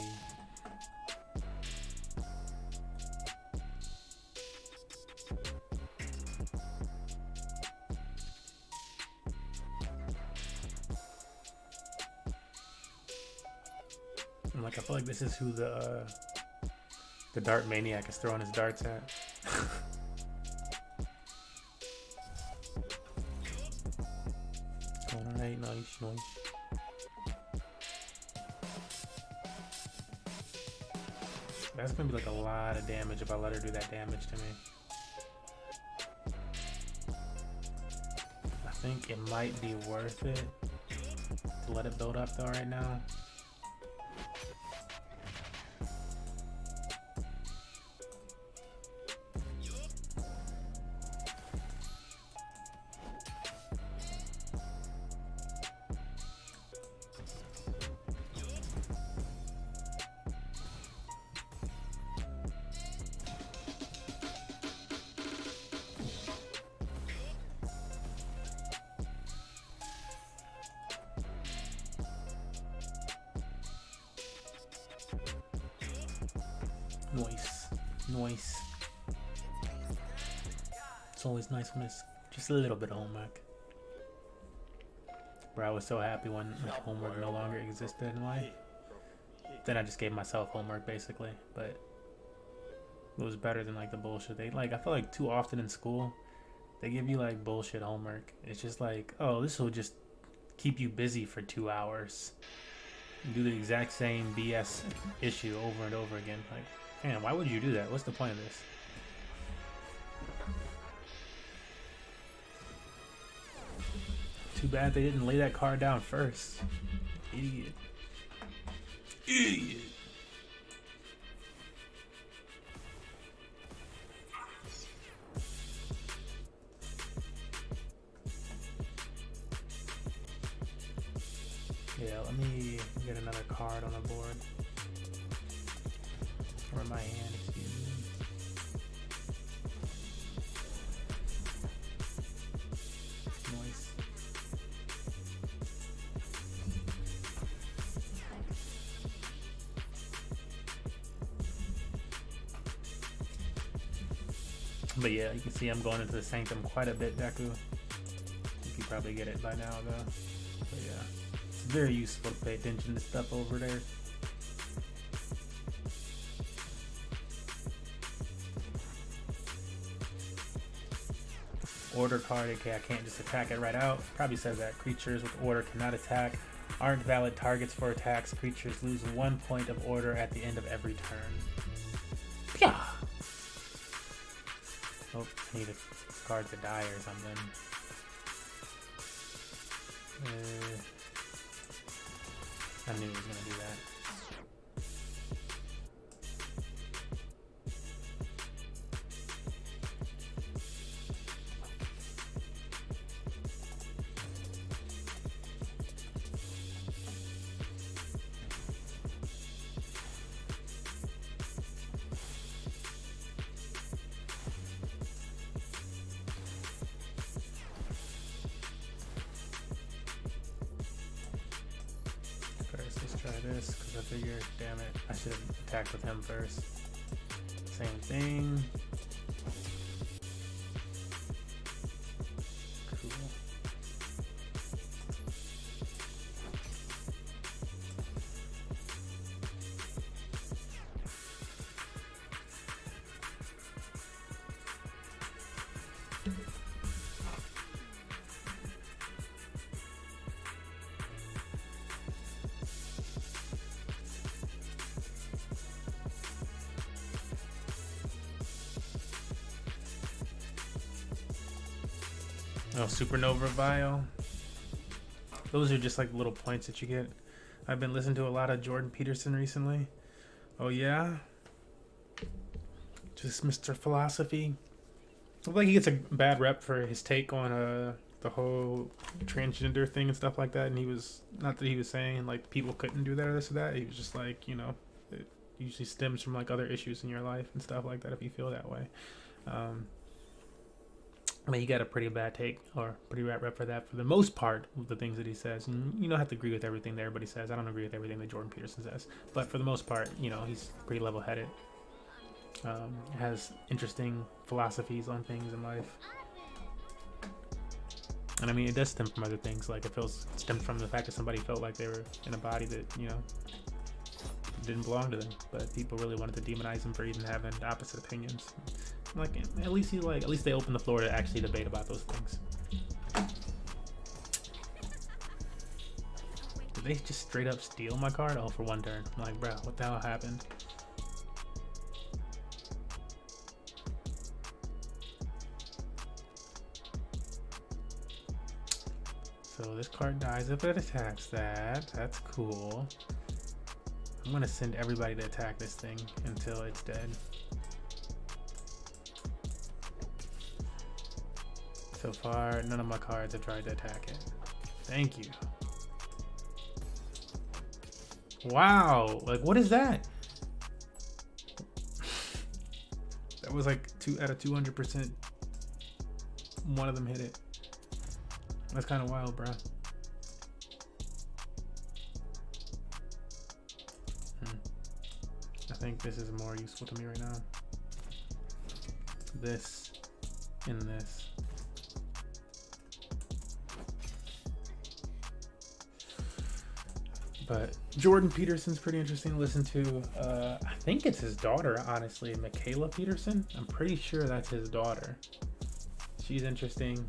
I'm like, I feel like this is who the dart maniac is throwing his darts at. Going right, nice. That's gonna be like a lot of damage if I let her do that damage to me. I think it might be worth it to let it build up though right now. Nice. It's always nice when it's just a little bit of homework. Where I was so happy when like, homework no longer existed in life. Then I just gave myself homework basically, but it was better than like the bullshit they like. I feel like too often in school they give you like bullshit homework. It's just like, oh, this will just keep you busy for 2 hours. Do the exact same BS issue over and over again. Like, man, why would you do that? What's the point of this? Too bad they didn't lay that card down first. Idiot. Yeah, let me get another card on the board. Or in my hand, excuse me. Nice. But yeah, you can see I'm going into the sanctum quite a bit, Deku. You can probably get it by now, though. But yeah, it's very useful to pay attention to stuff over there. Order card, okay, I can't just attack it right out. Probably says that creatures with order cannot attack, aren't valid targets for attacks. Creatures lose 1 point of order at the end of every turn. Pya! Oh, I need a card to die or something. I knew he was gonna do that. this because I figured, damn it, I should have attacked with him first. Same thing. Cool. Oh, Supernova Vial. Those are just like little points that you get. I've been listening to a lot of Jordan Peterson recently. Oh yeah? Just Mr. Philosophy. I feel like he gets a bad rep for his take on the whole transgender thing and stuff like that. And he was, not that he was saying like people couldn't do that or this or that. He was just like, you know, it usually stems from like other issues in your life and stuff like that if you feel that way. I mean, you got a pretty bad take or pretty bad rep for that for the most part of the things that he says. And you don't have to agree with everything that everybody says. I don't agree with everything that Jordan Peterson says. But for the most part, you know, he's pretty level-headed. Has interesting philosophies on things in life. And I mean, it does stem from other things. Like, it stems from the fact that somebody felt like they were in a body that, you know, didn't belong to them. But people really wanted to demonize him for even having opposite opinions. Like, at least they opened the floor to actually debate about those things. Did they just straight up steal my card? Oh, for one turn. I'm like, bro, what the hell happened? So this card dies if it attacks that. That's cool. I'm gonna send everybody to attack this thing until it's dead. So far, none of my cards have tried to attack it. Thank you. Wow, like what is that? That was like 2 out of 200%. One of them hit it. That's kind of wild, bro. I think this is more useful to me right now. This and this. But Jordan Peterson's pretty interesting to listen to. I think it's his daughter, honestly, Michaela Peterson. I'm pretty sure that's his daughter. She's interesting.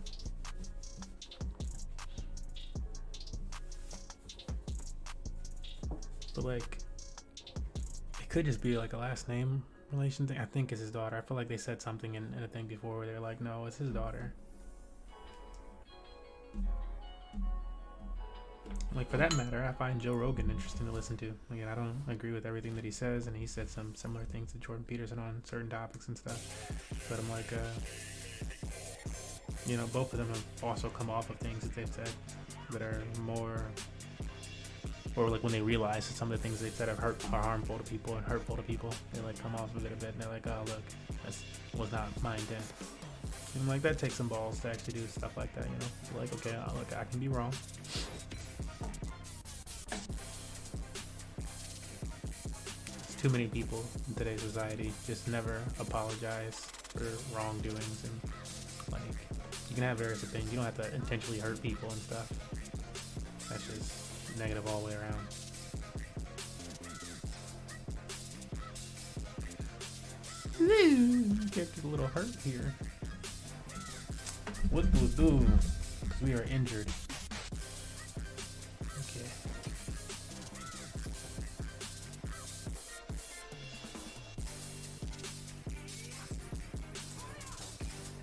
But like, it could just be like a last name relation thing. I think it's his daughter. I feel like they said something in a thing before where they're like, no, it's his daughter. Like, for that matter, I find Joe Rogan interesting to listen to. Again, I don't agree with everything that he says, and he said some similar things to Jordan Peterson on certain topics and stuff. But I'm like, you know, both of them have also come off of things that they've said that are more, or like when they realize that some of the things they've said are harmful to people and hurtful to people, they like come off of it a bit and they're like, oh look, that was not my intent. And like, that takes some balls to actually do stuff like that, you know? So like, okay, look, I can be wrong. Too many people in today's society just never apologize for wrongdoings, and like, you can have various opinions. You don't have to intentionally hurt people and stuff. That's just negative all the way around. Get a little hurt here. What do we do? We are injured. Okay.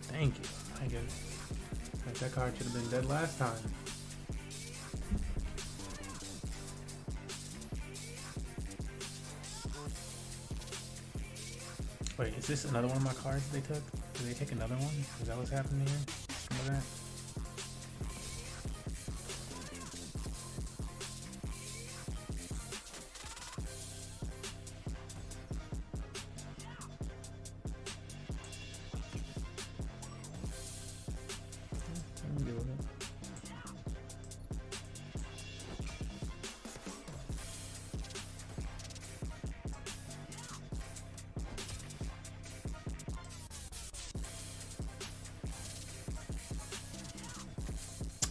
Thank you. I guess that card should have been dead last time. Wait, is this another one of my cards they took? Did they take another one? Is that what's happening here? Remember that?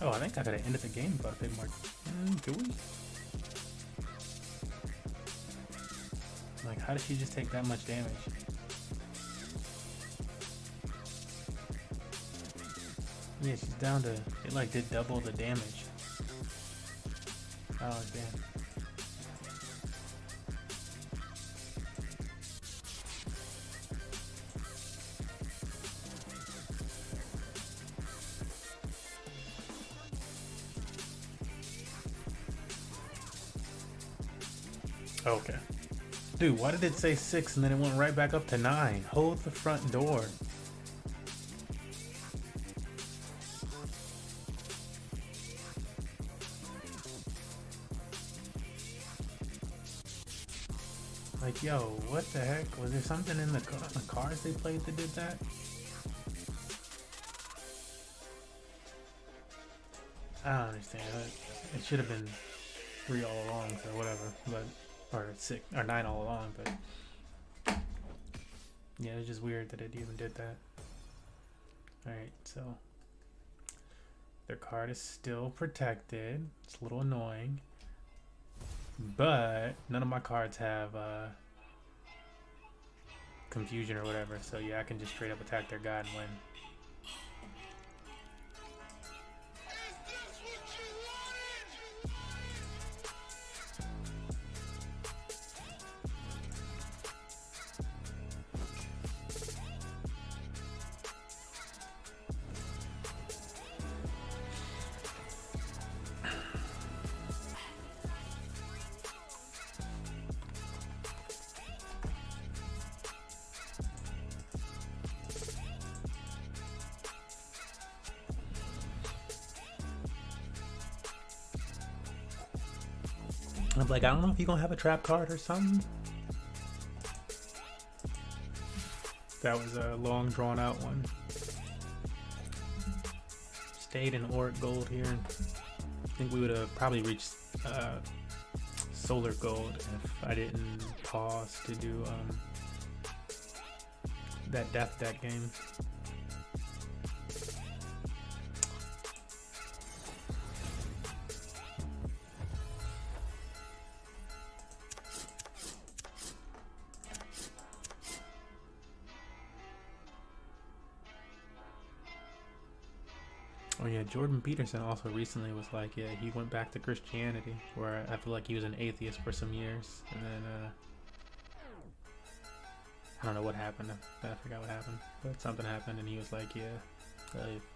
Oh, I think I could have ended the game if I'd paid more. Do we? Like, how did she just take that much damage? Yeah, she's down to, it like did double the damage. Oh, damn. Okay. Dude, why did it say 6 and then it went right back up to 9? Hold the front door. Like, yo, what the heck? Was there something in the cars they played that did that? I don't understand. It should have been 3 all along, so whatever. But or 6 or 9 all along, but yeah, it's just weird that it even did that. Alright, so their card is still protected. It's a little annoying. But none of my cards have confusion or whatever, so yeah, I can just straight up attack their god and win. I'm like, I don't know if you're gonna have a trap card or something. That was a long drawn out one. Stayed in Auric Gold here. I think we would have probably reached Solar Gold if I didn't pause to do that Death Deck game. Oh yeah, Jordan Peterson also recently was like, yeah, he went back to Christianity, where I feel like he was an atheist for some years, and then I don't know what happened. I forgot what happened, but something happened, and he was like, yeah,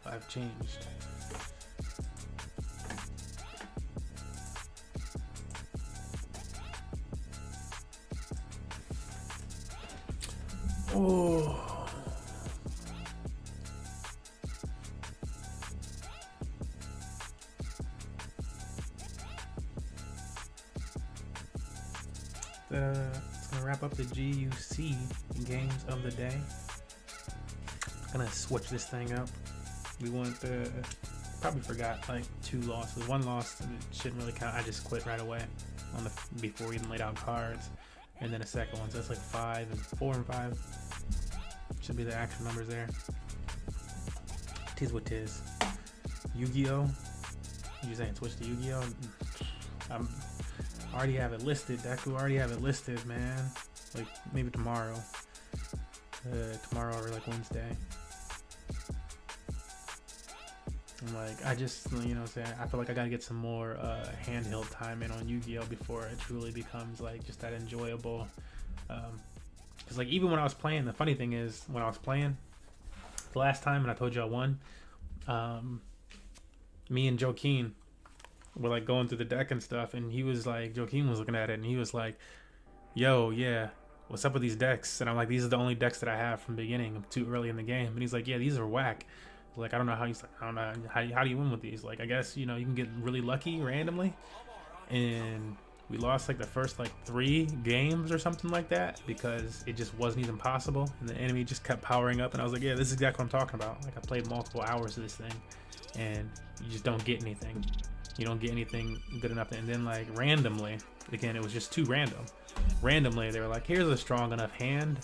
I've changed. Oh. It's gonna wrap up the GUC games of the day. Gonna switch this thing up. We went probably forgot like 2 losses. 1 loss, it shouldn't really count. I just quit right away on the before we even laid out cards, and then a second one. So that's like 5 and 4 and 5. Should be the actual numbers there. Tis what tis. Yu-Gi-Oh. You saying switch to Yu-Gi-Oh? Already have it listed. Deku already have it listed, man. Like maybe tomorrow. Tomorrow or like Wednesday. I'm like, I just, you know what I'm saying, I feel like I gotta get some more handheld time in on Yu-Gi-Oh before it truly becomes like just that enjoyable. Because like even when I was playing, the funny thing is when I was playing the last time and I told you I won, me and Joaquin were like going through the deck and stuff, and he was like, Joaquin was looking at it and he was like, yo, yeah, what's up with these decks? And I'm like, these are the only decks that I have from the beginning. I'm too early in the game. And he's like, yeah, these are whack. Like, I don't know how he's like, I don't know how do you win with these? Like, I guess, you know, you can get really lucky randomly. And we lost like the first like 3 games or something like that because it just wasn't even possible, and the enemy just kept powering up. And I was like, yeah, this is exactly what I'm talking about. Like, I played multiple hours of this thing and you just don't get anything. You don't get anything good enough. And then like randomly, again, it was just too random. Randomly, they were like, here's a strong enough hand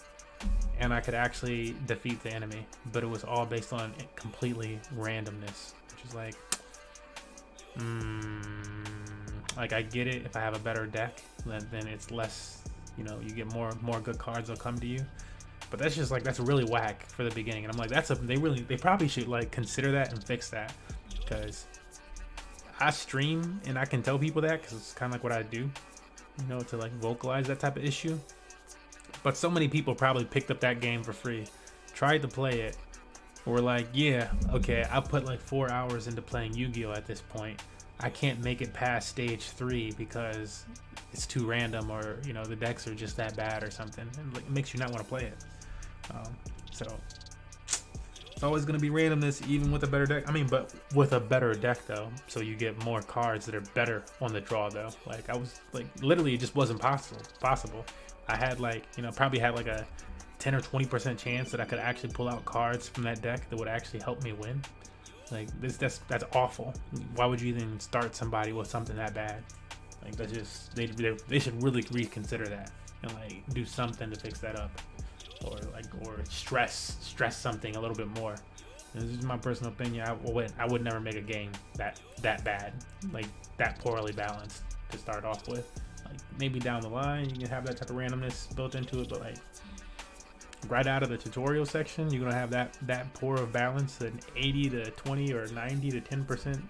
and I could actually defeat the enemy. But it was all based on completely randomness, which is like, Like, I get it. If I have a better deck, then it's less, you know, you get more good cards will come to you. But that's just like, that's really whack for the beginning. And I'm like, they probably should like consider that and fix that, because I stream and I can tell people that because it's kind of like what I do, you know, to like vocalize that type of issue. But so many people probably picked up that game for free, tried to play it, were like, yeah, okay, I put like 4 hours into playing Yu-Gi-Oh at this point. I can't make it past stage 3 because it's too random, or, you know, the decks are just that bad or something. And like, it makes you not want to play it. So it's always going to be randomness, even with a better deck. I mean, but with a better deck though, so you get more cards that are better on the draw though. Like, I was like, literally it just wasn't possible. I had like, you know, probably had like a 10 or 20% chance that I could actually pull out cards from that deck that would actually help me win. Like, that's awful. Why would you even start somebody with something that bad? Like, that's just, they should really reconsider that and like do something to fix that up, or stress something a little bit more. This is my personal opinion. I would never make a game that bad, like that poorly balanced to start off with. Like, maybe down the line you can have that type of randomness built into it, but like right out of the tutorial section, you're gonna have that poor of balance, an 80 to 20 or 90 to 10%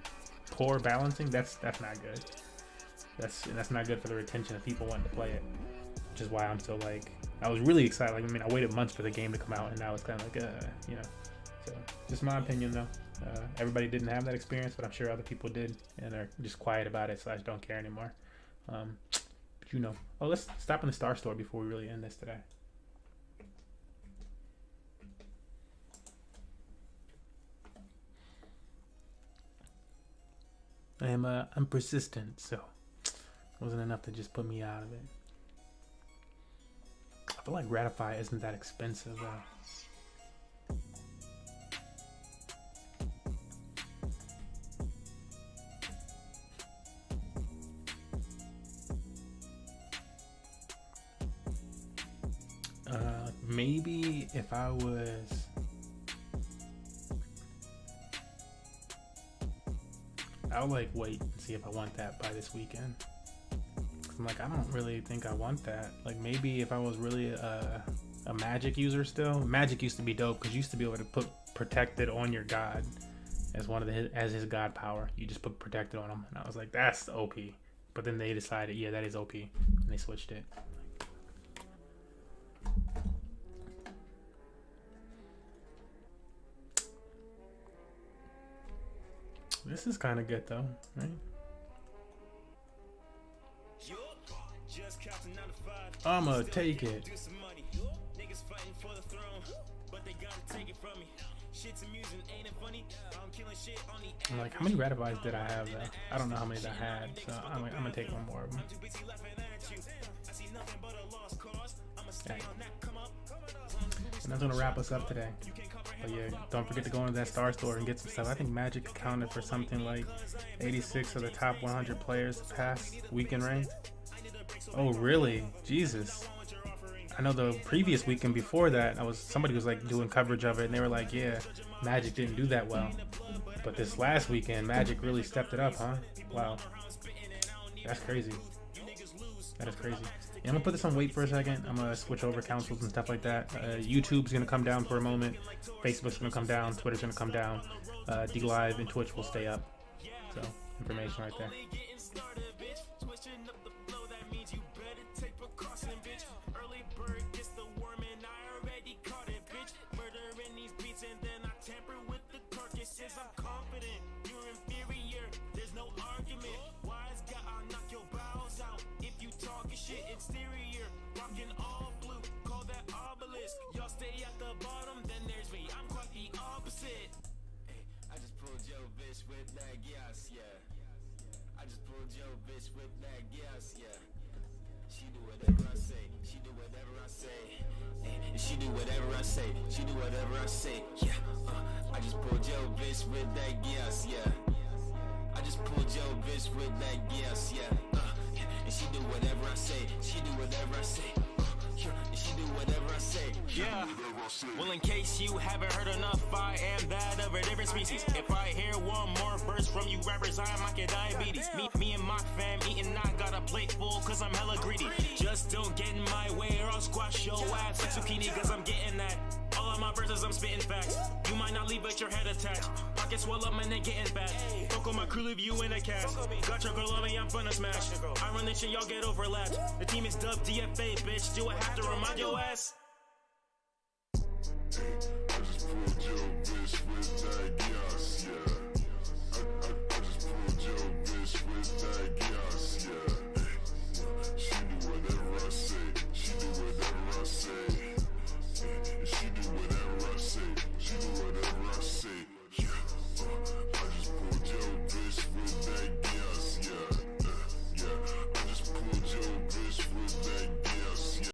poor balancing. That's not good. That's not good for the retention of people wanting to play it. Which is why I'm so like, I was really excited. Like, I mean, I waited months for the game to come out, and now it's kind of like, you know. So just my opinion though. Everybody didn't have that experience, but I'm sure other people did, and they're just quiet about it, / don't care anymore. But you know. Oh, let's stop in the Star Store before we really end this today. I'm persistent, so it wasn't enough to just put me out of it. I feel like Gratify isn't that expensive though. Maybe if I was, I'll like wait and see if I want that by this weekend. I'm like, I don't really think I want that. Like, maybe if I was really a Magic user still. Magic used to be dope because you used to be able to put protected on your god as one of his god power. You just put protected on him, and I was like, that's OP. But then they decided, yeah, that is OP, and they switched it. This is kind of good though, right? I'ma take it. I'm like, how many ratifies did I have though? I don't know how many I had, so I'm gonna take one more of them. Okay. And that's gonna wrap us up today. But yeah, don't forget to go into that Star Store and get some stuff. I think Magic accounted for something like 86 of the top 100 players past weekend rank. Oh really? Jesus. I know the previous weekend before that, somebody was like doing coverage of it, and they were like, yeah, Magic didn't do that well. But this last weekend, Magic really stepped it up, huh? Wow. That's crazy. That is crazy. Yeah, I'm gonna put this on wait for a second. I'm gonna switch over consoles and stuff like that. YouTube's gonna come down for a moment. Facebook's gonna come down. Twitter's gonna come down. DLive and Twitch will stay up. So, information right there. With that gas, yeah. She do whatever I say. She do whatever I say. And she do whatever I say. She do whatever I say. Yeah. I just pulled your bitch with that gas, yeah. I just pulled your bitch with that gas, yeah. And she do whatever I say. She do whatever I say. And she do whatever I say. Yeah. Well, in case you haven't heard enough, I am that of a different species. If I hear one more burst from you rappers, I might get diabetes. Me and my fam eating, I got a plate full cause I'm hella greedy. Just don't get in my way or I'll squash your ass like zucchini cause I'm getting that. All of my verses, I'm spitting facts. You might not leave but your head attached. Pockets swell up and then getting fat. Fuck on my crew, leave you in a cast. Got your girl on me, I'm finna smash. I run this shit, y'all get overlapped. The team is dubbed DFA, bitch. Do I have to remind your ass?